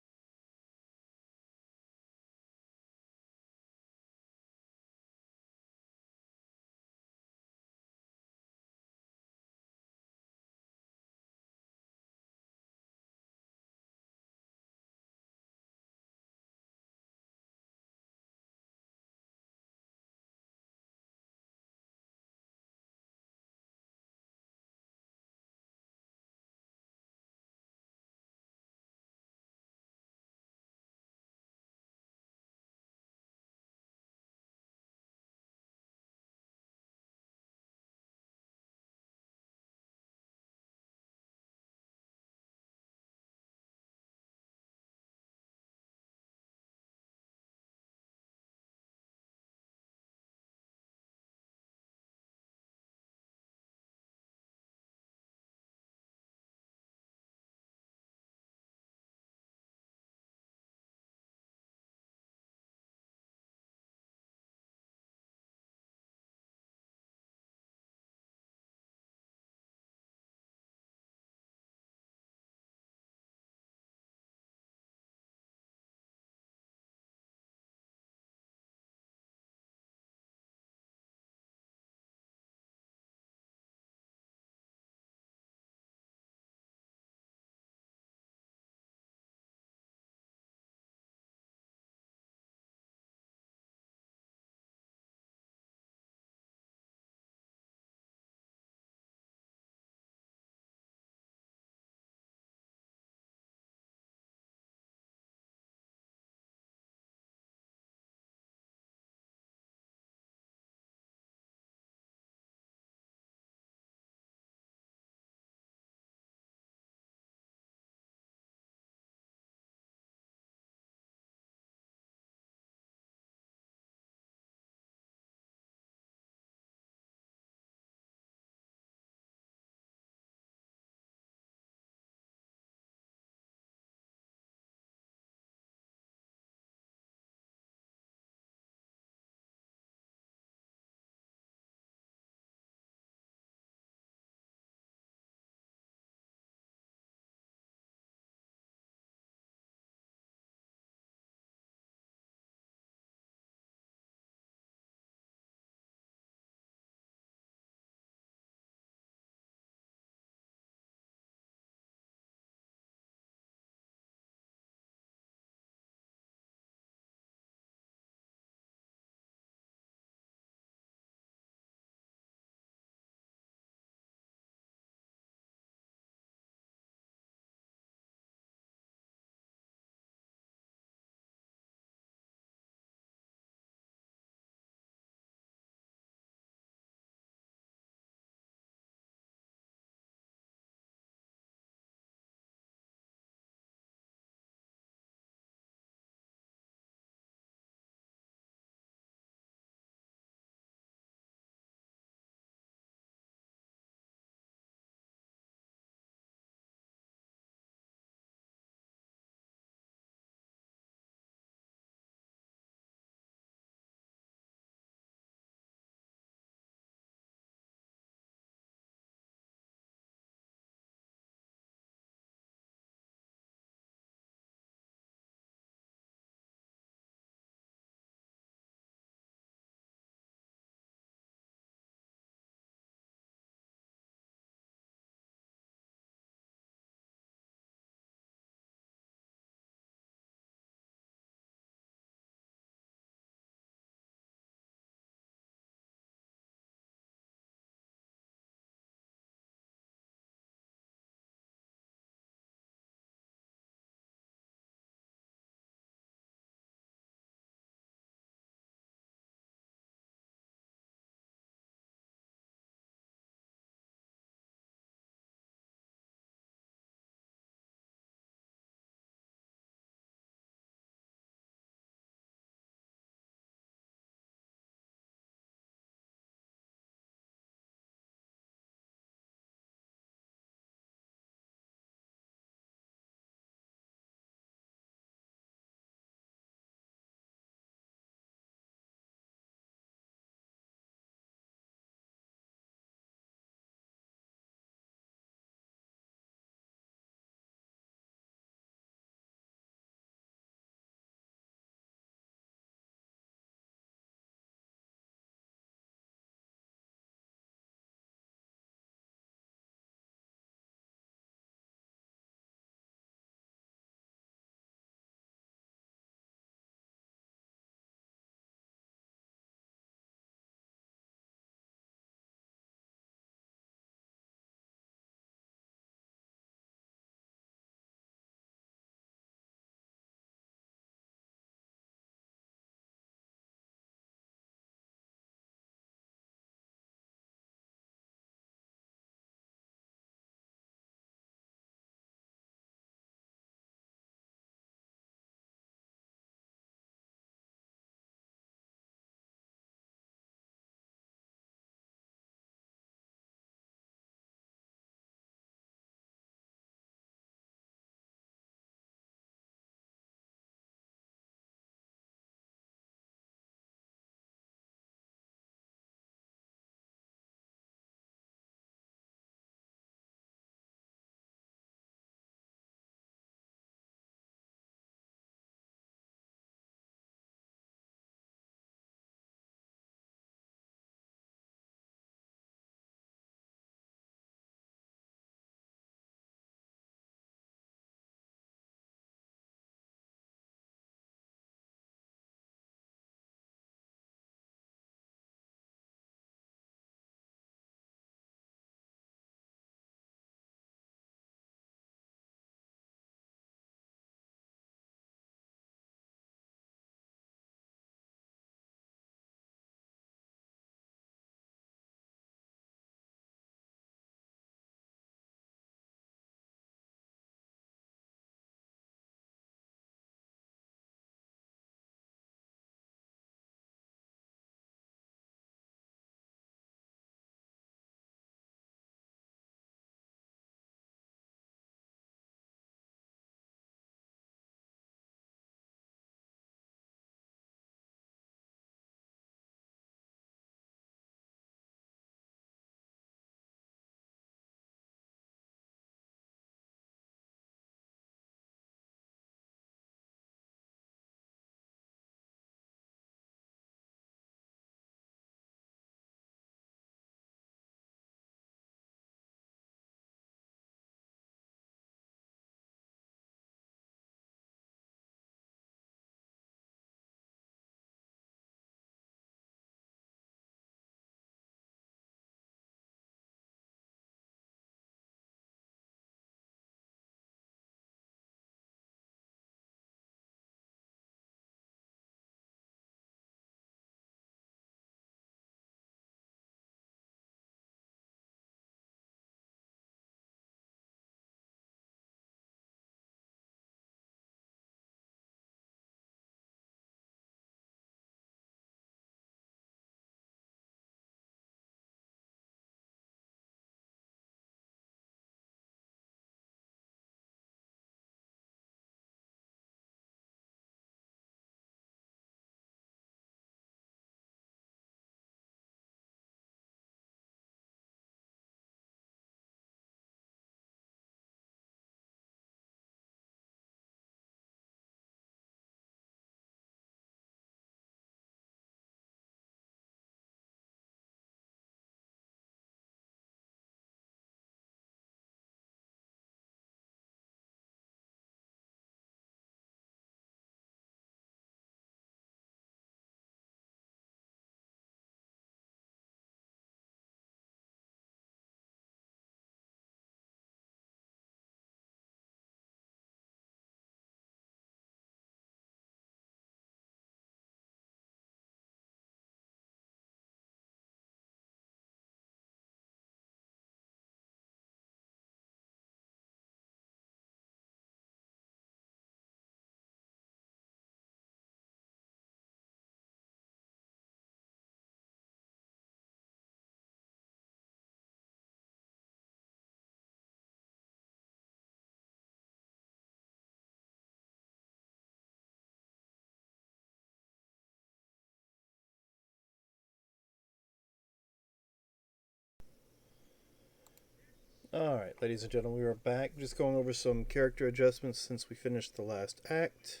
All right, ladies and gentlemen, we are back. Just going over some character adjustments since we finished the last act.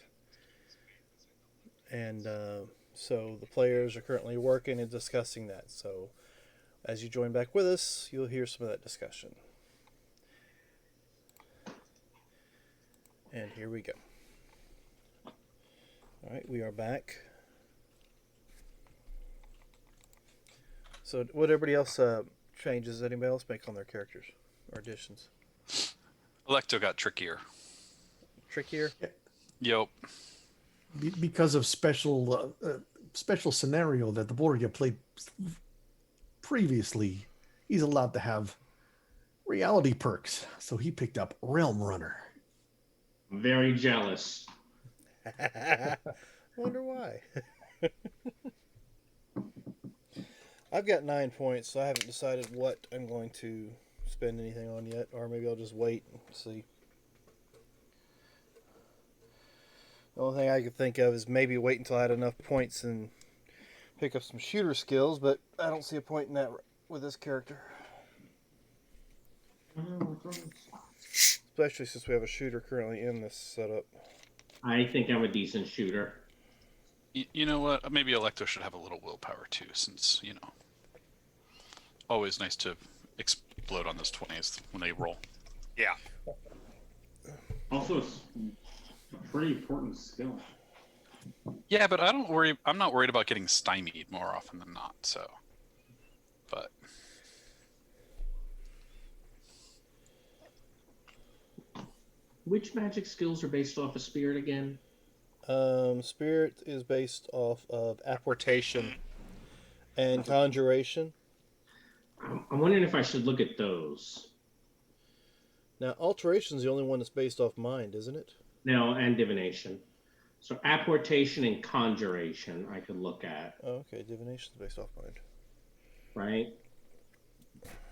And so the players are currently working and discussing that. So as you join back with us, you'll hear some of that discussion. And here we go. All right, we are back. So what everybody else changes, anybody else make on their characters or additions? Electo got trickier. Trickier? Yep. Because of special scenario that the Borgia played previously, he's allowed to have reality perks. So he picked up Realm Runner. Very jealous. Wonder why. I've got 9 points, so I haven't decided what I'm going to spend anything on yet, or maybe I'll just wait and see. The only thing I could think of is maybe wait until I had enough points and pick up some shooter skills, but I don't see a point in that with this character. Especially since we have a shooter currently in this setup. I think I'm a decent shooter. You know what? Maybe Electo should have a little willpower too, since, always nice to explode on those 20s when they roll. Yeah. Also, it's a pretty important skill. Yeah, but I'm not worried about getting stymied more often than not, so. But. Which magic skills are based off of spirit again? Spirit is based off of apportation and conjuration. I'm wondering if I should look at those. Now, alteration is the only one that's based off mind, isn't it? No, and divination. So apportation and conjuration I could look at. Oh, okay, divination is based off mind. Right?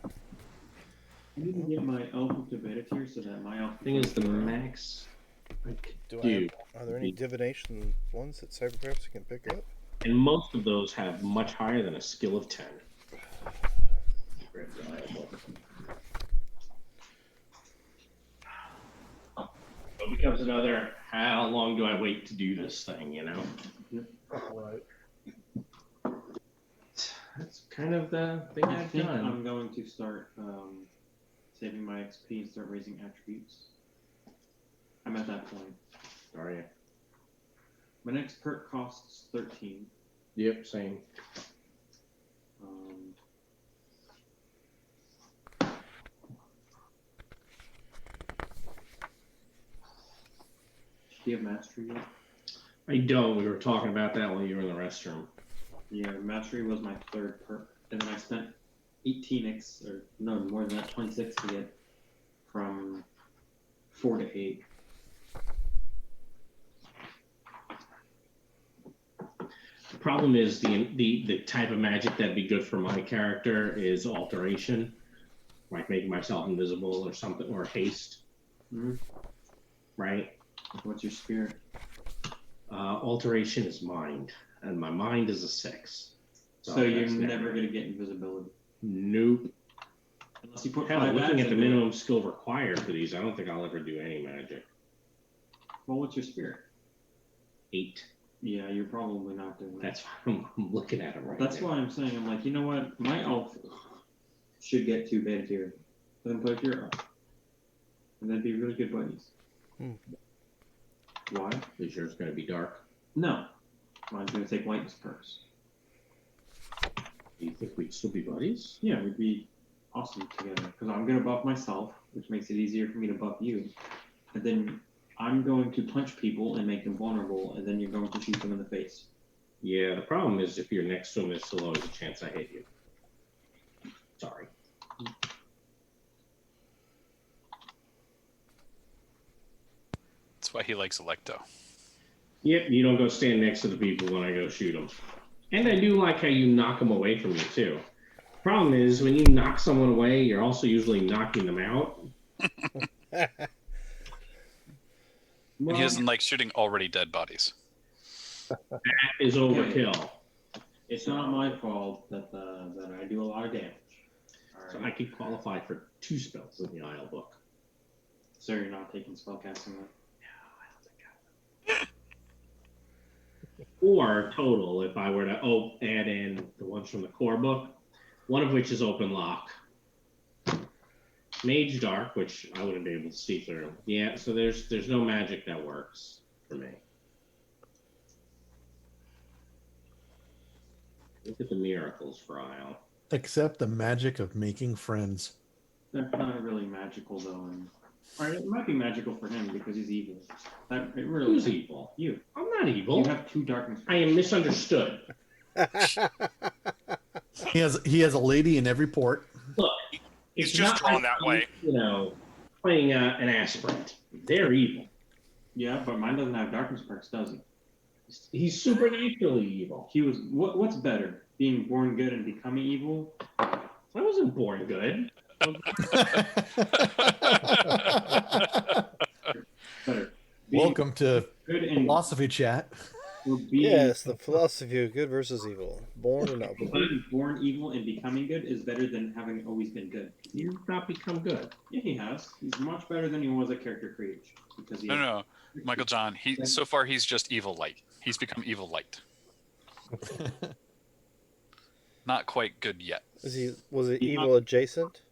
I need to get my elf up to beta tier so that my elf. Thing is, the max I could do. Are there any divination ones that Cybercrafts can pick up? And most of those have much higher than a skill of 10. So it becomes another, how long do I wait to do this thing, Right. That's kind of the thing I I've think done. I'm going to start saving my XP and start raising attributes. I'm at that point. Are you? My next perk costs 13. Yep, same. Um, do you have mastery yet? I don't. We were talking about that while you were in the restroom. Yeah, mastery was my third perk, and then I spent 18x, or no, more than that, 26 to get from 4 to 8. The problem is the type of magic that'd be good for my character is alteration, like making myself invisible or something, or haste. Mhm. Right? What's your spirit? Alteration is mind, and my mind is a 6. So you're that's never going to get invisibility. Nope. Unless you put Hell, 5 looking ads at the into it. minimum skill required for these, I don't think I'll ever do any magic. Well, what's your spirit? 8. Yeah, you're probably not doing that. That's why I'm looking at it right That's now. why I'm saying, I'm like, you know what? My elf should get 2 beta tier. Then put your up. And they'd be really good buddies. Why? Is yours going to be dark? No. Mine's going to take lightness perks. Do you think we'd still be buddies? Yeah, we'd be awesome together. Because I'm going to buff myself, which makes it easier for me to buff you. And then I'm going to punch people and make them vulnerable, and then you're going to shoot them in the face. Yeah, the problem is if you're next to him, there's still always a chance I hit you. Sorry. That's why he likes Electo. Yep, you don't go stand next to the people when I go shoot them. And I do like how you knock them away from you, too. Problem is, when you knock someone away, you're also usually knocking them out. And he doesn't like shooting already dead bodies. That is overkill. It's not my fault that I do a lot of damage. All So I could qualify for 2 spells in the Isle book. So you're not taking spellcasting then? Or total, if I were to add in the ones from the core book, one of which is open lock. Mage Dark, which I wouldn't be able to see through. Yeah, so there's no magic that works for me. Look at the miracles for Isle. Except the magic of making friends. That's not really magical though. Or it might be magical for him because he's evil. It really Who's evil? You. I'm not evil. You have 2 darkness. I am misunderstood. He has a lady in every port. Look, He's it's just not drawn like that I'm, way. Playing an aspirant. They're evil. Yeah, but mine doesn't have darkness perks, does he? He's supernaturally evil. He was. What's better, being born good and becoming evil? I wasn't born good. Better. Welcome to Good and philosophy chat. Yes, the philosophy of good versus evil. Born or not born. being born evil and becoming good is better than having always been good. You've not become good. Yeah, he has. He's much better than he was at character creation because he. No, Michael John. So far he's just evil light. He's become evil light. Not quite good yet. Was it evil adjacent?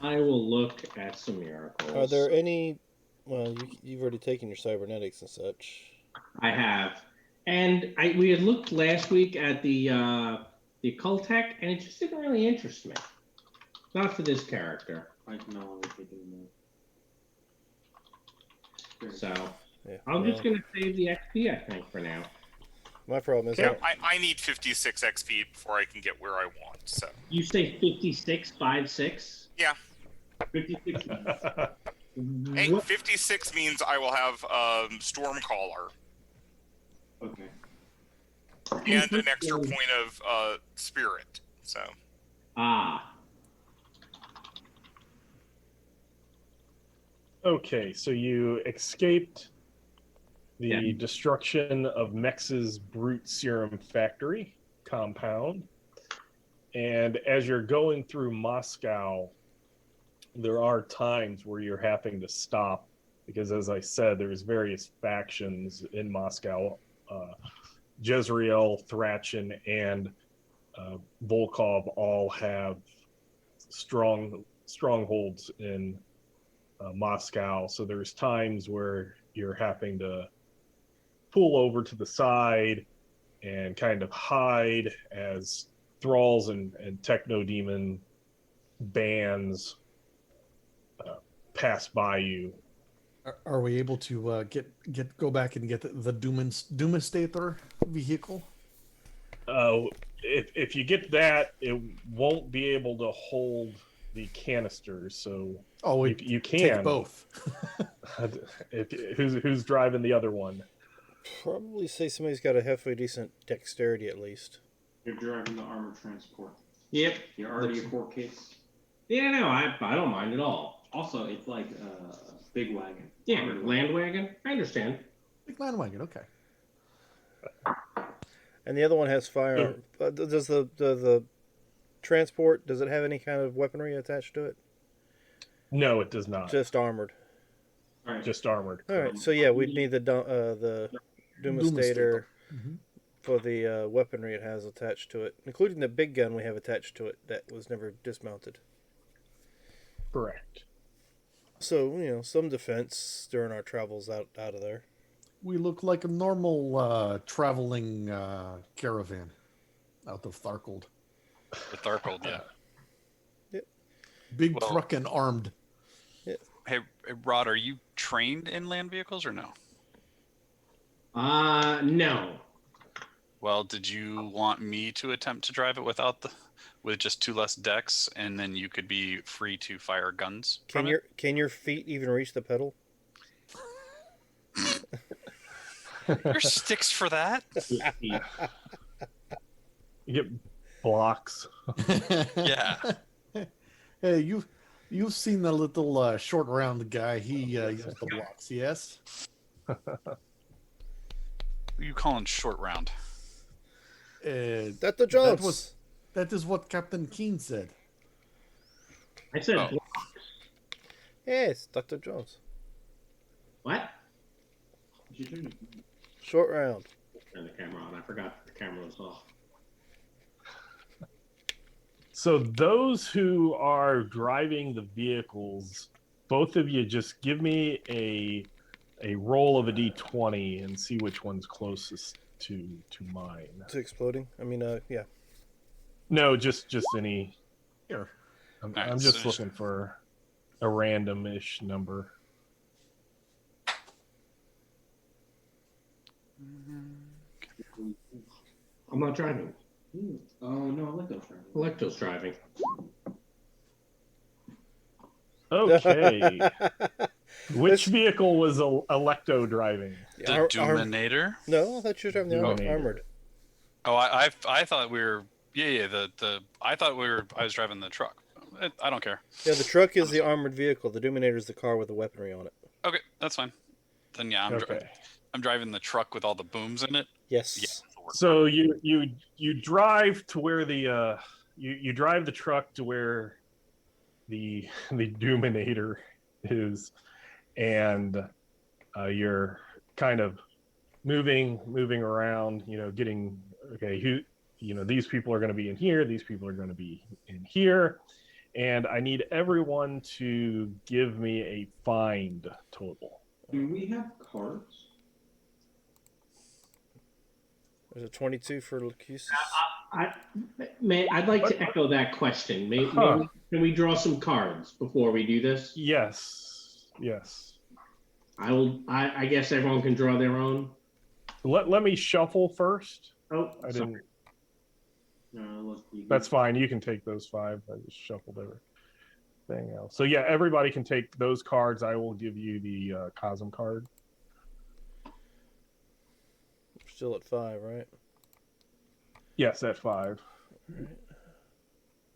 I will look at some miracles. Are there any? Well, you've already taken your cybernetics and such. I have, and we had looked last week at the occult tech, and it just didn't really interest me. Not for this character. I can no longer take anymore. So Yeah, I'm just gonna save the XP, I think, for now. My problem is Yeah, I need 56 XP before I can get where I want. So You say 56, 5-6? yeah, 56. hey, What? 56 means I will have Stormcaller Okay. and an extra point of Spirit. So Ah, Okay, so you escaped the Yeah. destruction of Mex's Brute Serum Factory compound. And as you're going through Moscow, there are times where you're having to stop because, as I said, there's various factions in Moscow. Jezreel, Thrachin, and Volkov all have strongholds in Moscow. So there's times where you're having to pull over to the side and kind of hide as thralls and techno demon bands pass by you. Are we able to go back and get the Doomastator vehicle? If you get that, it won't be able to hold the canisters. So you can take both. Who's driving the other one? probably say somebody's got a halfway decent dexterity at least. You're driving the armored transport. yep. You're already a core case. Yeah, no, I don't mind at all. Also, it's like a big wagon. Yeah, Armored land wagon. I understand. Big land wagon, okay. And the other one has fire. Does the transport, does it have any kind of weaponry attached to it? No, it does not. Just armored. All right. Just armored. All right, so yeah, we'd need the Doomastator Mhm. for the weaponry it has attached to it, including the big gun we have attached to it that was never dismounted. Correct. So, some defense during our travels out of there. We look like a normal traveling caravan out of Tharkold. The Tharkold, yeah. Big Well- truck and armed. Hey, Rod, are you trained in land vehicles or no? No. Well, did you want me to attempt to drive it with just 2 less decks, and then you could be free to fire guns? Can your feet even reach the pedal? There's sticks for that. You get blocks. Yeah. Hey, you've seen the little short round guy. He uses the blocks, yes? you calling short round? Dr. Jones. That is what Captain Keen said. I said Oh. Yes, Dr. Jones. what? Short round. Turn the camera on. I forgot the camera was off. So those who are driving the vehicles, both of you just give me a roll of a d20 and see which one's closest to mine. To exploding. I mean, yeah. No, just any. Here. I'm just looking for a random-ish number. I'm not driving. Oh no, Electo's driving. Electo's driving. Okay. Which vehicle was Electo driving? The Doominator? No, I thought you were driving the Doominator. armored. Oh, I thought we were. Yeah. I thought I was driving the truck. I don't care. Yeah, the truck is the armored vehicle. The Doominator is the car with the weaponry on it. Okay, that's fine. Then yeah, I'm driving the truck with all the booms in it. Yes. Yeah. So you drive to where the you drive the truck to where the Doominator is, and you're kind of moving around. Getting these people are going to be in here. These people are going to be in here. And I need everyone to give me a find total. Do we have cards? There's a 22 for Lucusus. I'd like to echo that question. Can we draw some cards before we do this? Yes. I guess everyone can draw their own. Let me shuffle first. Oh, I sorry. didn't. No, That's fine. You can take those 5. I just shuffled everything else. So yeah, everybody can take those cards. I will give you the Cosm card. We're still at 5, right? Yes, at 5. Right.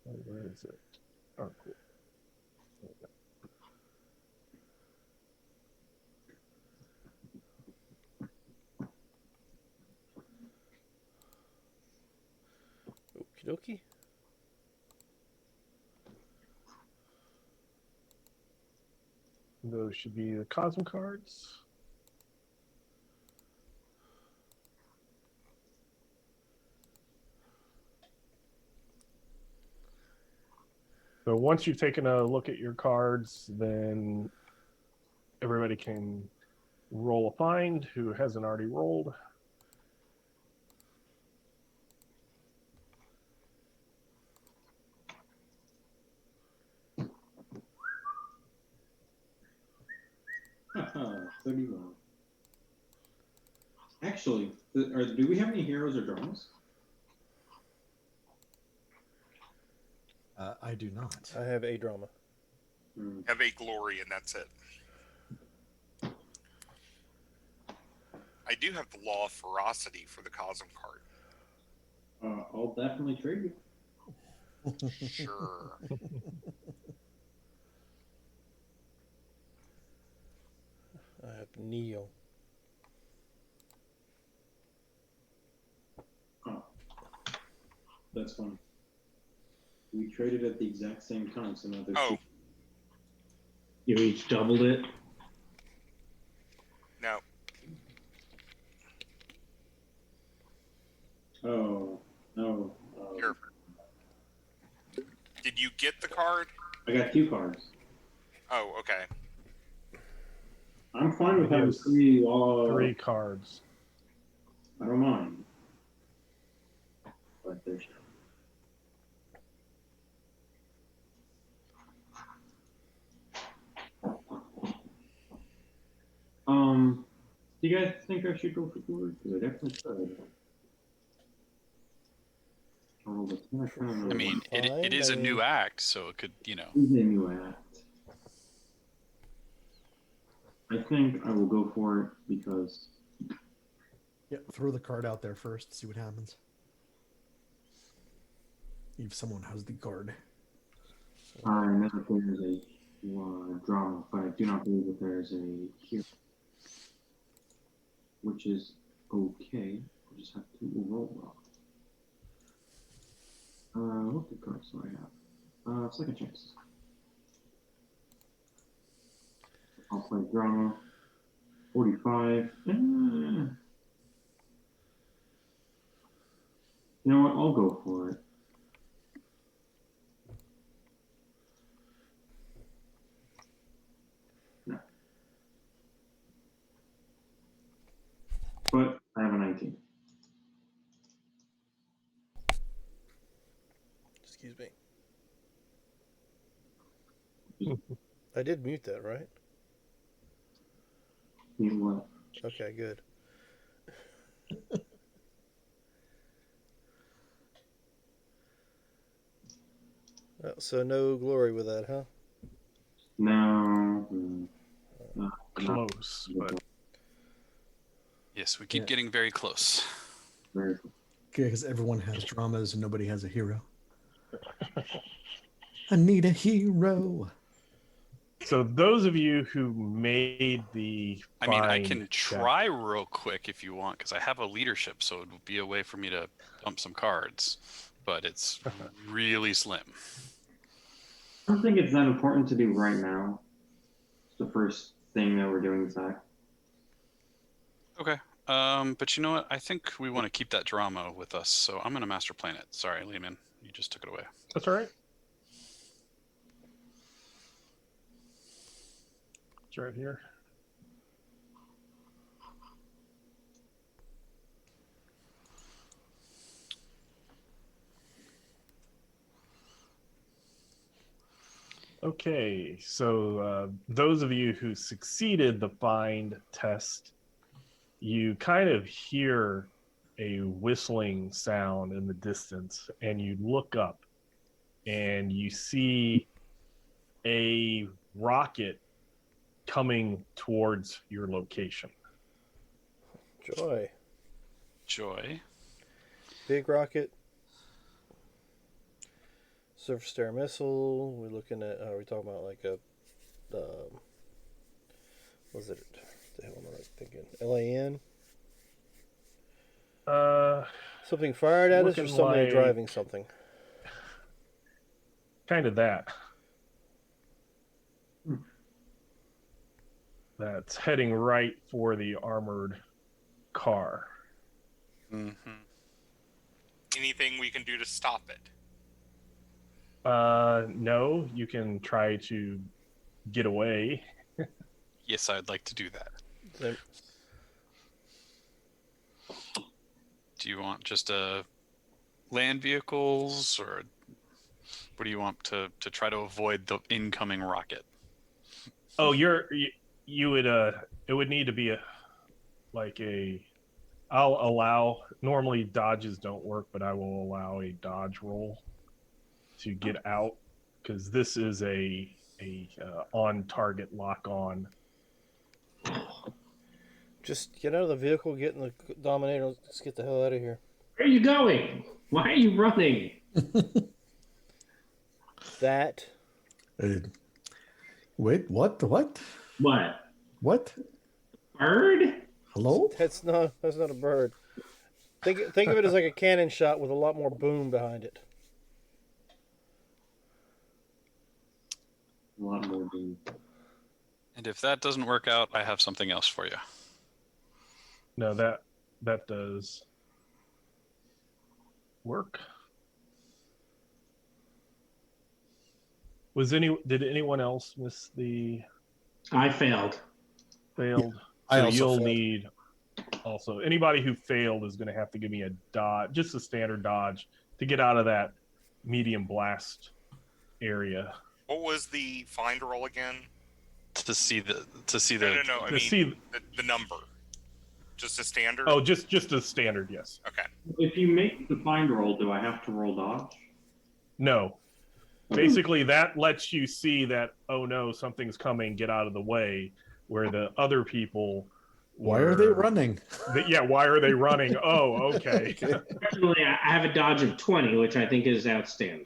Where is it? Oh, cool. Okie dokie. Those should be the Cosm cards. So once you've taken a look at your cards, then everybody can roll a find who hasn't already rolled. Haha, 31. Actually, do we have any heroes or dramas? I do not. I have a drama. Have a glory, and that's it. I do have the law of ferocity for the Cosm card. I'll definitely trade you. Sure. I have Neo. Oh, that's funny. We traded at the exact same time, so now there's Oh. You each doubled it. No. Oh, no. Here. Did you get the card? I got 2 cards. Oh, okay. I'm fine with having Yes. 3 cards. I don't mind. But there's do you guys think I should go for glory? Because I definitely should. I mean, it is a new act, so it could, It's a new act. I think I will go for it because Yeah, throw the card out there first, see what happens. If someone has the card. I know that there's a drama, but I do not believe that there's a hero. Which is okay. I'll just have to roll. What good cards do I have? Second chance. I'll play drama. 45. You know what? I'll go for it. No. But I have a 19. Excuse me. I did mute that, right? You know what? Okay, good. So no glory with that, huh? No. Close, but Yes, we keep Yeah. getting very close. Very Because everyone has dramas and nobody has a hero. I need a hero. so those of you who made the I mean, I find can check- try real quick if you want, because I have a leadership, so it would be a way for me to dump some cards, but it's really slim. I don't think it's that important to do right now. It's the first thing that we're doing, Zach. Okay. But you know what? I think we want to keep that drama with us, so I'm going to master plan it. Sorry, Lehman. You just took it away. That's all right. It's right here. Okay, so those of you who succeeded the find test, you kind of hear a whistling sound in the distance, and you look up and you see a rocket coming towards your location. Joy. Joy. Big rocket. Surface to air missile. We're looking at. Are we talking about like a? Was it? What the hell am I thinking? LAN. Something fired at us, or looking somebody like- driving something? Kind of that. That's heading right for the armored car. Mm-hmm. Anything we can do to stop it? No, you can try to get away. Yes, I'd like to do that. Then- Do you want just land vehicles, or what do you want to try to avoid the incoming rocket? Oh, you would it would need to be I'll allow, normally dodges don't work, but I will allow a dodge roll to get out, because this is a on target lock on. Just get out of the vehicle, get in the Dominator. Let's get the hell out of here. Where are you going? Why are you running? That. Wait, what? What? What? What? Bird? Hello? That's not a bird. Think of it as like a cannon shot with a lot more boom behind it. A lot more than. And if that doesn't work out, I have something else for you. No, that does work. Did anyone else miss the I failed. failed? I So also you'll failed. need also, anybody who failed is going to have to give me a dodge, just a standard dodge, to get out of that medium blast area. What was the find roll again? To see the No. I To mean see, the number. Just a standard. oh, just a standard, yes. Okay. If you make the find roll, do I have to roll dodge? No. Basically, that lets you see that, oh no, something's coming, get out of the way, where the other people. Why are they running? Yeah, why are they running? Oh, okay. Fortunately, I have a dodge of 20, which I think is outstanding.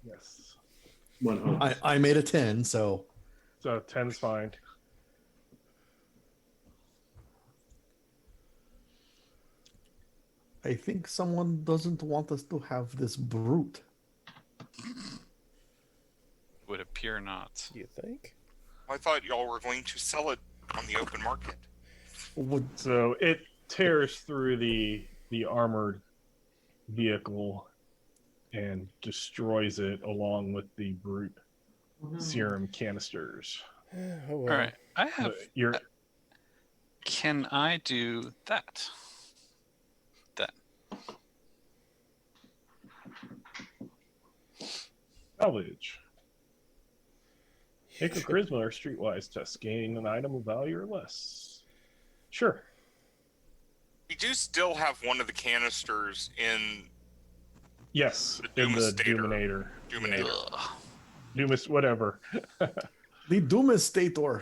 Yes. One hopes. I made a 10, so So 10's fine. I think someone doesn't want us to have this brute. Would appear not. You think? I thought y'all were going to sell it on the open market. Would So it tears through the armored vehicle and destroys it along with the brute serum canisters. Oh, All well. right, I have. You're Can I do that? Then salvage. Make a Sure. charisma or streetwise test. Gain an item of value or less. Sure. We do still have one of the canisters in Yes, The in the Doomastator. Doominator. Ugh. Doomis, whatever. the Doomastator?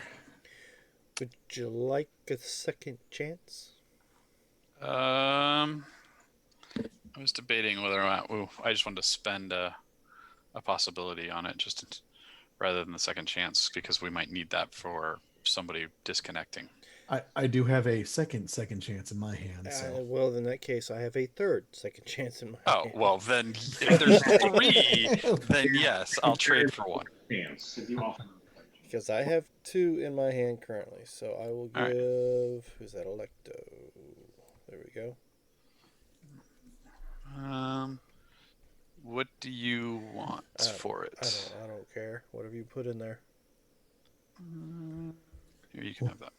Would you like a second chance? I was debating whether or not. Ooh, I just wanted to spend a possibility on it, rather than the second chance, because we might need that for somebody disconnecting. I do have a second chance in my hand. So Well, in that case, I have a third second chance in my Oh hand. well, then if there's 3, then yes, I'll trade for 1. Chance if you offer. Because I have 2 in my hand currently, so I will All right. give. Who's that? Electo. There we go. What do you want for it? I don't care. Whatever you put in there. Here, you can have that.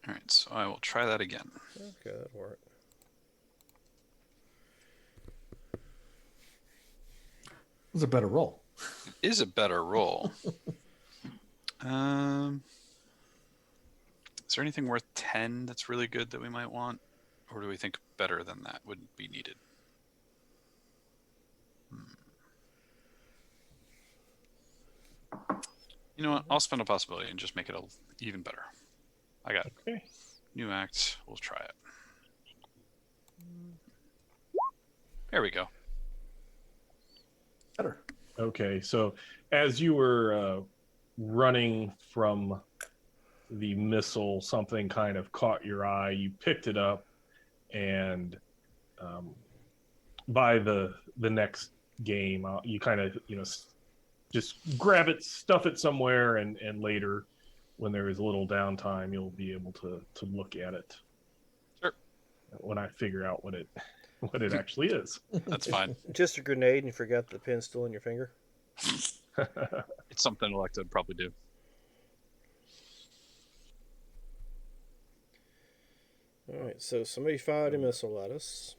All right, so I will try that again. Okay, that'll work. it was a better roll. It is a better roll. Is there anything worth 10 that's really good that we might want? Or do we think better than that would be needed? You know what? I'll spend a possibility and just make it even better. I got it. Okay. New act. We'll try it. There we go. Better. Okay, so as you were running from the missile, something kind of caught your eye. You picked it up, and by the next game, you kind of just grab it, stuff it somewhere, and later, when there is a little downtime, you'll be able to look at it. Sure. When I figure out what it actually is. That's fine. Just a grenade and you forgot the pin's still in your finger? It's something I like to probably do. Alright, so somebody fired a missile at us.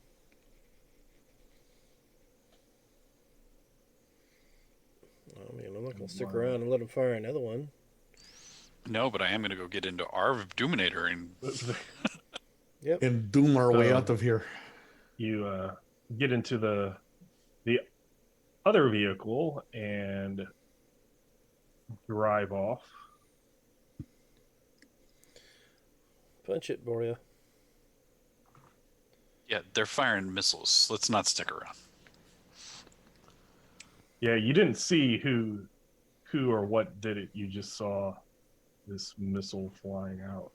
I mean, I'm not going to stick around and let him fire another one. No, but I am going to go get into our Doominator and Yep. And doom our way out of here. You get into the other vehicle and drive off. Punch it, Boria. yeah, they're firing missiles. Let's not stick around. Yeah, you didn't see who or what did it. You just saw this missile flying out.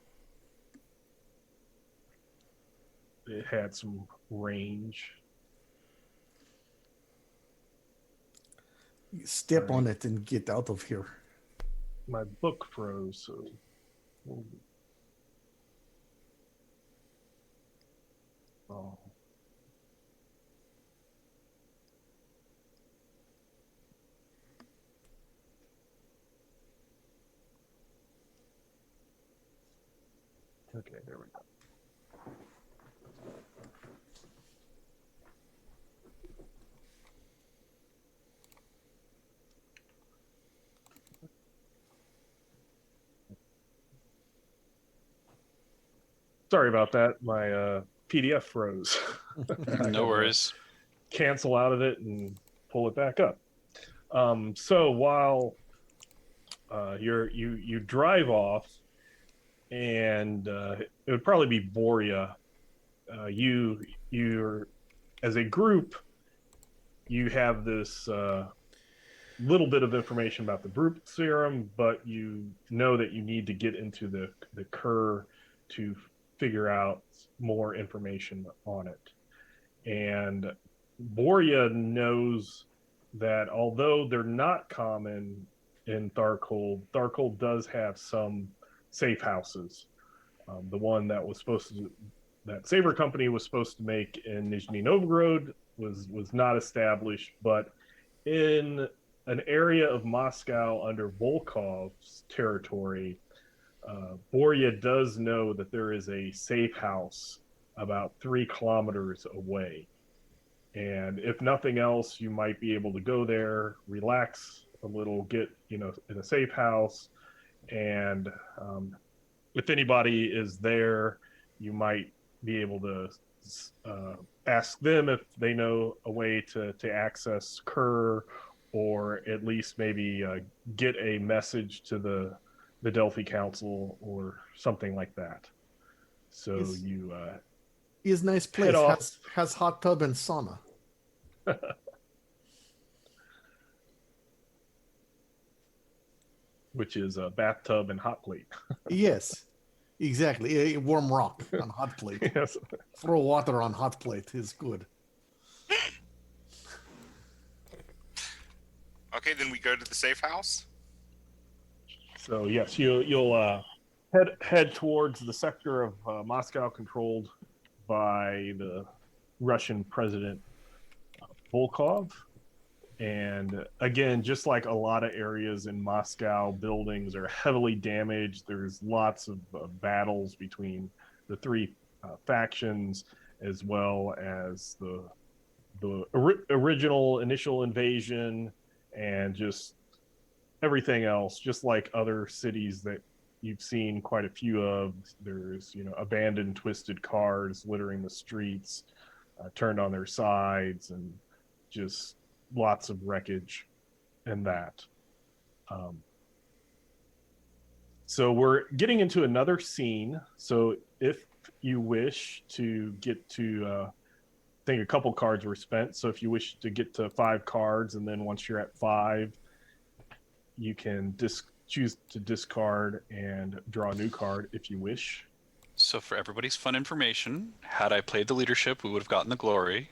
It had some range. Step on it and get out of here. My book froze, so oh. Okay, there we go. Sorry about that. My PDF froze. No worries. Cancel out of it and pull it back up. So while you drive off, and it would probably be Boria. You're as a group, you have this little bit of information about the Brute serum, but you know that you need to get into the Cur to figure out more information on it. And Boria knows that although they're not common in Tharkold, Tharkold does have some safe houses. The one that was supposed to, that Saber Company was supposed to make in Nizhny Novgorod was not established, but in an area of Moscow under Volkov's territory, Boria does know that there is a safe house about 3 kilometers away. And if nothing else, you might be able to go there, relax a little, get, in a safe house. And if anybody is there, you might be able to ask them if they know a way to access Kerr, or at least maybe get a message to the Delphi Council or something like that. So you is nice place. Has hot tub and sauna. Which is a bathtub and hot plate. Yes, exactly. A warm rock on hot plate. Yes. Throw water on hot plate is good. Okay, then we go to the safe house. So yes, you'll head towards the sector of Moscow controlled by the Russian president Volkov. And again, just like a lot of areas in Moscow, buildings are heavily damaged. There's lots of battles between the 3 factions, as well as the original initial invasion and just everything else, just like other cities that you've seen quite a few of. There's, abandoned, twisted cars littering the streets, turned on their sides, and just lots of wreckage and that. So we're getting into another scene. So if you wish to get to, I think a couple cards were spent. So if you wish to get to 5 cards, and then once you're at 5, you can choose to discard and draw a new card if you wish. So for everybody's fun information, had I played the leadership, we would have gotten the glory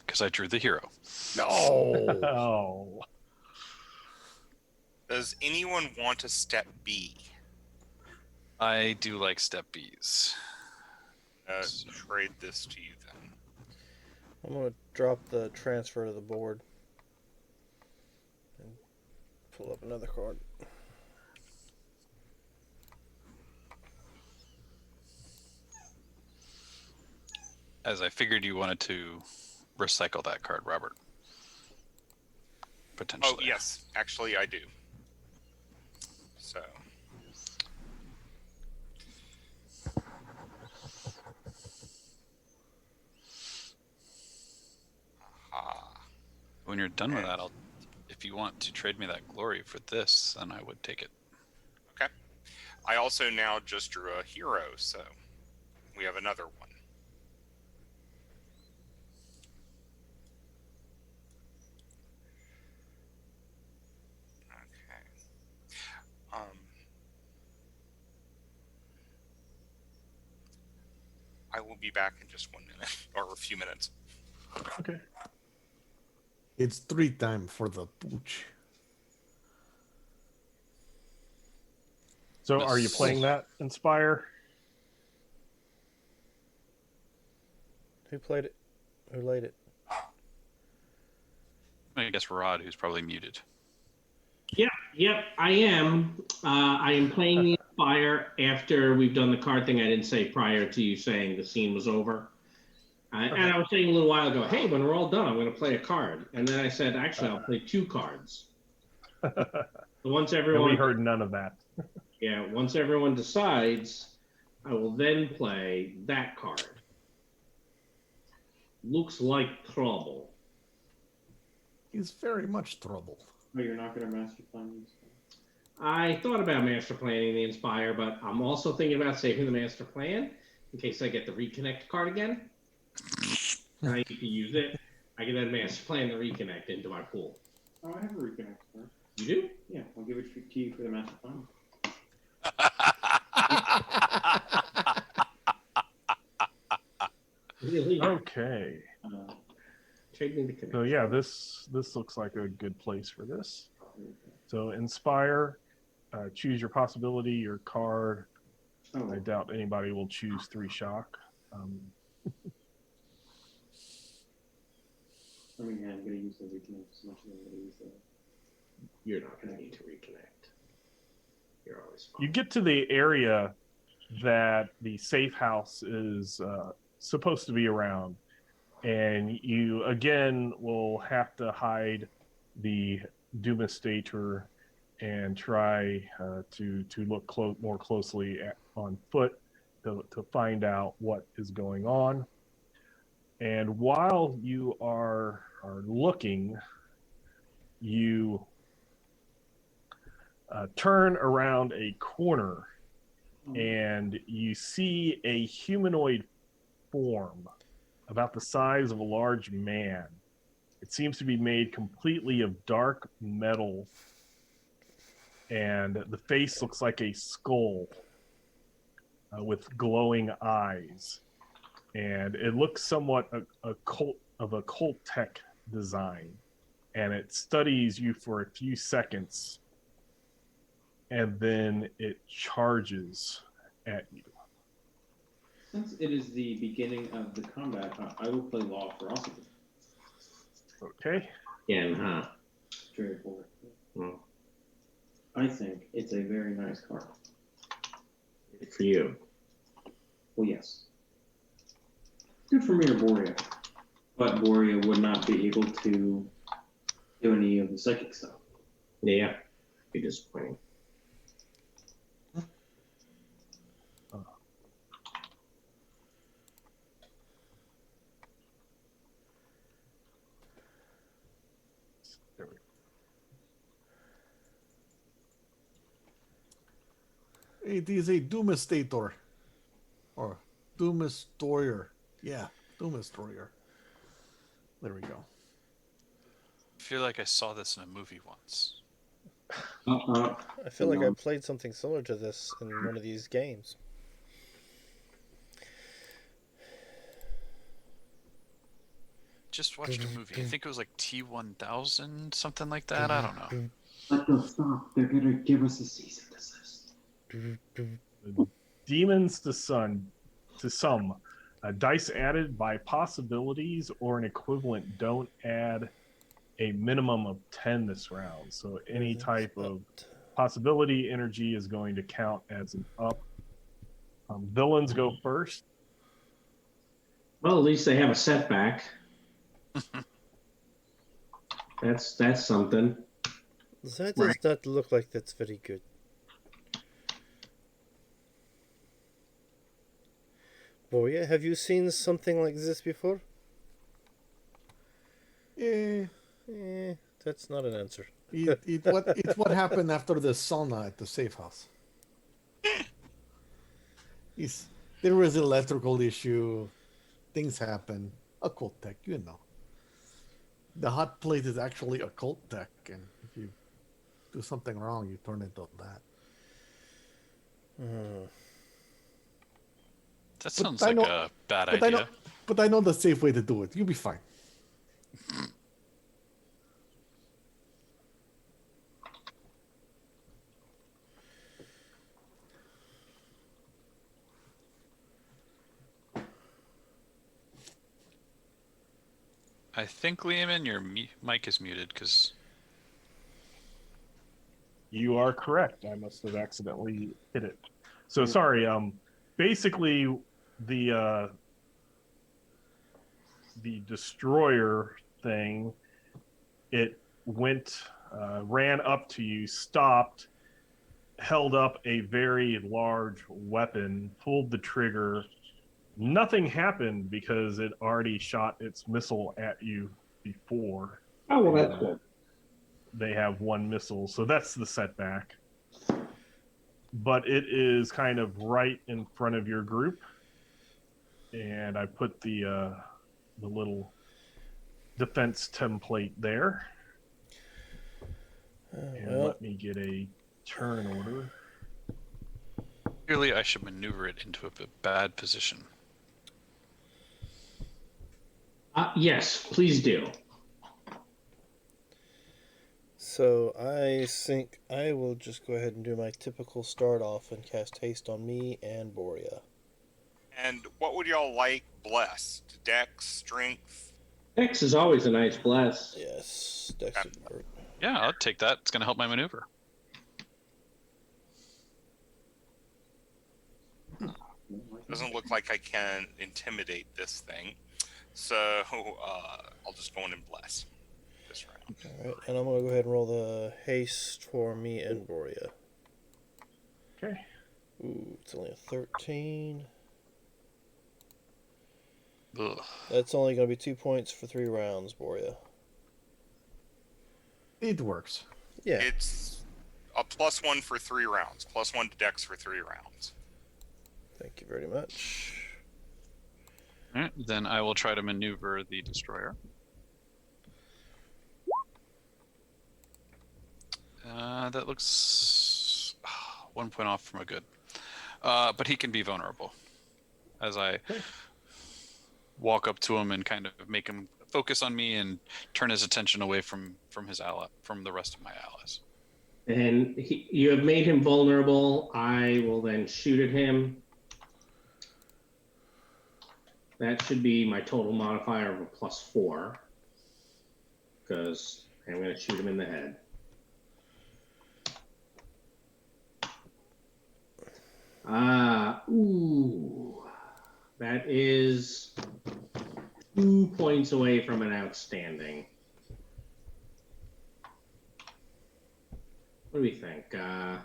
because I drew the hero. No. Oh. Does anyone want a step B? I do like step Bs. Trade this to you then. I'm going to drop the transfer to the board and pull up another card. As I figured you wanted to recycle that card, Robert. Potentially. Oh, yes. Actually, I do. So. When you're done with that, if you want to trade me that glory for this, then I would take it. Okay. I also now just drew a hero, so we have another one. Okay. I will be back in just 1 minute, or a few minutes. Okay. It's 3 time for the pooch. So are you playing that Inspire? Who played it? Who laid it? I guess Rod, who's probably muted. Yep, I am. I am playing the Inspire after we've done the card thing I didn't say prior to you saying the scene was over. And I was saying a little while ago, hey, when we're all done, I'm going to play a card. And then I said, actually, I'll play 2 cards. Once everyone... And we heard none of that. Yeah, once everyone decides, I will then play that card. Looks like trouble. He's very much trouble. Oh, you're not going to master plan these? I thought about master planning the Inspire, but I'm also thinking about saving the master plan in case I get the reconnect card again. And I need to use it. I can then master plan the reconnect into my pool. Oh, I have a reconnect card. You do? Yeah, I'll give it to you for the master plan. Really? Okay. Trading the connection. So yeah, this looks like a good place for this. So inspire, choose your possibility, your card. Oh, I doubt anybody will choose 3 shock. I mean, yeah, I'm gonna use the reconnect as much as I'm gonna use the. You're not going to need to reconnect. You're always fine. You get to the area that the safe house is supposed to be around, and you again will have to hide the Doomastator and try to look more closely on foot to find out what is going on. And while you are looking, you turn around a corner and you see a humanoid form about the size of a large man. It seems to be made completely of dark metal, and the face looks like a skull with glowing eyes. And it looks somewhat occult tech design. And it studies you for a few seconds, and then it charges at you. Since it is the beginning of the combat, I will play Law of Ferocity. Okay. Again, huh? Straightforward. Well, I think it's a very nice card. good for you. Well, yes. Good for me or Borea. But Borea would not be able to do any of the psychic stuff. Yeah. Be disappointing. There we go. It is a Doomastator. Or Doomastoyer. Yeah, Doomastoyer. There we go. I feel like I saw this in a movie once. I feel like I played something similar to this in one of these games. Just watched a movie. I think it was like T-1000, something like that. I don't know. Let them stop. They're gonna give us a cease and desist. Demons to some. Dice added by possibilities or an equivalent don't add a minimum of 10 this round. So any type of possibility energy is going to count as an up. Villains go first. Well, at least they have a setback. That's something. That does not look like that's very good. Boya, have you seen something like this before? That's not an answer. It's what happened after the sauna at the safe house. There was an electrical issue. Things happen. Occult tech, you know. The hot plate is actually occult tech, and if you do something wrong, you turn into that. That sounds like a bad idea. But I know the safe way to do it. You'll be fine. I think, Lehman, your mic is muted because... You are correct. I must have accidentally hit it. So sorry. Basically, the destroyer thing, it went, ran up to you, stopped, held up a very large weapon, pulled the trigger. Nothing happened because it already shot its missile at you before. Oh, well, that's good. They have one missile, so that's the setback. But it is kind of right in front of your group, and I put the little defense template there. And Well, let me get a turn order. Clearly, I should maneuver it into a bad position. Yes, please do. so I think I will just go ahead and do my typical start off and cast haste on me and Boria. And what would y'all like blessed? Dex, strength? X is always a nice bless. Yes, Dex would work. Yeah, I'll take that. It's going to help my maneuver. Doesn't look like I can intimidate this thing. So I'll just go in and bless this round. Alright, and I'm going to go ahead and roll the haste for me and Boria. Okay. Ooh, it's only a 13. Ugh. That's only going to be 2 points for 3 rounds, Boria. It works. Yeah. It's a +1 for 3 rounds. +1 to Dex for 3 rounds. Thank you very much. All right, then I will try to maneuver the destroyer. That looks 1 point off from a good. But he can be vulnerable. As I walk up to him and kind of make him focus on me and turn his attention away from his ally, from the rest of my allies. And you have made him vulnerable. I will then shoot at him. That should be my total modifier of a +4. Because I'm going to shoot him in the head. Ooh. That is 2 points away from an outstanding. What do we think? We're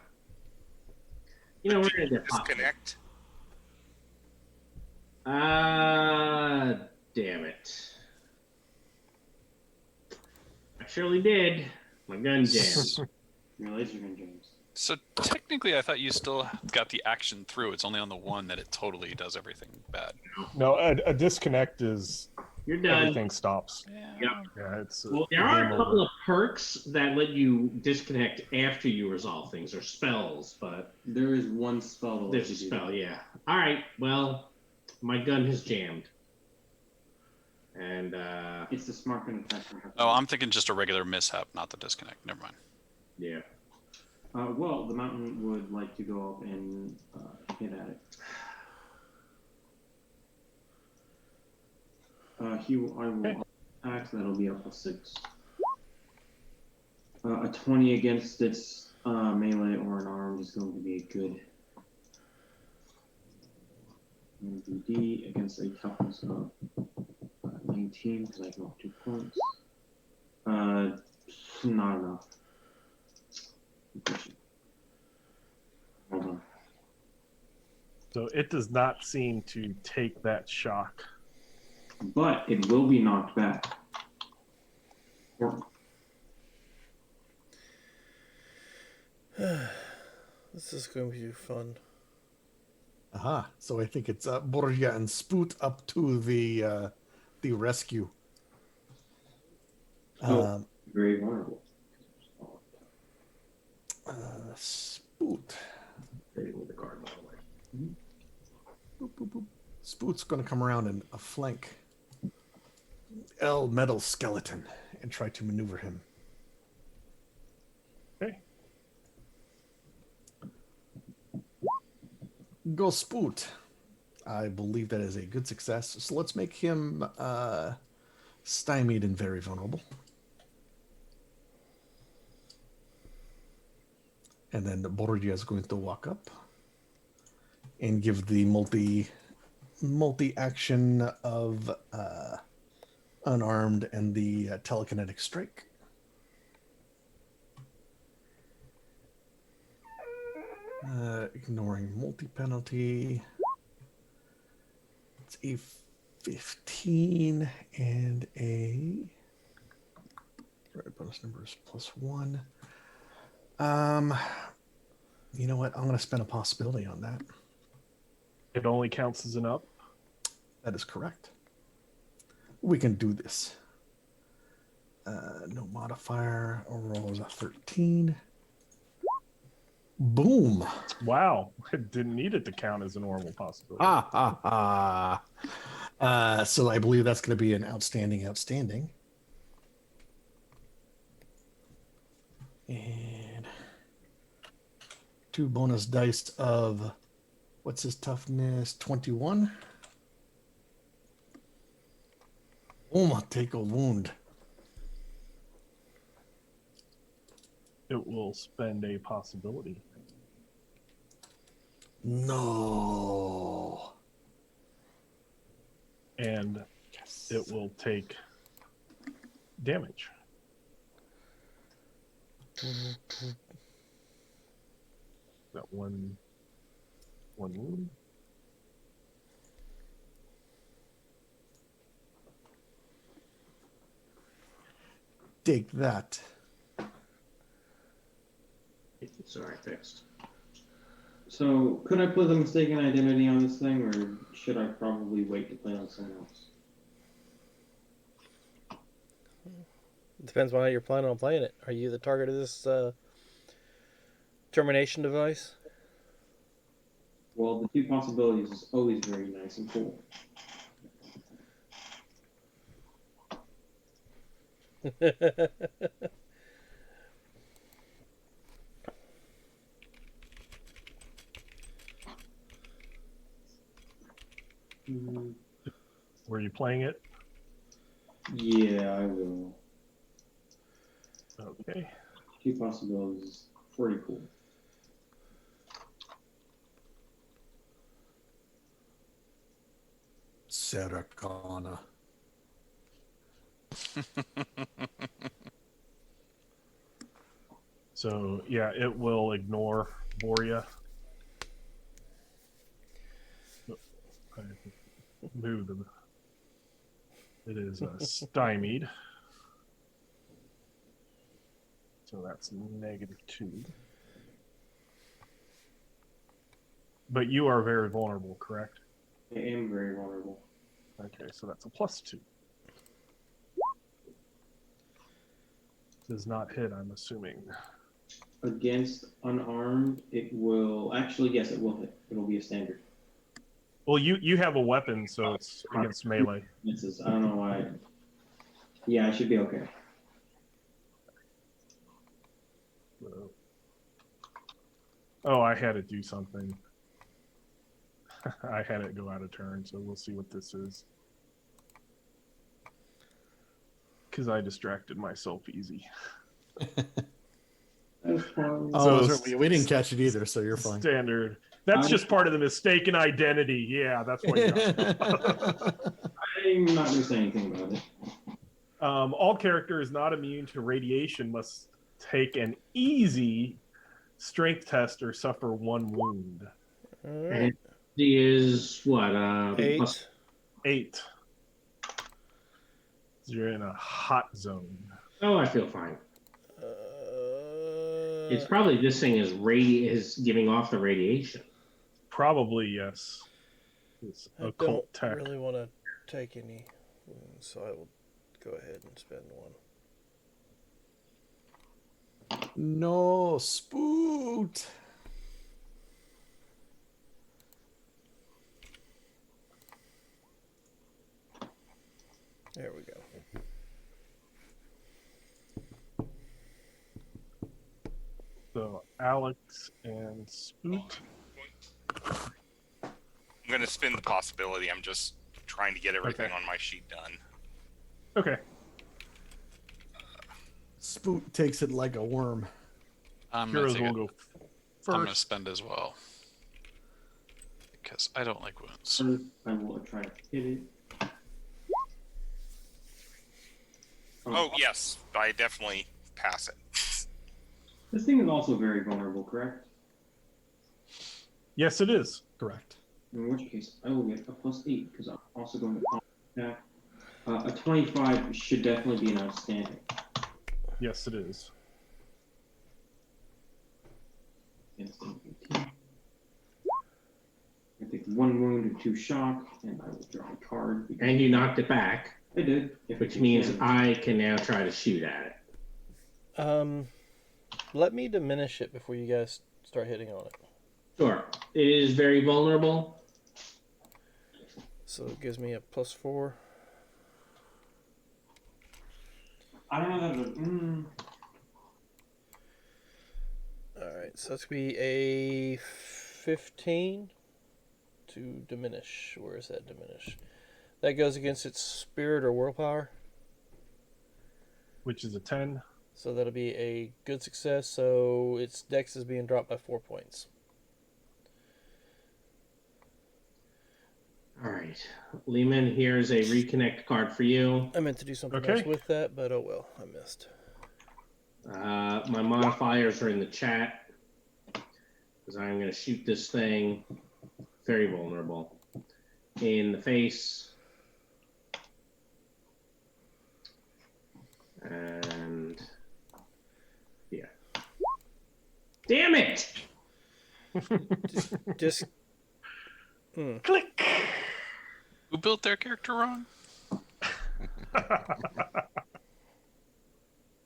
going to get Disconnect. Damn it. I surely did. My gun jammed. Your laser gun jams. So technically, I thought you still got the action through. It's only on the one that it totally does everything bad. No, a disconnect is You're done. everything stops. Yep. Yeah, it's Well, there are a couple of perks that let you disconnect after you resolve things, or spells, but There is one spell. That there's a lets you do spell, that. yeah. All right, well, my gun has jammed. And, It's the smart gun attack. Oh, I'm thinking just a regular mishap, not the disconnect. Never mind. yeah. Well, the mountain would like to go up and hit at it. I will attack. That'll be up to 6. A 20 against its melee or an armed is going to be a good. MVD against a toughness of 19 because I can off 2 points. Not enough. Hold on. So it does not seem to take that shock. But it will be knocked back. This is going to be fun. Aha. So I think it's Borja and Spoot up to the rescue. Very vulnerable. Spoot. With the card, by the way. Boop, boop, boop. Spoot's going to come around and flank L Metal Skeleton and try to maneuver him. Okay. Go Spoot. I believe that is a good success. So let's make him stymied and very vulnerable. And then Borgia is going to walk up and give the multi-action of unarmed and the telekinetic strike. Ignoring multi-penalty. It's a 15 and a... Right, bonus number is +1. You know what? I'm going to spend a possibility on that. It only counts as an up. That is correct. We can do this. No modifier. Overall is a 13. Boom. Wow. It didn't need it to count as a normal possibility. So I believe that's going to be an outstanding. And 2 bonus dice of, what's his toughness? 21. Boom, I'll take a wound. It will spend a possibility. No. And Yes. it will take damage. That one wound. Take that. Sorry, fixed. So, could I play the mistaken identity on this thing, or should I probably wait to play on someone else? Depends on how you're planning on playing it. Are you the target of this termination device? Well, the 2 possibilities is always very nice and cool. Were you playing it? Yeah, I will. Okay. 2 possibilities is pretty cool. Saracana. So, yeah, it will ignore Boria. I move them. It is stymied. So that's -2. But you are very vulnerable, correct? I am very vulnerable. Okay, so that's a +2. Does not hit, I'm assuming. Against unarmed, it will... Actually, yes, it will hit. It'll be a standard. Well, you have a weapon, so it's against melee. Misses. I don't know why. Yeah, I should be okay. Oh, I had it do something. I had it go out of turn, so we'll see what this is. Because I distracted myself easy. We didn't catch it either, so you're fine. Standard. That's just part of the mistaken identity. Yeah, that's what you're I'm not going to say anything about it. All characters not immune to radiation must take an easy strength test or suffer 1 wound. All right. And he is what? 8. Plus 8. You're in a hot zone. Oh, I feel fine. It's probably this thing is giving off the radiation. Probably, yes. It's I occult don't tech. really want to take any wounds, so I will go ahead and spend 1. No, spooked. There we go. So Alex and Spoot. I'm going to spin the possibility. I'm just trying to get everything on my sheet done. Okay. Spoot takes it like a worm. Heroes will go first. I'm going to spend as well. Because I don't like wounds. I will try to hit it. Oh, yes. I definitely pass it. This thing is also very vulnerable, correct? Yes, it is. Correct. In which case, I will get a +8 because I'm also going to attack. A 25 should definitely be an outstanding. Yes, it is. Against an 18. I take 1 wound and 2 shock, and I will draw a card. And you knocked it back. I did. which means I can now try to shoot at it. Let me diminish it before you guys start hitting on it. Sure. It is very vulnerable. So it gives me a +4. I don't know that. Alright, so that's going to be a 15 to diminish. Where is that diminish? That goes against its spirit or willpower. Which is a 10. So that'll be a good success. So its dex is being dropped by 4 points. All right. Lehman, here's a reconnect card for you. I meant to do something Okay. else with that, but oh well, I missed. My modifiers are in the chat because I'm going to shoot this thing very vulnerable in the face. And yeah. Damn it! Just Click. Who built their character wrong?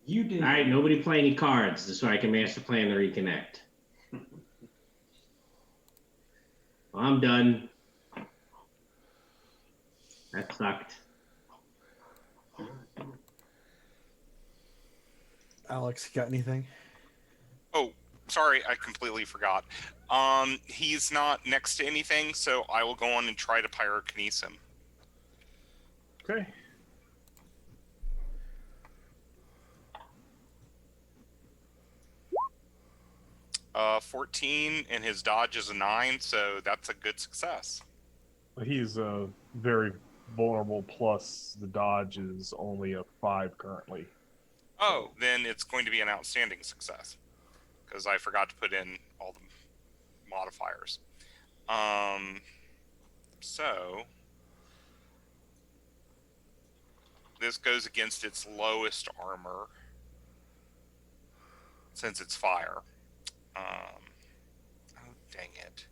You did. All right, nobody play any cards so I can master plan the reconnect. I'm done. That sucked. Alex, got anything? Oh, sorry, I completely forgot. He's not next to anything, so I will go on and try to pyrokinese him. Okay. Uh, 14, and his dodge is a 9, so that's a good success. He's very vulnerable, plus the dodge is only a 5 currently. Oh, then it's going to be an outstanding success, because I forgot to put in all the modifiers. So this goes against its lowest armor, since it's fire. Oh, dang it.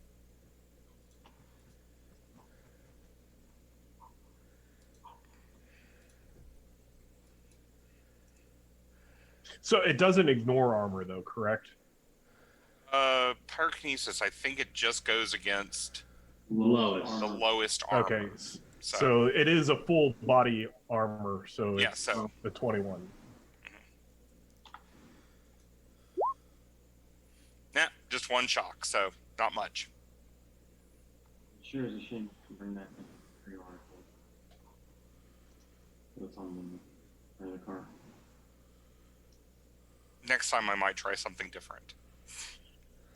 So it doesn't ignore armor, though, correct? Pyrokinesis, I think it just goes against Lowest. the lowest armor. Okay. So it is a full body armor, so Yeah, it's so- the 21. Nah, just one shock, so not much. Sure is a shame to bring that for your article. What's on the car? Next time I might try something different.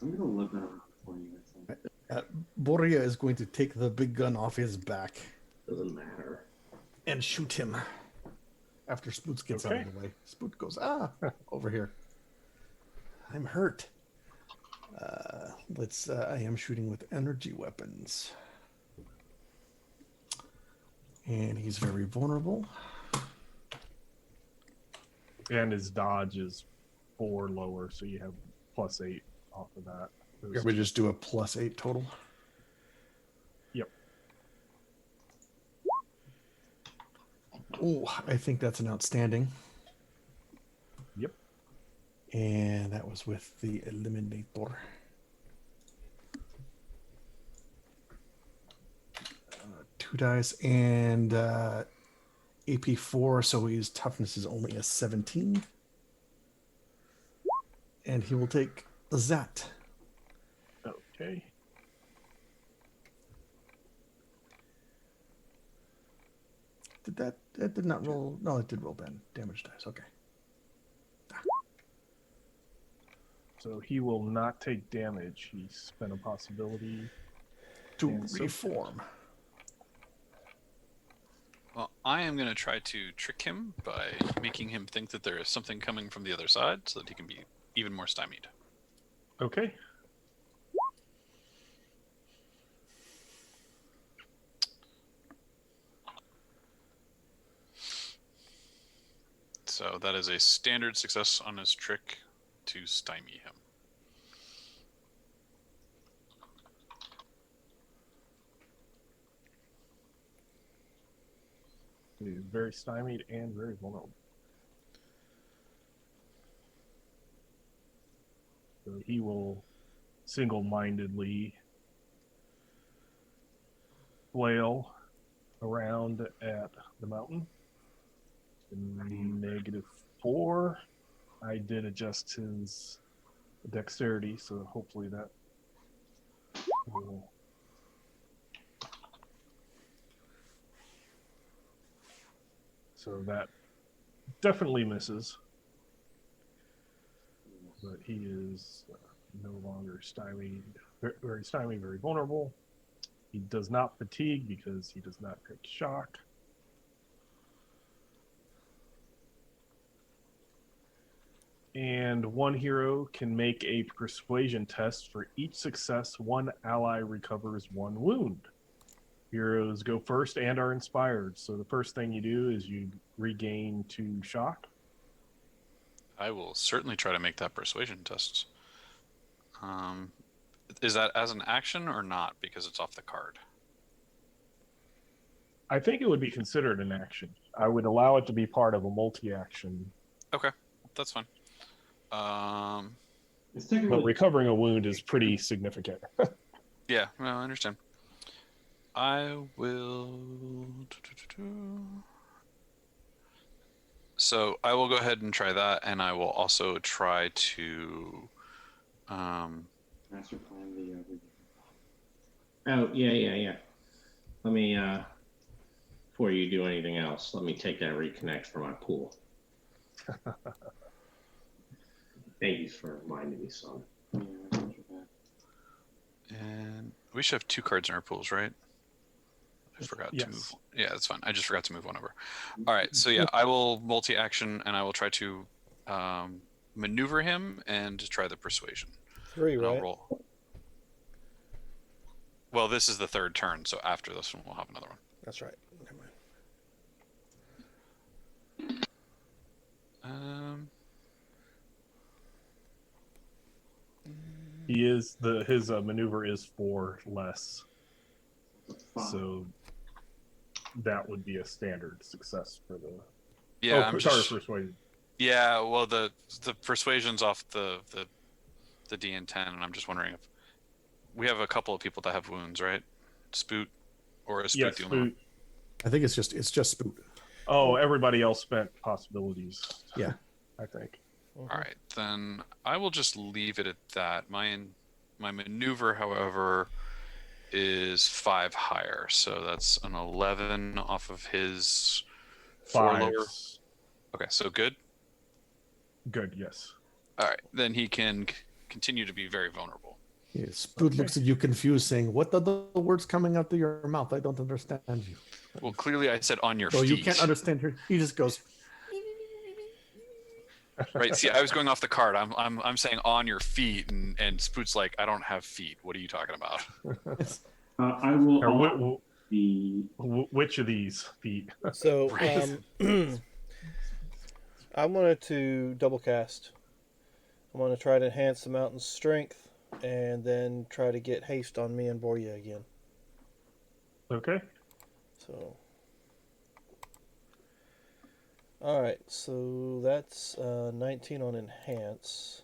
I'm gonna look that around for you. I think. Boria is going to take the big gun off his back Doesn't matter. and shoot him after Spoots gets out Okay. of the way. Spoot goes, over here. I'm hurt. I am shooting with energy weapons. And he's very vulnerable. And his dodge is 4 lower, so you have +8 off of that. Can we just do a +8 total? Yep. Oh, I think that's an outstanding. Yep. And that was with the Eliminator. 2 dice and AP4, so his toughness is only a 17. And he will take that. Okay. That did not roll? No, it did roll damage dice. Okay. So he will not take damage. He spent a possibility To And so- reform. Well, I am going to try to trick him by making him think that there is something coming from the other side so that he can be even more stymied. Okay. So that is a standard success on his trick to stymie him. He is very stymied and very vulnerable. So he will single-mindedly flail around at the mountain. -4. I did adjust his dexterity, so hopefully that will. So that definitely misses. But he is no longer stymied, very stymied, very vulnerable. He does not fatigue because he does not take shock. And one hero can make a persuasion test. For each success, one ally recovers 1 wound. Heroes go first and are inspired. So the first thing you do is you regain 2 shock. I will certainly try to make that persuasion test. Is that as an action or not? Because it's off the card. I think it would be considered an action. I would allow it to be part of a multi-action. Okay, that's fine. It's But technically recovering a wound is pretty significant. Yeah, well, I understand. I will. So I will go ahead and try that, and I will also try to. master plan the. Oh, yeah. Let me, before you do anything else, let me take that reconnect for my pool. Thank you for reminding me, son. And we should have 2 cards in our pools, right? I forgot to move. Yeah, that's fine. I just forgot to move one over. All right, so yeah, I will multi-action, and I will try to maneuver him and try the persuasion. 3, And I'll right? roll. Well, this is the 3rd turn, so after this one, we'll have another one. That's right. Never mind. He is his maneuver is 4 less. So that would be a standard success for the. Yeah, I'm sorry, persuasion. Yeah, well, the persuasion's off the DN10, and I'm just wondering if we have a couple of people that have wounds, right? Spoot, or is Spoot Yes, the only one? Spoot. I think it's just Spoot. Oh, everybody else spent possibilities. Yeah. I think. All right, then I will just leave it at that. My maneuver, however, is 5 higher, so that's an 11 off of his 4 lower. Okay, so good. Good, yes. All right, then he can continue to be very vulnerable. Yeah, Spoot looks at you confused, saying, "What are the words coming out of your mouth? I don't understand you." Well, clearly I said on your So feet. you can't understand her. He just goes. Right. See, I was going off the card. I'm saying on your feet, and Spoot's like, I don't have feet. What are you talking about? I will. Which of these feet? So I wanted to double cast. I want to try to enhance the mountain's strength, and then try to get haste on me and Borya again. Okay. So. Alright, so that's 19 on enhance.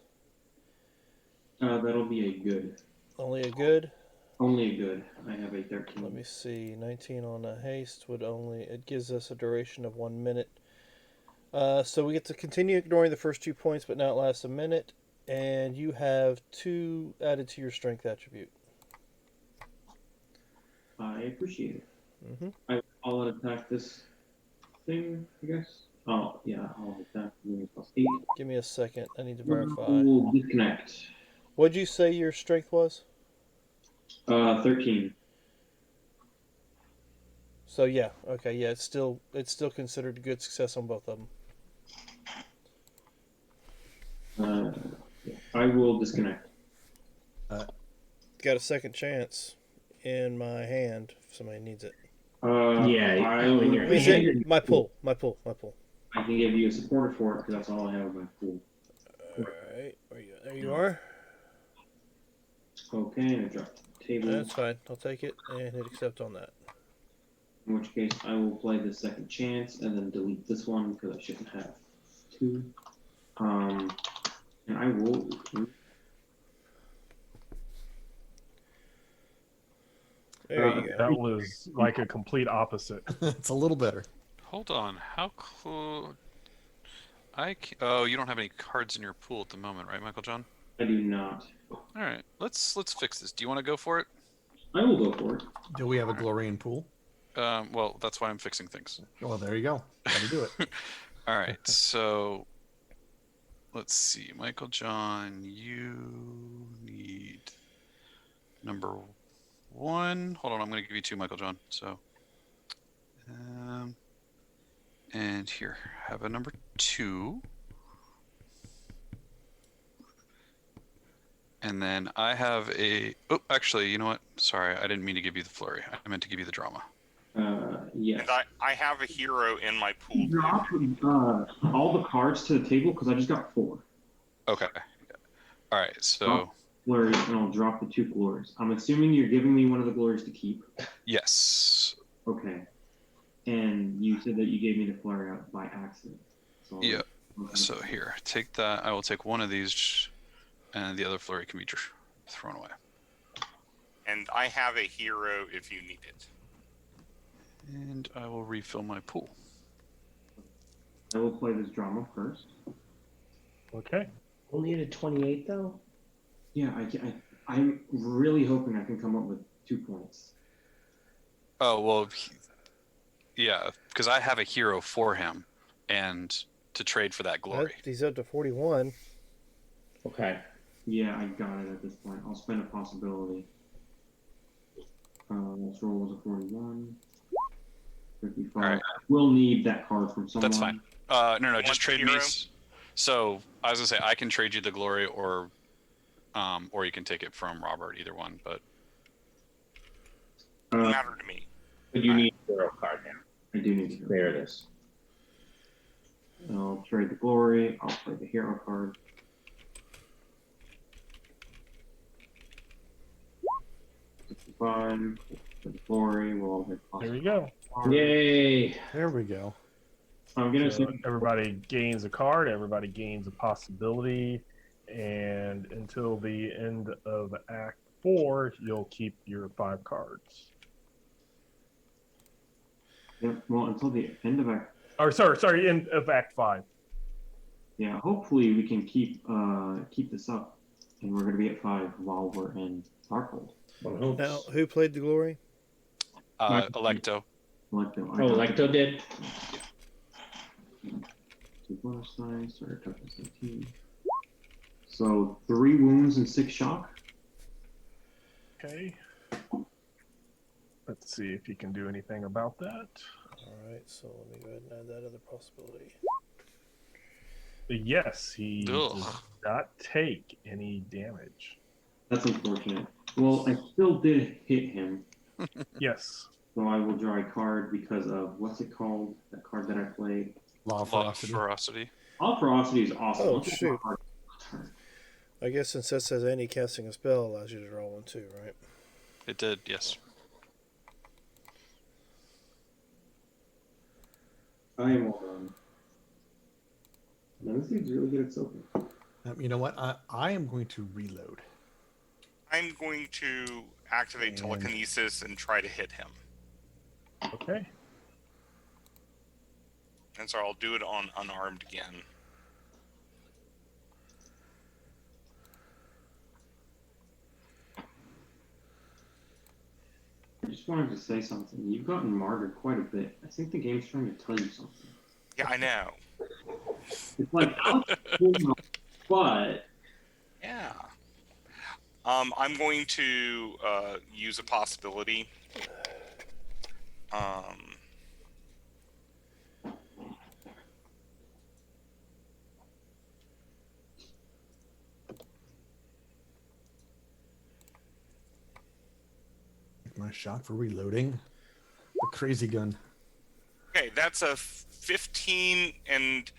That'll be a good. Only a good? Only a good. I have a 13. Let me see. 19 on a haste would only. It gives us a duration of 1 minute. So we get to continue ignoring the first 2 points, but now it lasts a minute. And you have 2 added to your strength attribute. I appreciate it. Mm-hmm. I'll attack this thing, I guess. Oh, yeah, I'll attack +8. Give me a second. I need to verify. We'll disconnect. What'd you say your strength was? 13. So yeah, okay, yeah, it's still considered a good success on both of them. I will disconnect. Got a second chance in my hand if somebody needs it. My pull. I can give you a supporter for it because that's all I have in my pool. Alright, there you are. Okay, and I drop the table. That's fine. I'll take it and hit accept on that. In which case, I will play the second chance and then delete this one because I shouldn't have two. And I will. There you go. That was like a complete opposite. It's a little better. Hold on. How close? Oh, you don't have any cards in your pool at the moment, right, Michael John? I do not. All right. Let's fix this. Do you want to go for it? I will go for it. Do we have a Glorian pool? Well, that's why I'm fixing things. Well, there you go. Gotta do it. All right. So let's see, Michael John, you need number 1. Hold on, I'm going to give you 2, Michael John. So, and here, have a number 2. And then I have a. Oh, actually, you know what? Sorry, I didn't mean to give you the flurry. I meant to give you the drama. Yes. And I have a hero in my pool. Drop all the cards to the table because I just got 4. Okay. All right. So. Flurry, and I'll drop the 2 glories. I'm assuming you're giving me one of the glories to keep. Yes. Okay. And you said that you gave me the flurry out by accident. So Yeah. So here, take that. I will take one of these, and the other flurry can be thrown away. And I have a hero if you need it. And I will refill my pool. I will play this drama first. Okay. Only at a 28 though. Yeah, I'm really hoping I can come up with 2 points. Oh well, yeah, because I have a hero for him, and to trade for that glory. He's up to 41. Okay. Yeah, I got it at this point. I'll spend a possibility. Let's roll as a 41. 55. All right. We'll need that card from someone. That's fine. No, just trade me. So I was gonna say I can trade you the glory, or you can take it from Robert. Either one, but Doesn't matter to me. But you need a hero card now. I do need to There it is. I'll trade the glory. I'll play the hero card. For the glory, we'll all hit There you go. Yay! There we go. I'm gonna So say everybody gains a card. Everybody gains a possibility, and until the end of Act 4, you'll keep your 5 cards. yeah, well until the end of Act. Or sorry, end of Act 5. Yeah, hopefully we can keep this up, and we're gonna be at 5 while we're in Darkhold. Now, who played the glory? Electo. Electo. Oh, Electo did. 2 bonus dice, starter toughness 18. So 3 wounds and 6 shock. Okay. Let's see if you can do anything about that. All right, so let me go ahead and add that other possibility. Yes, he Ugh. does not take any damage. That's unfortunate. Well, I still did hit him, Yes. so I will draw a card because of what's it called? That card that I played. Law of Law of ferocity. ferocity. All ferocity is awesome. Oh, Let's just shoot. draw a card. I guess since that says any casting a spell allows you to draw one too, right? It did, yes. I am all done. Now, this dude's really good at soaking. You know what? I am going to reload. I'm going to activate And- telekinesis and try to hit him. Okay. And so I'll do it on unarmed again. I just wanted to say something. You've gotten martyred quite a bit. I think the game's trying to tell you something. Yeah, I know. It's like, but Yeah. I'm going to use a possibility. My shot for reloading. The crazy gun. Okay, that's a 15, and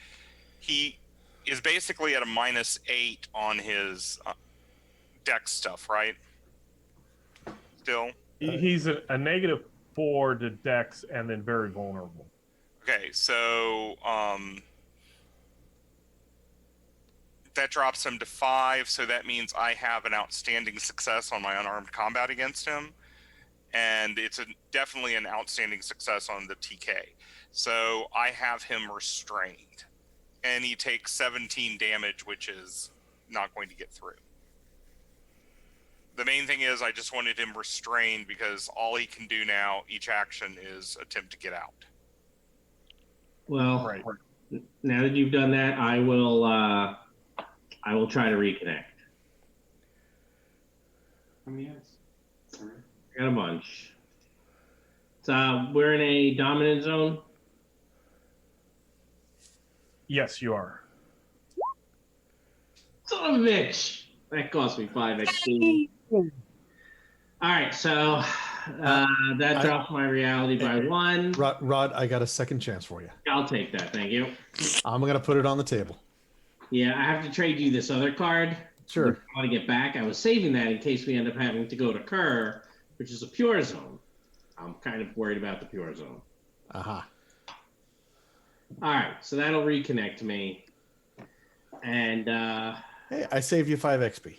he is basically at a -8 on his dex stuff, right? Still? He's a negative 4 to Dex, and then very vulnerable. Okay, so that drops him to 5, so that means I have an outstanding success on my unarmed combat against him, and it's definitely an outstanding success on the TK. So I have him restrained, and he takes 17 damage, which is not going to get through. The main thing is I just wanted him restrained because all he can do now, each action, is attempt to get out. Well, Right. now that you've done that, I will try to reconnect. How many hands? Sorry. I got a bunch. So we're in a dominant zone. Yes, you are. Son of a bitch! That cost me 5 XP. All right, so that drops my reality by 1. Rod, I got a second chance for you. I'll take that, thank you. I'm gonna put it on the table. Yeah, I have to trade you this other card. Sure. I want to get back. I was saving that in case we end up having to go to Kerr, which is a pure zone. I'm kind of worried about the pure zone. Aha. All right, so that'll reconnect me. And Hey, I saved you 5 XP.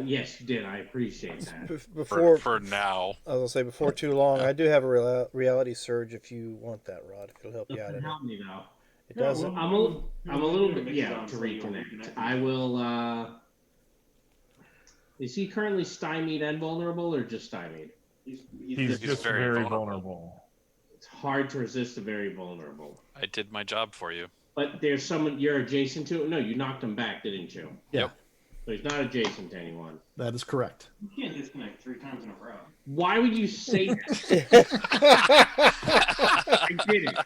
yes, you did. I appreciate that. Before For now. I was gonna say before too long, I do have a reality surge if you want that, Rod. If it'll help you out. Doesn't In it. help me though. It doesn't. I'm a little bit to reconnect. I will. Is he currently stymied and vulnerable, or just stymied? He's just very vulnerable. It's hard to resist a very vulnerable. I did my job for you. But there's someone you're adjacent to. No, you knocked him back, didn't you? Yeah. So he's not adjacent to anyone. That is correct. You can't disconnect 3 times in a row. Why would you say that? I didn't.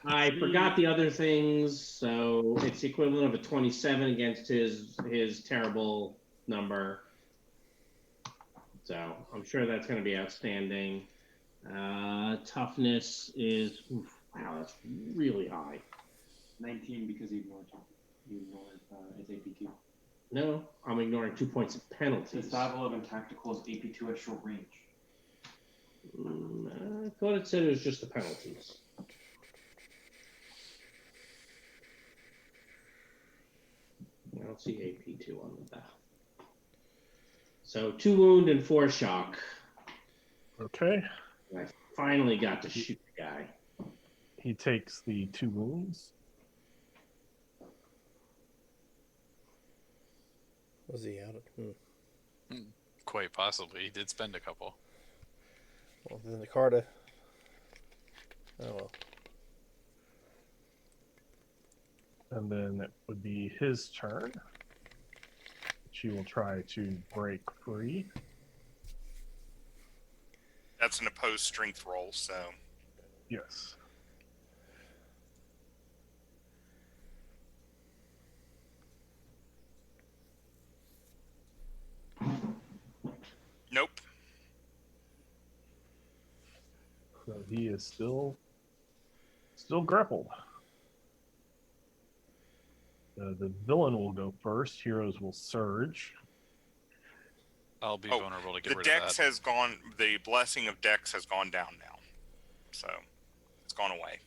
I forgot the other things, so it's the equivalent of a 27 against his terrible number. So I'm sure that's going to be outstanding. Toughness is wow, that's really high. 19 because you ignored its AP2. No, I'm ignoring 2 points of It says penalties. 511 tactical is AP2 at short range. I thought it said it was just the penalties. I don't see AP2 on the back. So 2 wound and 4 shock. Okay. I finally got to shoot the guy. He takes the 2 wounds. Was he out of? Quite possibly. He did spend a couple. Well, then the card. Oh well. And then it would be his turn. She will try to break free. That's an opposed strength roll, so Yes. nope. So he is still grappled. The villain will go first. Heroes will surge. I'll be Oh, vulnerable to get The rid Dex of that. has gone. The blessing of Dex has gone down now, so it's gone away.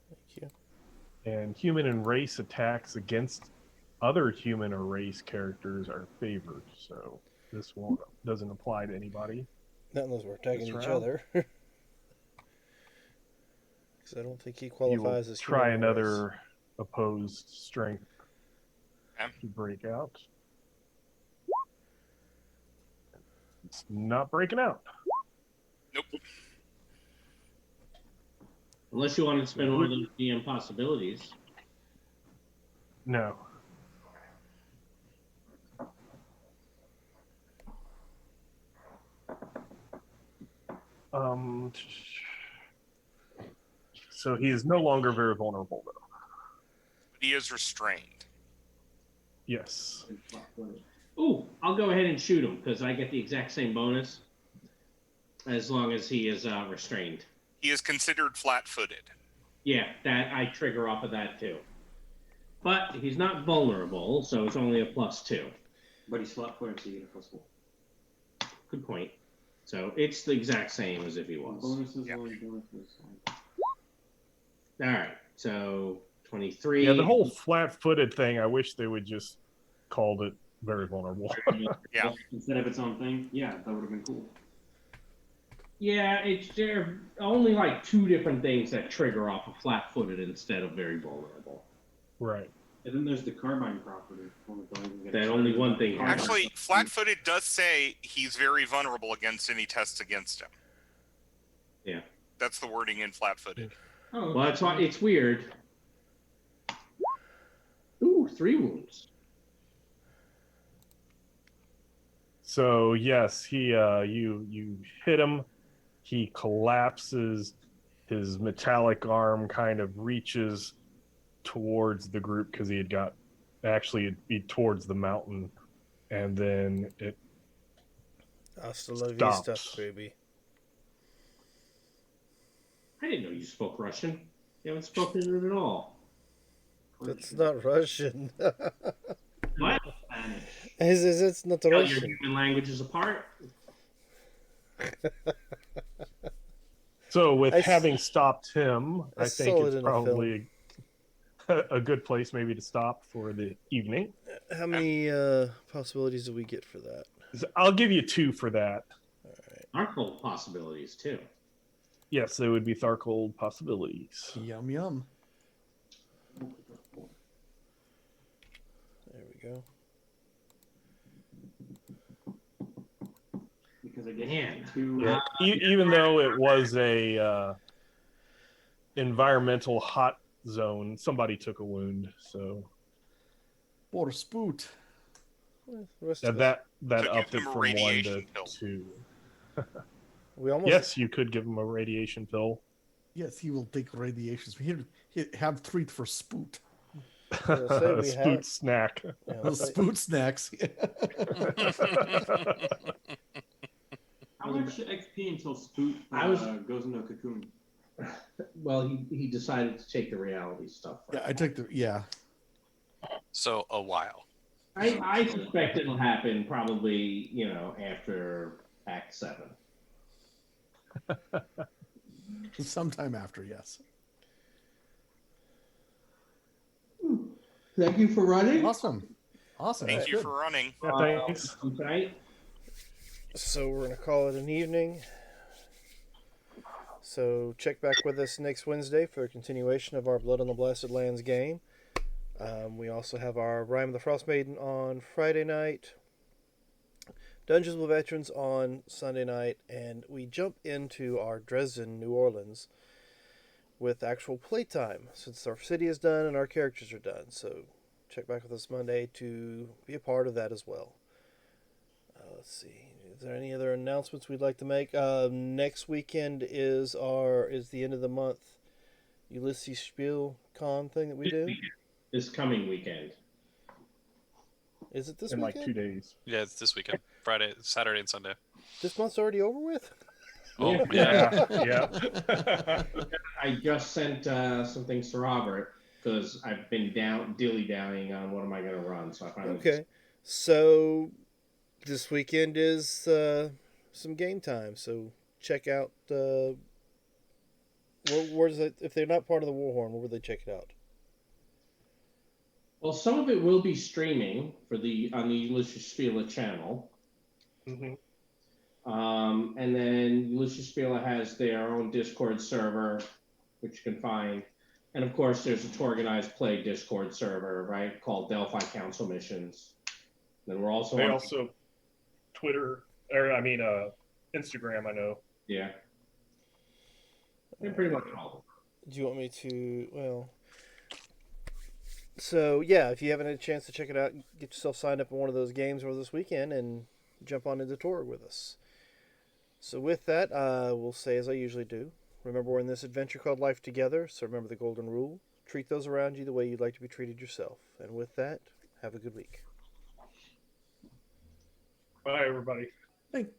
Thank you. And human and race attacks against other human or race characters are favored. So this doesn't apply to anybody. Not unless we're attacking This each round? other. Because I don't think he You will qualifies as try human race. another opposed strength Okay. to break out. It's not breaking out. Nope. Unless you want to spend one of those DM possibilities. No. So he is no longer very vulnerable, though. But he is restrained. Yes. Ooh, I'll go ahead and shoot him because I get the exact same bonus as long as he is restrained. He is considered flat-footed. Yeah, that I trigger off of that too. But he's not vulnerable, so it's only a +2. But he's flat-footed, so you get a +4. Good point. So it's the exact same as if he was. Bonuses, Yep. rolling bonuses. All right. So 23. Yeah, the whole flat-footed thing. I wish they would just called it very vulnerable. Yeah. Instead of its own thing, yeah, that would have been cool. Yeah, there are only like 2 different things that trigger off of flat-footed instead of very vulnerable. Right. And then there's the carbine property. Well, don't even get That started only with one that. thing happens. Actually, flat-footed does say he's very vulnerable against any tests against him. Yeah. That's the wording in flat-footed. Oh, Well, that's why it's weird. Ooh, 3 wounds. So yes, he you hit him. He collapses. His metallic arm kind of reaches towards the group because he had got actually it'd be towards the mountain, and then it Hasta la vista, stops. baby. I didn't know you spoke Russian. You haven't spoken it at all. That's not Russian. What? Spanish. It's not Tell your Russian. human languages apart. So with I s- having stopped him, I I think saw it it's in a probably a good place maybe to stop for the evening. How many possibilities do we get for that? I'll give you 2 for that. Archold possibilities too. Yes, they would be Tharkold possibilities. Yum yum. There we go. Because I get Man. 2. Yeah, even though it was a environmental hot zone, somebody took a wound. So Or spoot. The rest of us, that Could give upped it him a from 1 to radiation pill. 2. we almost Yes, you could give him a radiation pill. Yes, he will take radiations. He have treat for spoot. gonna say A we spoot have- snack. yeah, Those spoot snacks. How much XP until Spoot goes into a cocoon? Well, he decided to take the reality stuff. Yeah, I took the So a while. I suspect it'll happen probably, after Act 7. sometime after. Yes. Thank you for running. Awesome. Thank That's you good. for running. Yeah, thanks. Tonight. So we're gonna call it an evening. So check back with us next Wednesday for a continuation of our Blood on the Blasted Lands game. We also have our Rime of the Frost Maiden on Friday night, Dungeons with Veterans on Sunday night, and we jump into our Dresden, New Orleans with actual playtime since our city is done and our characters are done. So check back with us Monday to be a part of that as well. Let's see. Is there any other announcements we'd like to make? Next weekend is the end of the month Ulysses Spiel Con thing that we do. This coming weekend. Is it this In weekend? like 2 days. Yeah, it's this weekend. Friday, Saturday, and Sunday. This month's already over with? Oh, yeah. Yeah. I just sent some things to Robert because I've been dilly-dallying on what am I going to run. So I finally Okay. So this weekend is some game time. So check out where's it, if they're not part of the Warhorn, where would they check it out? Well, some of it will be streaming on the Ulysses Spiela channel. Mhm. And then Ulysses Spiela has their own Discord server, which you can find. And of course, there's a Organized Play Discord server, right, called Delphi Council Missions. Then we're also They on, also Instagram, I know. yeah. They're pretty much all. Do you want me to? Well, so yeah, if you haven't had a chance to check it out, get yourself signed up in one of those games over this weekend and jump on into TORG with us. So with that, we'll say as I usually do. Remember, we're in this adventure called Life Together, so remember the golden rule. Treat those around you the way you'd like to be treated yourself. And with that, have a good week. Bye, everybody. Thank